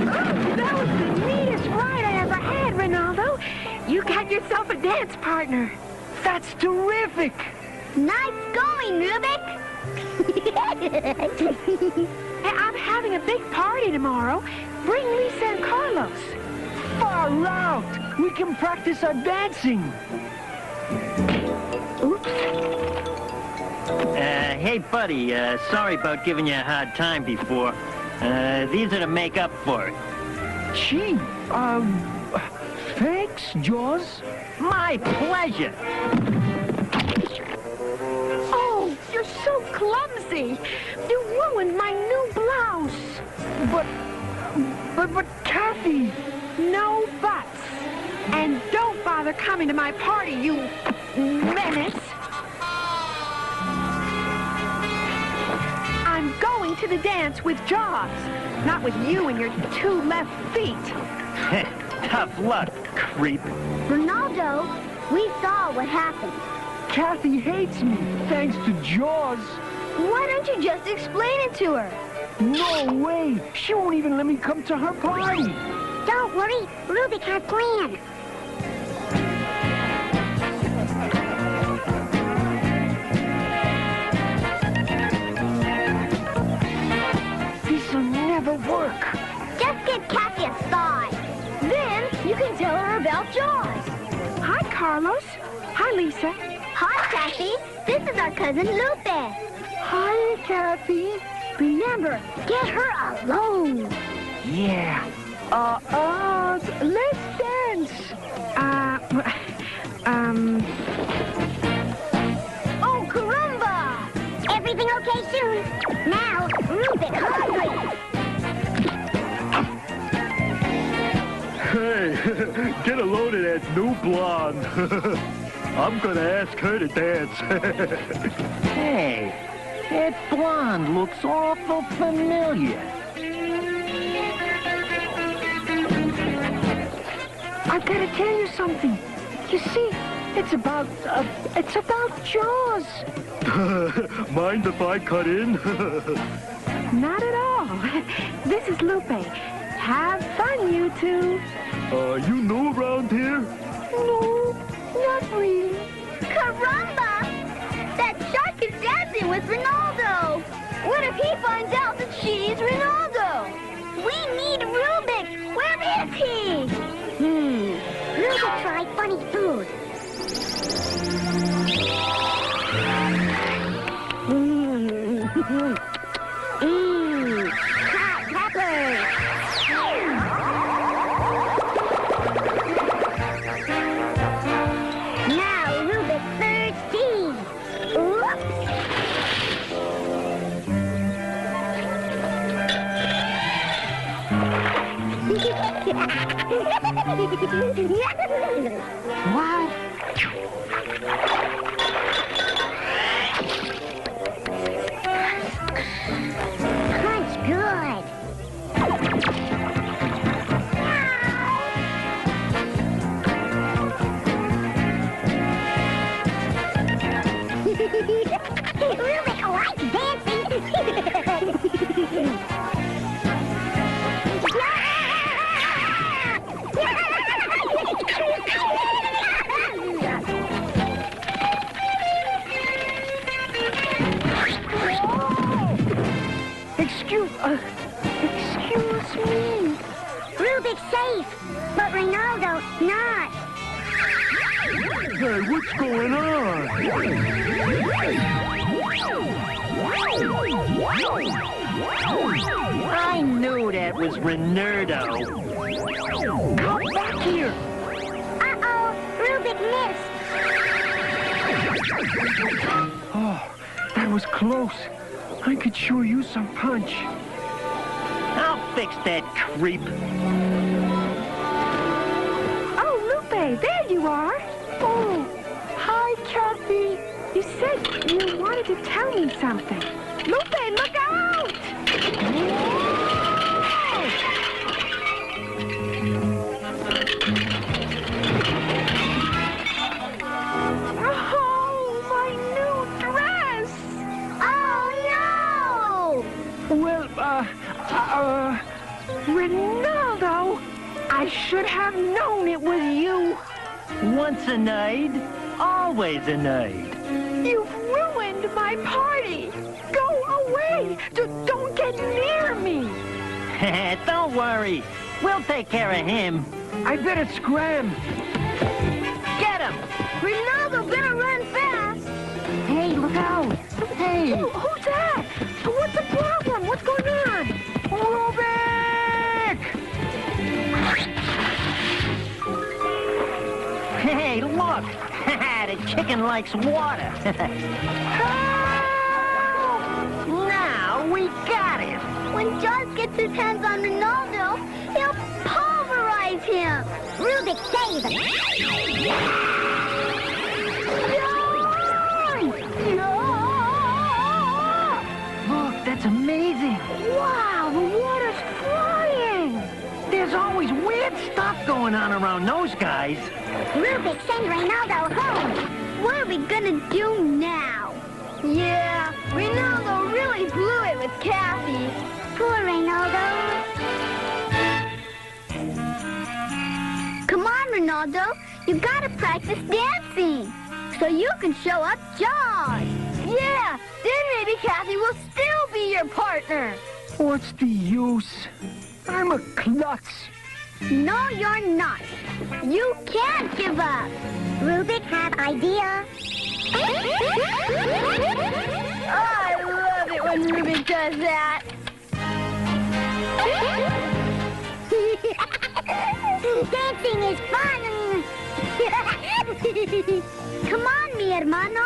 Oh, that was the neatest ride I ever had, Reynaldo. You got yourself a dance partner. That's terrific. Nice going, Rubik. I'm having a big party tomorrow. Bring Lisa and Carlos. Far out. We can practice our dancing. Oops. Hey, buddy, sorry about giving you a hard time before. These are to make up for it. Gee, thanks, Jaws. My pleasure. Oh, you're so clumsy. You ruined my new blouse. But, Kathy. No buts. And don't bother coming to my party, you menace. I'm going to the dance with Jaws, not with you and your two left feet. Tough luck, creep. Ronaldo, we saw what happened. Kathy hates me, thanks to Jaws. Why don't you just explain it to her? No way. She won't even let me come to her party. Don't worry, Rubik has planned. This'll never work. Just give Kathy a sign. Then you can tell her about Jaws. Hi, Carlos. Hi, Lisa. Hi, Kathy. This is our cousin Lupe. Hi, Kathy. Remember, get her alone. Yeah. Let's dance. Oh, caramba! Everything okay soon? Now, Rubik hungry. Hey, get a load of that new blonde. I'm gonna ask her to dance. Hey, that blonde looks awful familiar. I've got to tell you something. You see, it's about Jaws. Mind if I cut in? Not at all. This is Lupe. Have fun, you two. You new around here? No, not really. Caramba! That shark is dancing with Ronaldo. What if he finds out that she's Ronaldo? We need Rubik. Where is he? Rubik tried funny food. Hot peppers. Now Rubik's thirsty. Oops. What? Punch good. Rubik likes dancing. Excuse me. Rubik's safe, but Ronaldo not. Hey, what's going on? I knew that was Renardo. Come back here. Uh-oh. Rubik missed. Oh, that was close. I could sure use some punch. I'll fix that creep. Oh, Lupe, there you are. Oh, hi, Kathy. You said you wanted to tell me something. Lupe, look out! Oh, my new dress! Oh, no! Well, Ronaldo, I should have known it was you. Once a night, always a night. You've ruined my party. Go away. Don't get near me. Don't worry. We'll take care of him. I better scram. Get him! Ronaldo better run fast. Hey, look out. Hey. Who's that? What's the problem? What's going on? Rubik! Hey, look! The chicken likes water. Now we got him. When Jaws gets his hands on Ronaldo, he'll pulverize him. Rubik, save him. Look, that's amazing. Wow, the water's flying. There's always weird stuff going on around those guys. Rubik, send Ronaldo home. What are we gonna do now? Yeah, Ronaldo really blew it with Kathy. Poor Ronaldo. Come on, Ronaldo. You gotta practice dancing so you can show up Jaws. Yeah, then maybe Kathy will still be your partner. What's the use? I'm a klutz. No, you're not. You can't give up. Rubik, have idea. I love it when Rubik does that. Dancing is fun. Come on, mi hermano.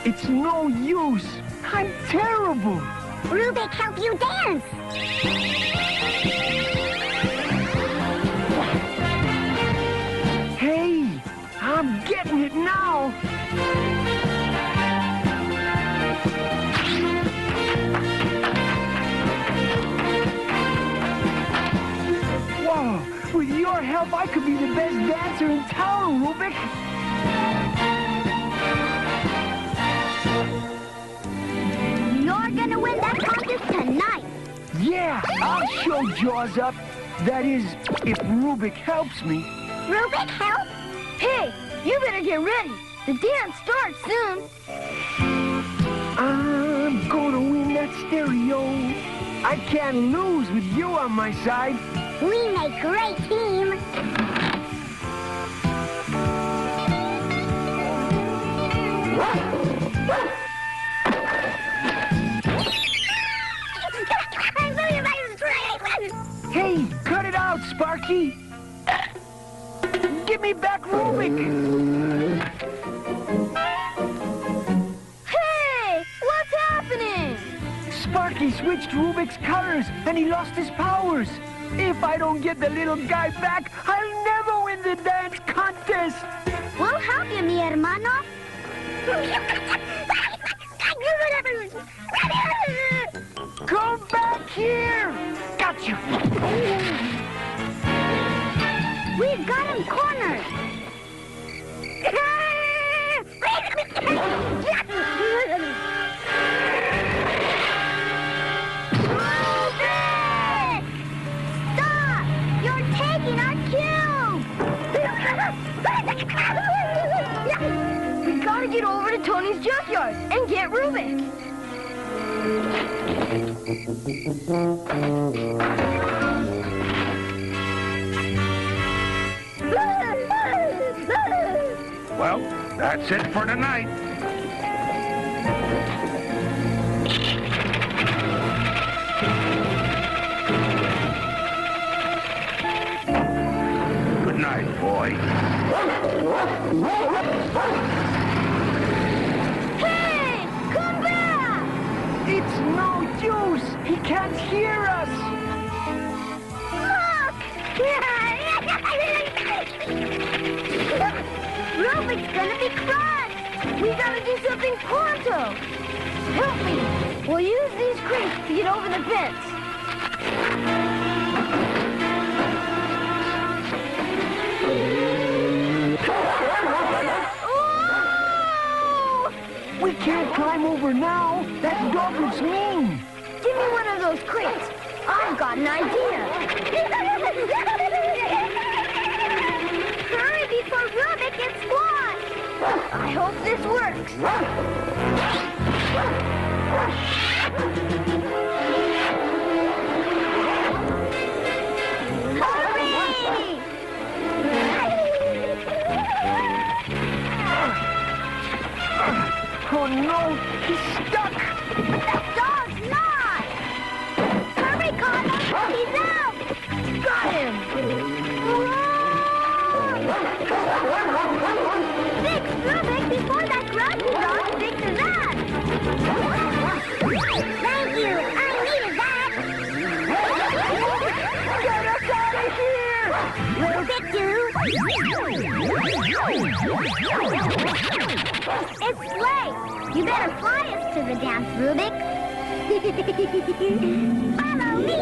It's no use. I'm terrible. Rubik, help you dance. Hey, I'm getting it now. Whoa, with your help, I could be the best dancer in town, Rubik. You're gonna win that contest tonight. Yeah, I'll show Jaws up. That is, if Rubik helps me. Rubik, help? Hey, you better get ready. The dance starts soon. I'm gonna win that stereo. I can't lose with you on my side. We make great team. Hey, cut it out, Sparky. Give me back Rubik. Hey, what's happening? Sparky switched Rubik's colors and he lost his powers. If I don't get the little guy back, I'll never win the dance contest. We'll help you, mi hermano. Come back here! Gotcha! We've got him cornered. Stop! You're taking our cube! We gotta get over to Tony's junkyard and get Rubik. Well, that's it for tonight. can't hear us. Rubik's gonna be crushed! We gotta do something pronto! Help me! We'll use these crates to get over the fence. Oh! We can't climb over now. That dog looks mean. Give me one of those crates. I've got an idea. Hurry before Rubik gets squashed! I hope this works. Hurry! Oh no, he's stuck. The dog's not! Hurry, Connor! He's out! Got him! Fix Rubik before that grouchy dog fixes that! Thank you! I needed that! Get us out of here! Rubik, It's late! You better fly us to the dance, Rubik! Follow me!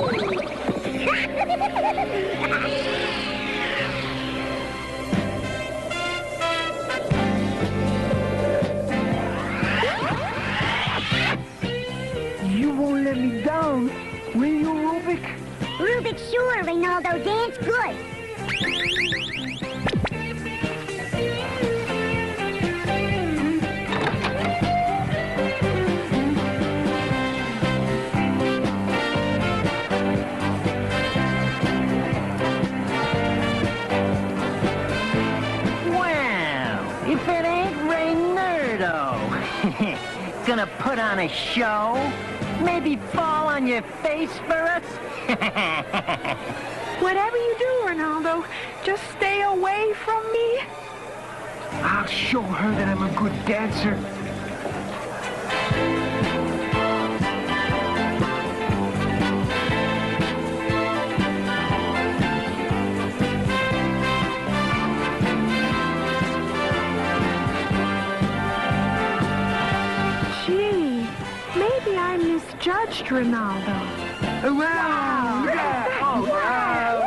You won't let me down, will you, Rubik? Rubik, sure, Reynaldo, dance good. Well, if it ain't Reynaldo. Gonna put on a show? Maybe fall on your face for us? Whatever you do, Ronaldo, just stay away from me. I'll show her that I'm a good dancer. Gee, maybe I misjudged Ronaldo. Wow! Yeah! All right!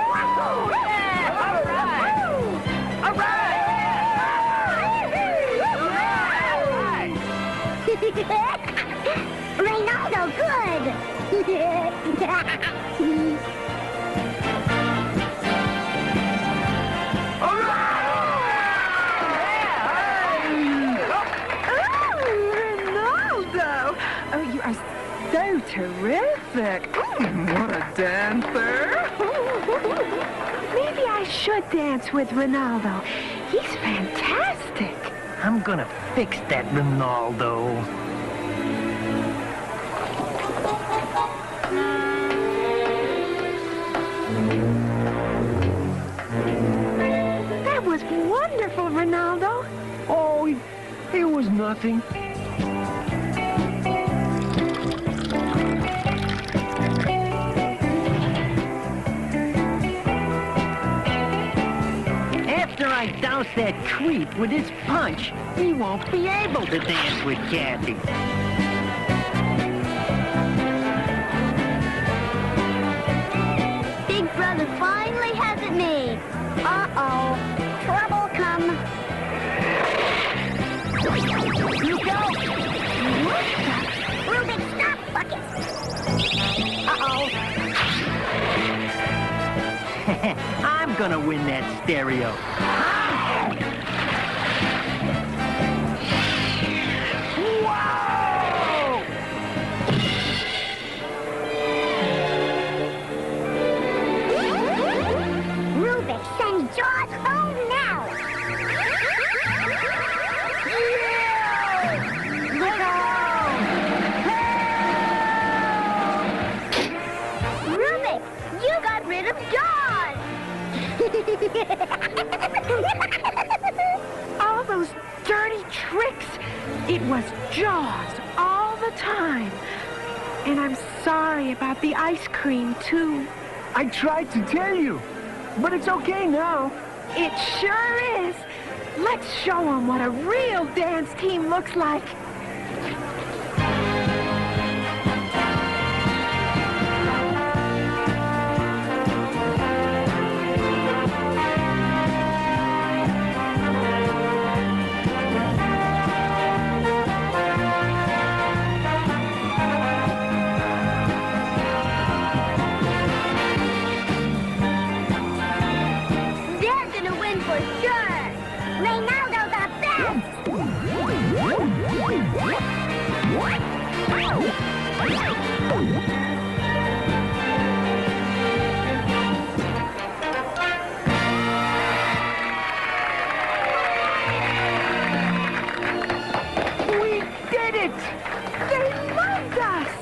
All right! Reynaldo, good! Ronaldo! Oh, you are so terrific! What a dancer! Maybe I should dance with Ronaldo. He's fantastic. I'm gonna fix that Ronaldo. That was wonderful, Ronaldo. Oh, it was nothing. After I douse that creep with his punch, he won't be able to dance with Kathy. Big brother finally has it made. Uh-oh. Trouble come. You go. What the? Rubik, stop bucket. Uh-oh. I'm gonna win that stereo. Whoa! Rubik, send Jaws home now. Yeah! Look out! Rubik, you got rid of Jaws. All those dirty tricks. It was Jaws all the time. And I'm sorry about the ice cream, too. I tried to tell you, but it's okay now. It sure is. Let's show them what a real dance team looks like. They're gonna win for sure. Reynaldo the best. We did it! They loved us!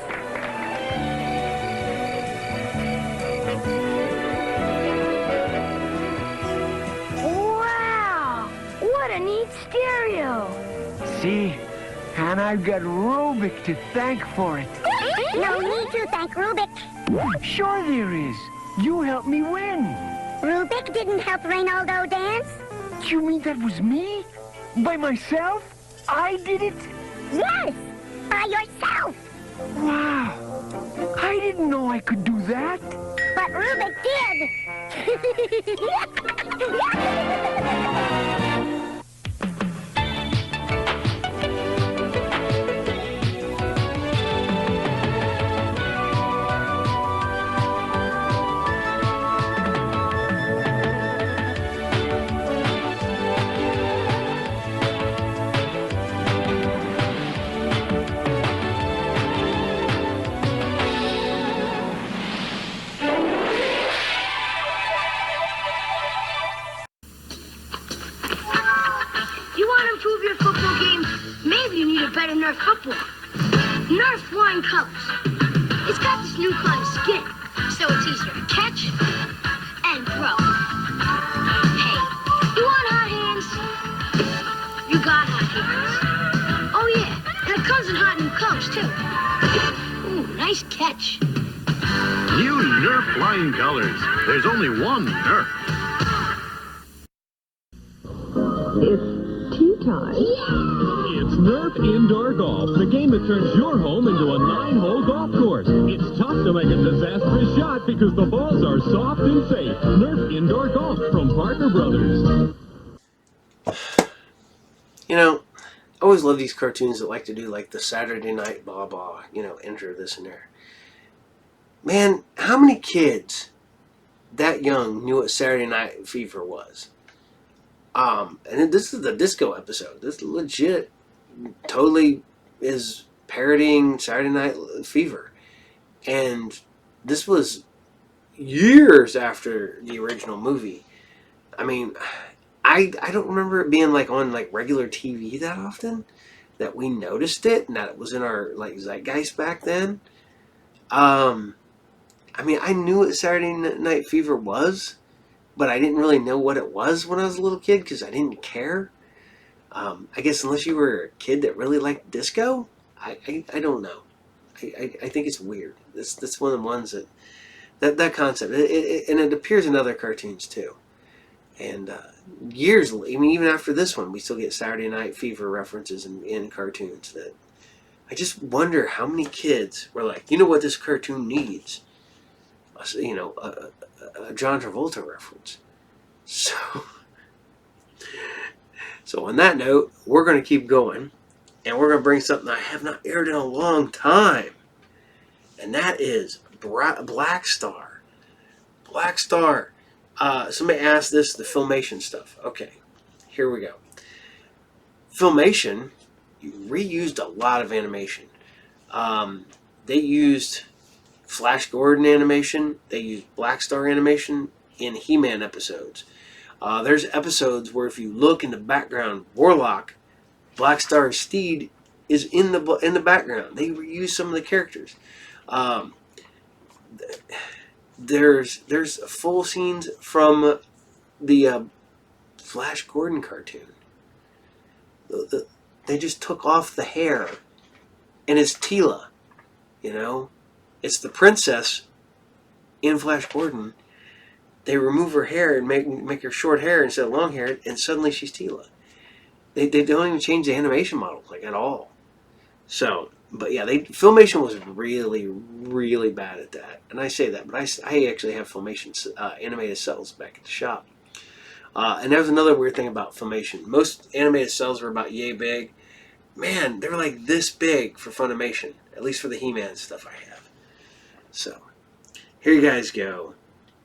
Wow! What a neat stereo. See? And I've got Rubik to thank for it. No need to thank Rubik. Sure there is. You helped me win. Rubik didn't help Reynaldo dance. You mean that was me? By myself? I did it? Yes, by yourself. Wow. I didn't know I could do that. But Rubik did. You want to improve your football game? Maybe you need a better Nerf football. Nerf Flying Colors. It's got this new kind of skin, so it's easier to catch and throw. Hey, you want hot hands? You got hot hands. Oh yeah, and it comes in hot new colors too. Ooh, nice catch. New Nerf Flying Colors. There's only one Nerf. It's tea time. It's Nerf Indoor Golf, the game that turns your home into a 9-hole golf course. It's tough to make a disastrous shot because the balls are soft and safe. Nerf Indoor Golf from Parker Brothers. You know, I always love these cartoons that like to do like the Saturday night blah blah, you know, enter this and there. Man, how many kids that young knew what Saturday Night Fever was? And this is the disco episode. This legit totally is parodying Saturday Night Fever. And this was years after the original movie. I mean, I don't remember it being like on like regular TV that often that we noticed it and that it was in our like zeitgeist back then. I mean, I knew what Saturday Night Fever was, but I didn't really know what it was when I was a little kid because I didn't care. I guess unless you were a kid that really liked disco, I don't know. I think it's weird. That's one of the ones that concept, and it appears in other cartoons too. And years, I mean, even after this one, we still get Saturday Night Fever references in cartoons. That I just wonder how many kids were like, you know what this cartoon needs? You know, a John Travolta reference. So on that note, we're going to keep going, and we're going to bring something I have not aired in a long time, and that is BlackStar. BlackStar. Somebody asked this, the Filmation stuff. Okay, here we go. Filmation reused a lot of animation. They used Flash Gordon animation. They used BlackStar animation in He-Man episodes. There's episodes where if you look in the background, Warlock, BlackStar's steed, is in the background. They reuse some of the characters. There's full scenes from the Flash Gordon cartoon. They just took off the hair, and it's Tila, you know. It's the princess in Flash Gordon. They remove her hair and make her short hair instead of long hair, and suddenly she's Teela. They don't even change the animation model like at all. So, but yeah, Filmation was really, really bad at that. And I say that, but I actually have Filmation animated cells back at the shop. And there's another weird thing about Filmation. Most animated cells were about yay big. Man, they were like this big for Funimation, at least for the He-Man stuff I have. So, here you guys go.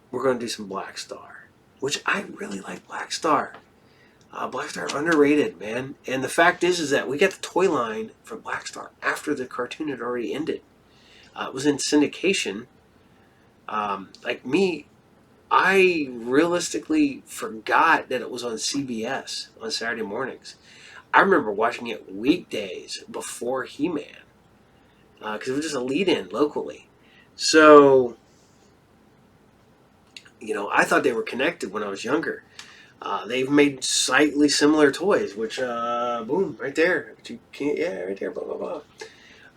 We're going to do some BlackStar, which I really like BlackStar. BlackStar underrated, man. And the fact is that we got the toy line from BlackStar after the cartoon had already ended. It was in syndication. Like me, I realistically forgot that it was on CBS on Saturday mornings. I remember watching it weekdays before He-Man. Because it was just a lead-in locally. So, you know, I thought they were connected when I was younger. They've made slightly similar toys, which, boom, right there. But you can't, yeah, right there, blah, blah, blah.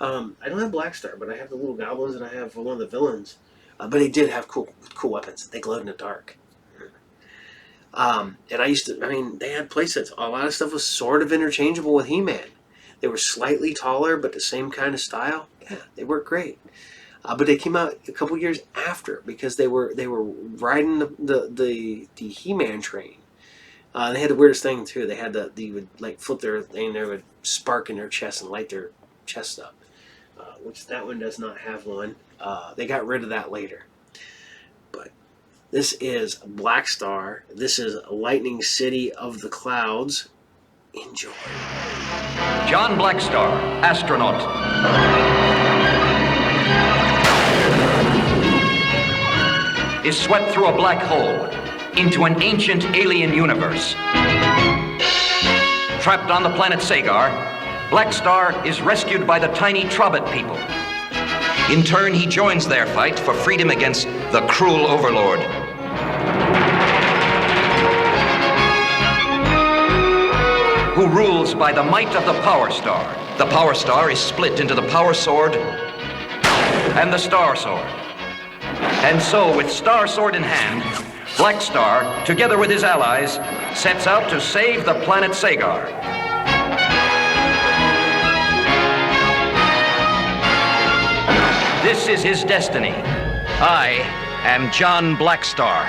I don't have BlackStar, but I have the little goblins and I have one of the villains. But they did have cool weapons. They glowed in the dark. And they had playsets. A lot of stuff was sort of interchangeable with He-Man. They were slightly taller, but the same kind of style. Yeah, they worked great. But they came out a couple years after because they were riding the He-Man train. They had the weirdest thing too. They had they would like flip their thing. They would spark in their chest and light their chest up, which that one does not have one. They got rid of that later. But this is BlackStar. This is Lightning City of the Clouds. Enjoy. John BlackStar, astronaut. Is swept through a black hole into an ancient alien universe. Trapped on the planet Sagar, BlackStar is rescued by the tiny Trobit people. In turn, he joins their fight for freedom against the cruel overlord. Who rules by the might of the Power Star. The Power Star is split into the Power Sword and the Star Sword. And so, with Star Sword in hand, BlackStar, together with his allies, sets out to save the planet Sagar. This is his destiny. I am John BlackStar.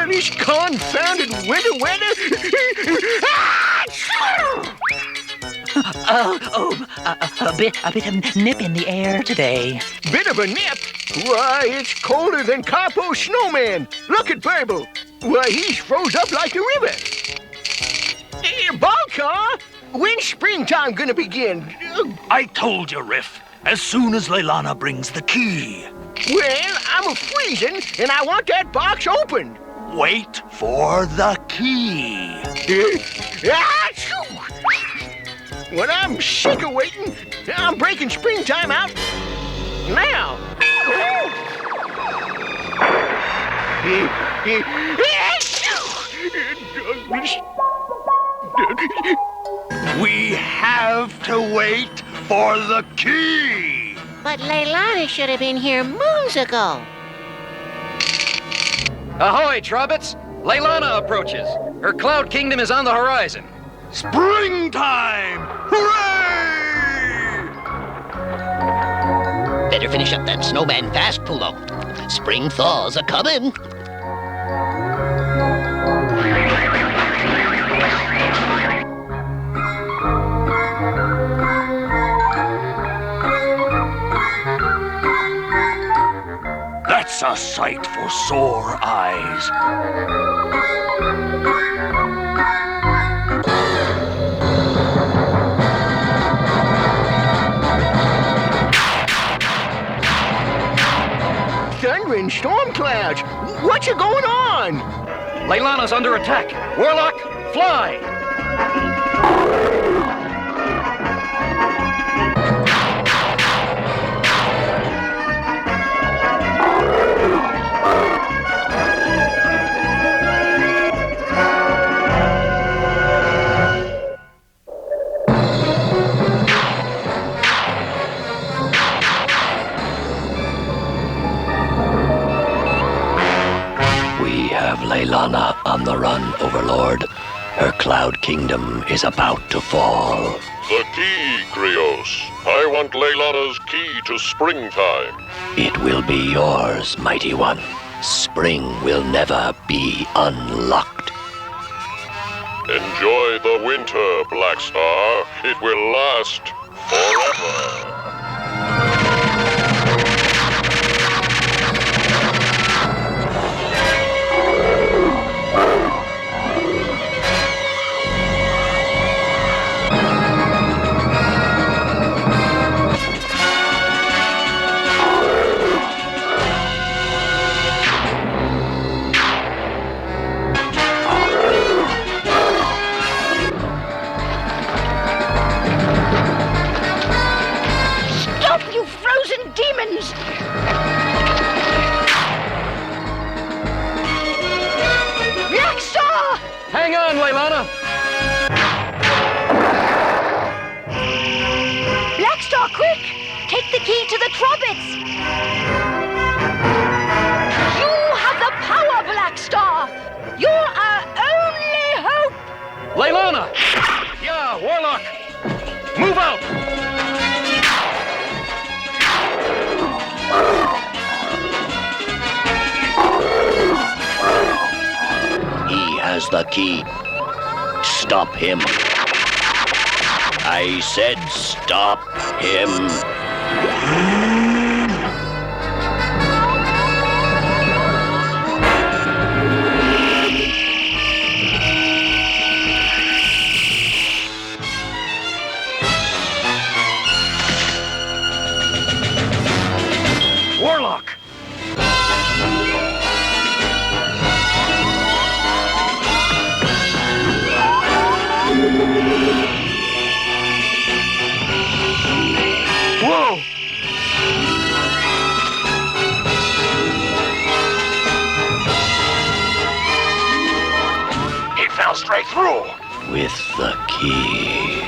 This confounded winter weather! A bit of nip in the air today. Bit of a nip? Why, it's colder than Capo Snowman. Look at Burble. Why, he's froze up like a river. Balcar, when's springtime gonna begin? I told you, Riff. As soon as Leilana brings the key. Well, I'm a-freezing, and I want that box opened. Wait for the key. Well, I'm sick of waiting. I'm breaking springtime out now. We have to wait for the key. But Leilani should have been here moons ago. Ahoy, Trobits! Leilana approaches. Her cloud kingdom is on the horizon. Springtime! Hooray! Better finish up that snowman fast, Pulo. Spring thaws are coming. That's a sight for sore eyes. angry storm clouds. What's going on? Leilana's under attack. Warlock, fly! Leilana on the run, Overlord. Her cloud kingdom is about to fall. The key, Krios. I want Leilana's key to springtime. It will be yours, Mighty One. Spring will never be unlocked. Enjoy the winter, BlackStar. It will last forever. BlackStar! Hang on, Leilana! BlackStar, quick! Take the key to the Trobbits! You have the power, BlackStar! You're our only hope! Leilana! Yeah, Warlock! Move out! He has the key. Stop him. I said stop him. Warlock! Whoa! He fell straight through. With the key.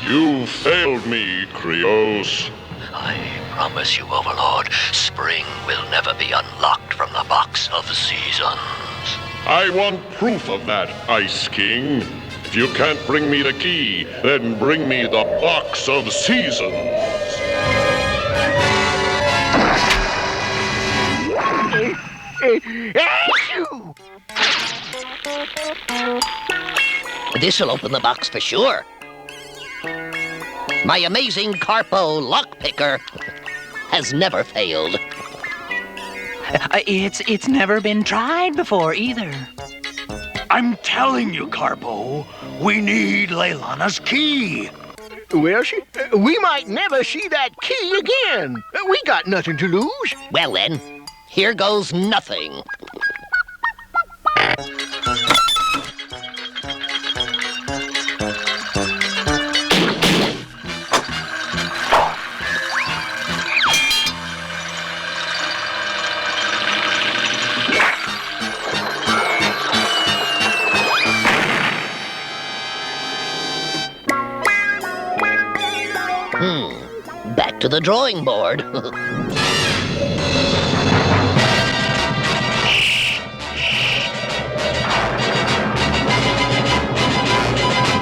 You failed me, Krios. I promise you, Overlord, spring will never be unlocked from the box of seasons. I want proof of that, Ice King. If you can't bring me the key, then bring me the box of seasons. This'll open the box for sure. My amazing Carpo lockpicker has never failed. It's never been tried before either. I'm telling you, Carpo, we need Leilana's key. Well, we might never see that key again. We got nothing to lose. Well then, here goes nothing. Back to the drawing board.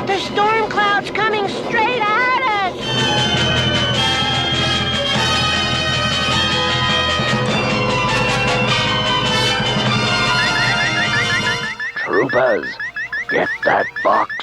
The storm cloud's coming straight at us! Troopers, get that box.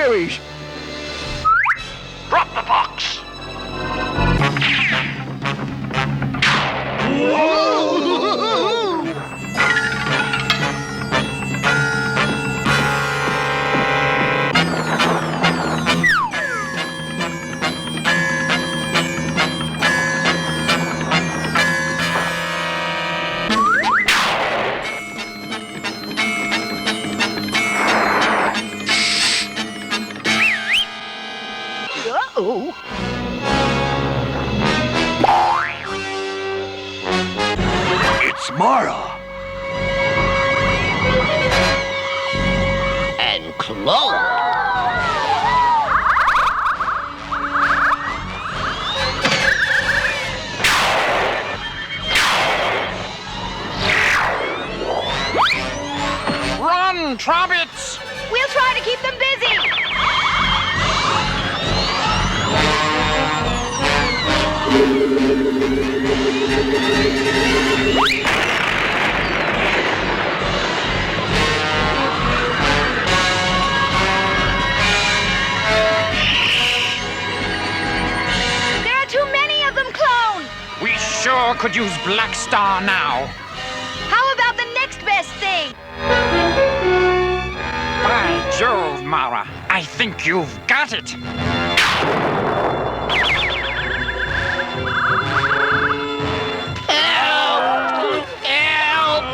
berries. Drop the box. Uh-oh. It's Mara. And Chloe. Run, Trobbits! We'll try to keep them busy. There are too many of them, Clone. We sure could use BlackStar now. How about the next best thing? By Jove, Mara, I think you've got it. Help! Help!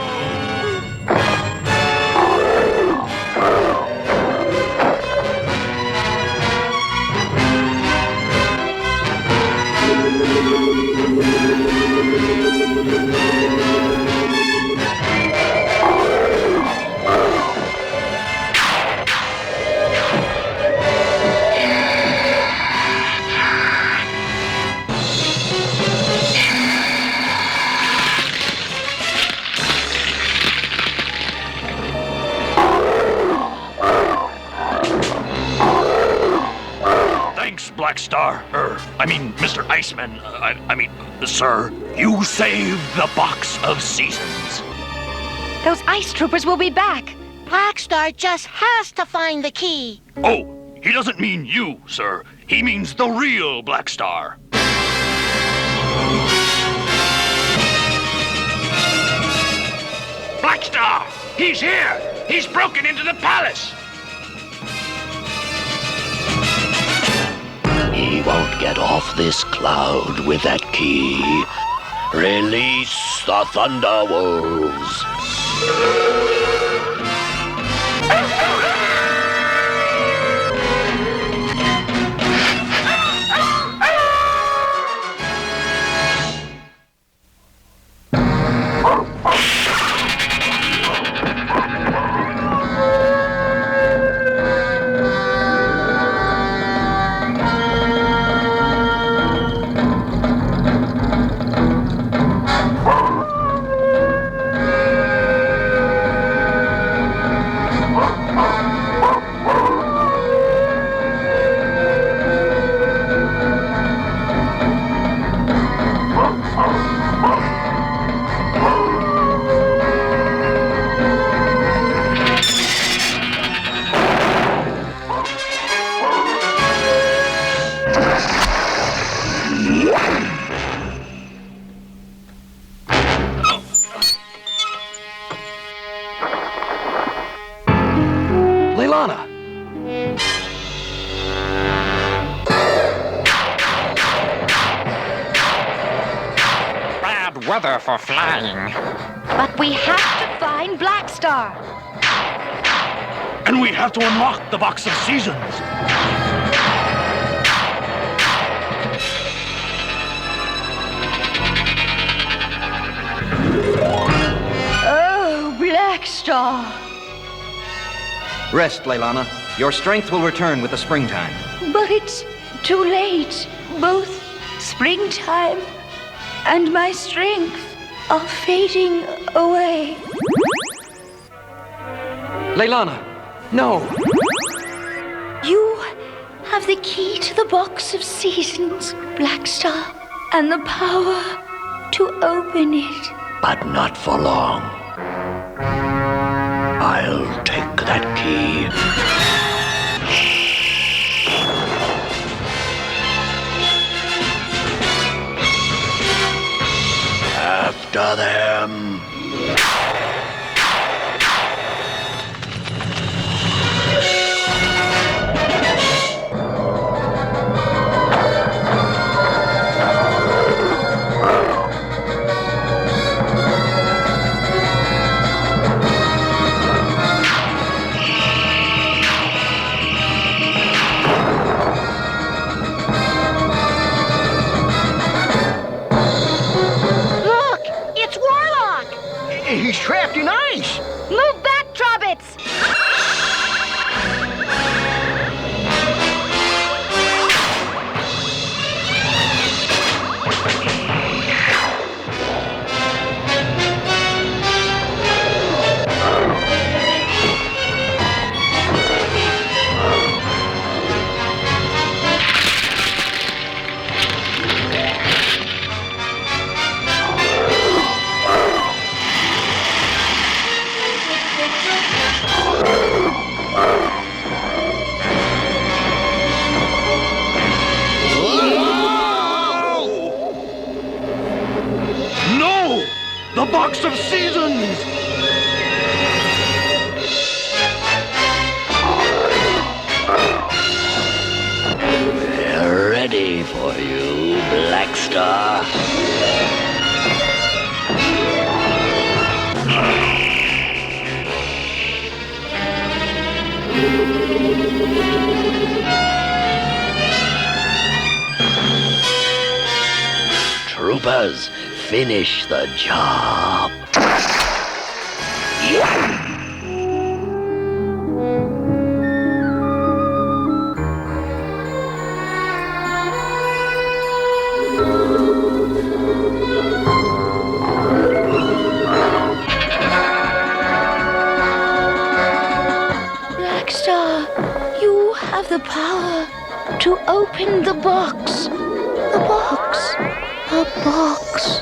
Thanks, BlackStar. Mr. Iceman. Sir, you saved the box of seasons. Those ice troopers will be back. BlackStar just has to find the key. Oh, he doesn't mean you, sir. He means the real BlackStar. BlackStar! He's here! He's broken into the palace! He won't get off this cloud with that key. Release the Thunderwolves. Leilana! Bad weather for flying. But we have to find BlackStar. And we have to unlock the box of seasons. Oh, BlackStar. Rest, Leilana. Your strength will return with the springtime. But it's too late. Both springtime and my strength are fading away. Leilana, no! You have the key to the box of seasons, BlackStar, and the power to open it. But not for long. I'll take that key. After them. Look! It's Warlock! He's trapped in ice. Move back, Trobbits! No! The Box of Seasons! We're ready for you, BlackStar. Troopers, finish the job. BlackStar, you have the power to open the box. The box. The box.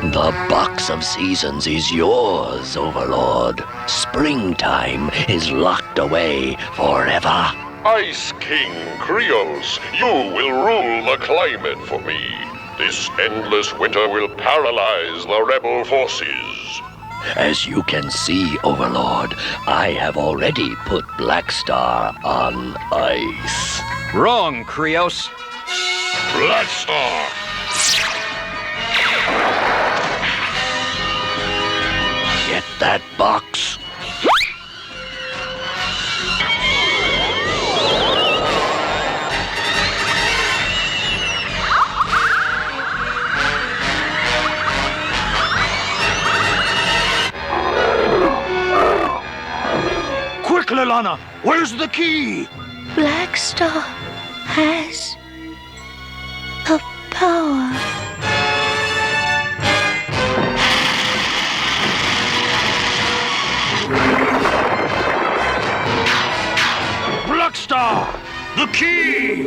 The Box of Seasons is yours, Overlord. Springtime is locked away forever. Ice King Krios, you will rule the climate for me. This endless winter will paralyze the rebel forces. As you can see, Overlord, I have already put BlackStar on ice. Wrong, Krios. BlackStar! Get that box. Quick, Leilana! Where's the key? BlackStar has the power. BlackStar! The key!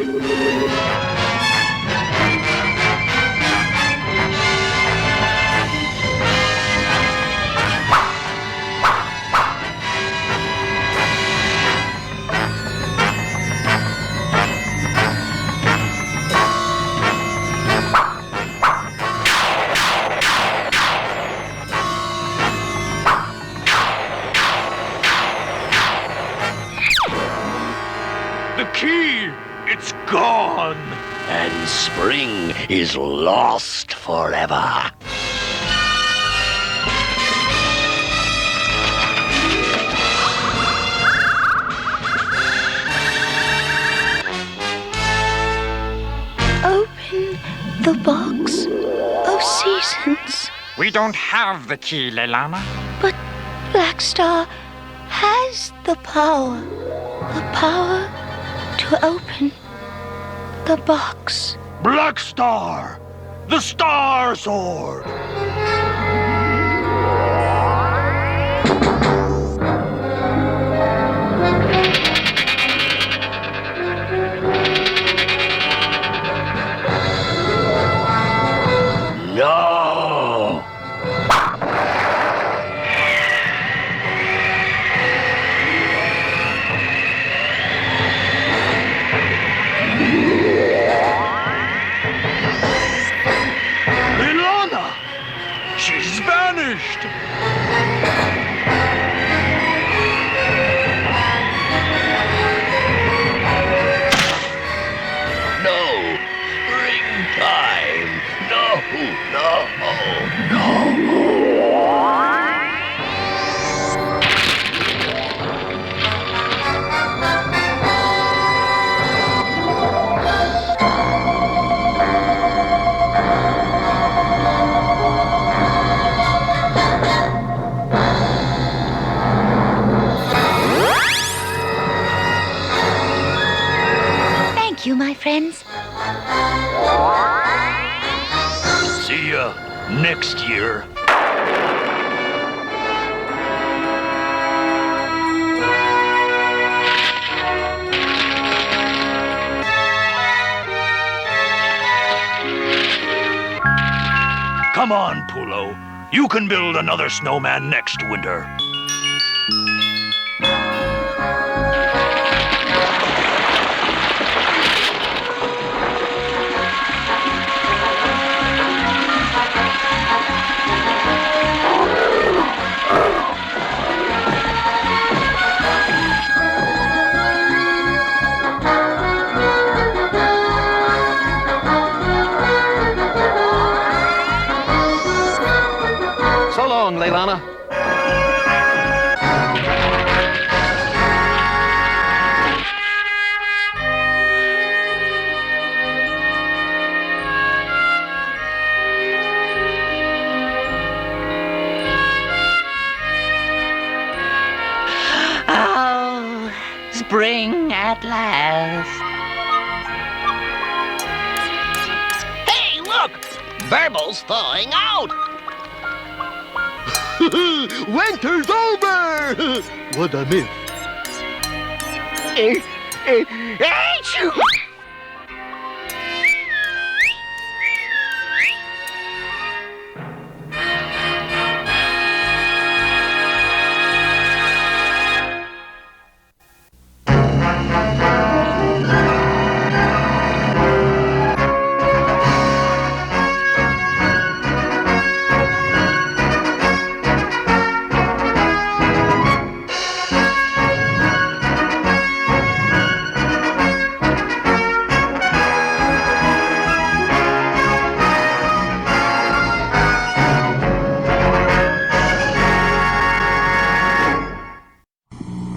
The key! It's gone! And spring is lost forever. Open the box of seasons. We don't have the key, Leilana. But BlackStar has the power. The power to open the box. BlackStar! The Star Sword! No! friends. See ya next year. Come on, Pulo. You can build another snowman next winter. So long, Leilana. Oh, spring at last. Hey, look! Burble's thawing out! Winter's over! What a myth. Achoo!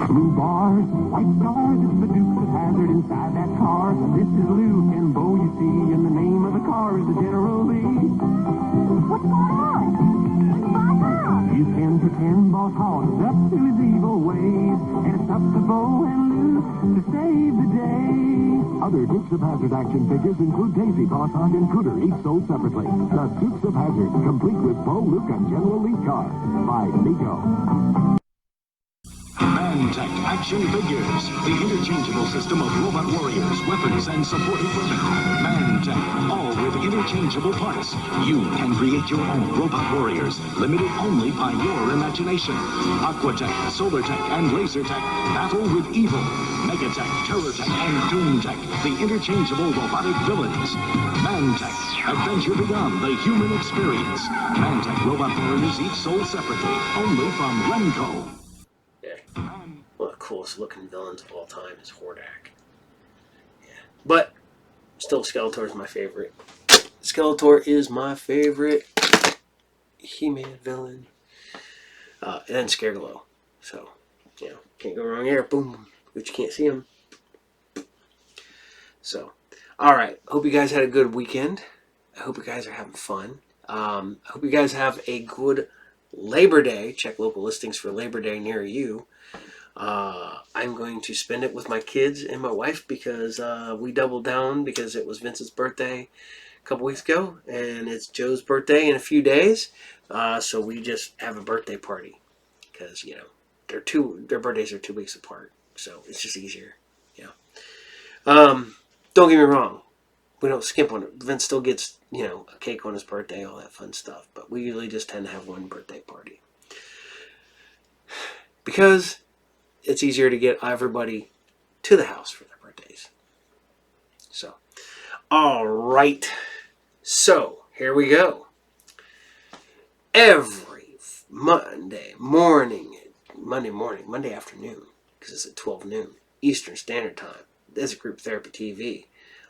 Blue bars, white stars, it's the Dukes of Hazzard inside that car. This is Luke and Bo, you see, and the name of the car is the General Lee. What's going on? You can pretend Boss Hogg is up to his evil ways, and it's up to Bo and Luke to save the day. Other Dukes of Hazzard action figures include Daisy, Boss Hogg, and Cooter, each sold separately. The Dukes of Hazzard, complete with Bo, Luke, and General Lee car. By Mego. Mantech Action Figures, the interchangeable system of robot warriors, weapons, and support equipment. Mantech, all with interchangeable parts. You can create your own robot warriors, limited only by your imagination. Aquatech, Solartech, and Lasertech battle with evil. Megatech, Terrortech, and Doomtech, the interchangeable robotic villains. Mantech, adventure beyond the human experience. Mantech robot warriors each sold separately, only from Remco. One of the coolest looking villains of all time is Hordak. Yeah. But still Skeletor is my favorite. Skeletor is my favorite He-Man villain. And then Scareglow. So, you know, can't go wrong here. Boom. But you can't see him. So, alright. Hope you guys had a good weekend. I hope you guys are having fun. I hope you guys have a good Labor Day. Check local listings for Labor Day near you. I'm going to spend it with my kids and my wife because we doubled down because it was Vincent's birthday a couple weeks ago and it's Joe's birthday in a few days. So we just have a birthday party because, you know, their birthdays are 2 weeks apart. So it's just easier. Yeah. Don't get me wrong. We don't skip on it. Vince still gets, you know, a cake on his birthday, all that fun stuff. But we usually just tend to have one birthday party. Because it's easier to get everybody to the house for their birthdays. So, all right. So, here we go. Every Monday afternoon, because it's at 12 noon, Eastern Standard Time. This is Group Therapy TV.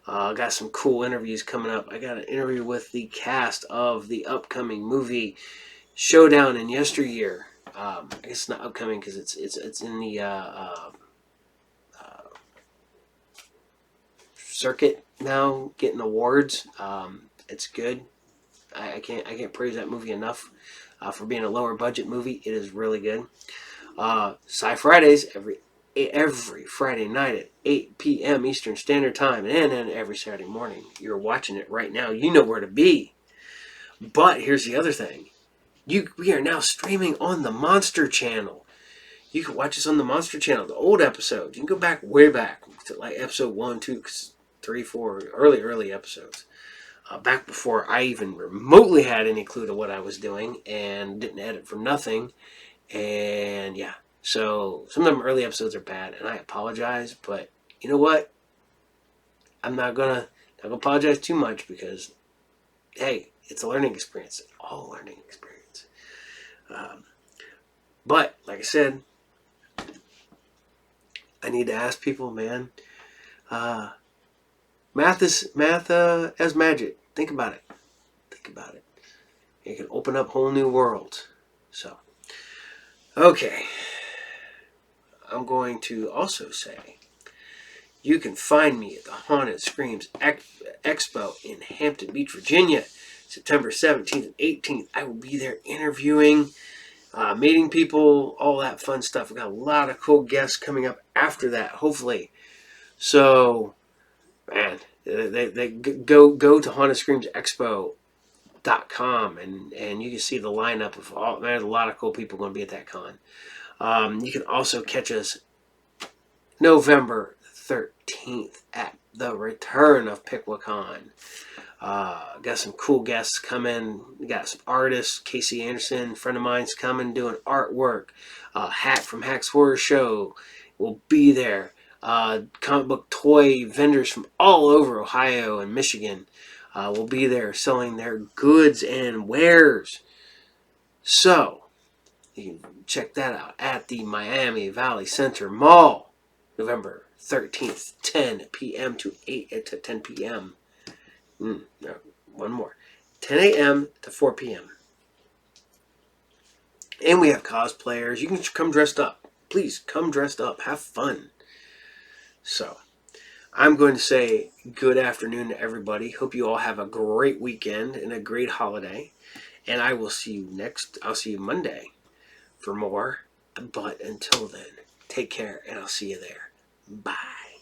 Got some cool interviews coming up. I got an interview with the cast of the upcoming movie Showdown in Yesteryear. I guess it's not upcoming because it's in the circuit now, getting awards. It's good. I can't praise that movie enough for being a lower budget movie. It is really good. Sci Fridays every Friday night at 8 p.m. Eastern Standard Time, and then every Saturday morning. You're watching it right now. You know where to be. But here's the other thing. We are now streaming on the Monster Channel. You can watch us on the Monster Channel, the old episodes. You can go back, way back, to like episode 1, 2, 3, 4, early episodes. Back before I even remotely had any clue to what I was doing and didn't edit for nothing. And yeah, so some of them early episodes are bad, and I apologize, but you know what? I'm not gonna apologize too much because, hey, it's a learning experience. All learning experience. But like I said, I need to ask people, man. Math as magic. Think about it. Think about it. It can open up whole new worlds. So, okay. I'm going to also say, you can find me at the Haunted Screams Expo in Hampton Beach, Virginia, September 17th and 18th. I will be there interviewing, meeting people, all that fun stuff. We've got a lot of cool guests coming up after that, hopefully. So, man, they go to HauntedScreamsExpo.com and you can see the lineup of all. There's a lot of cool people going to be at that con. You can also catch us November 13th at the return of PicWaCon. Got some cool guests coming. We got some artists. Casey Anderson, a friend of mine's coming doing artwork. Hack from Hack's Horror Show will be there. Comic book toy vendors from all over Ohio and Michigan will be there selling their goods and wares. So, you can check that out at the Miami Valley Center Mall, November 13th, 10 p.m. to 10 p.m. No, one more. 10 a.m. to 4 p.m. And we have cosplayers. You can come dressed up. Please, come dressed up. Have fun. So, I'm going to say good afternoon to everybody. Hope you all have a great weekend and a great holiday. And I will see you I'll see you Monday for more. But until then, take care and I'll see you there. Bye.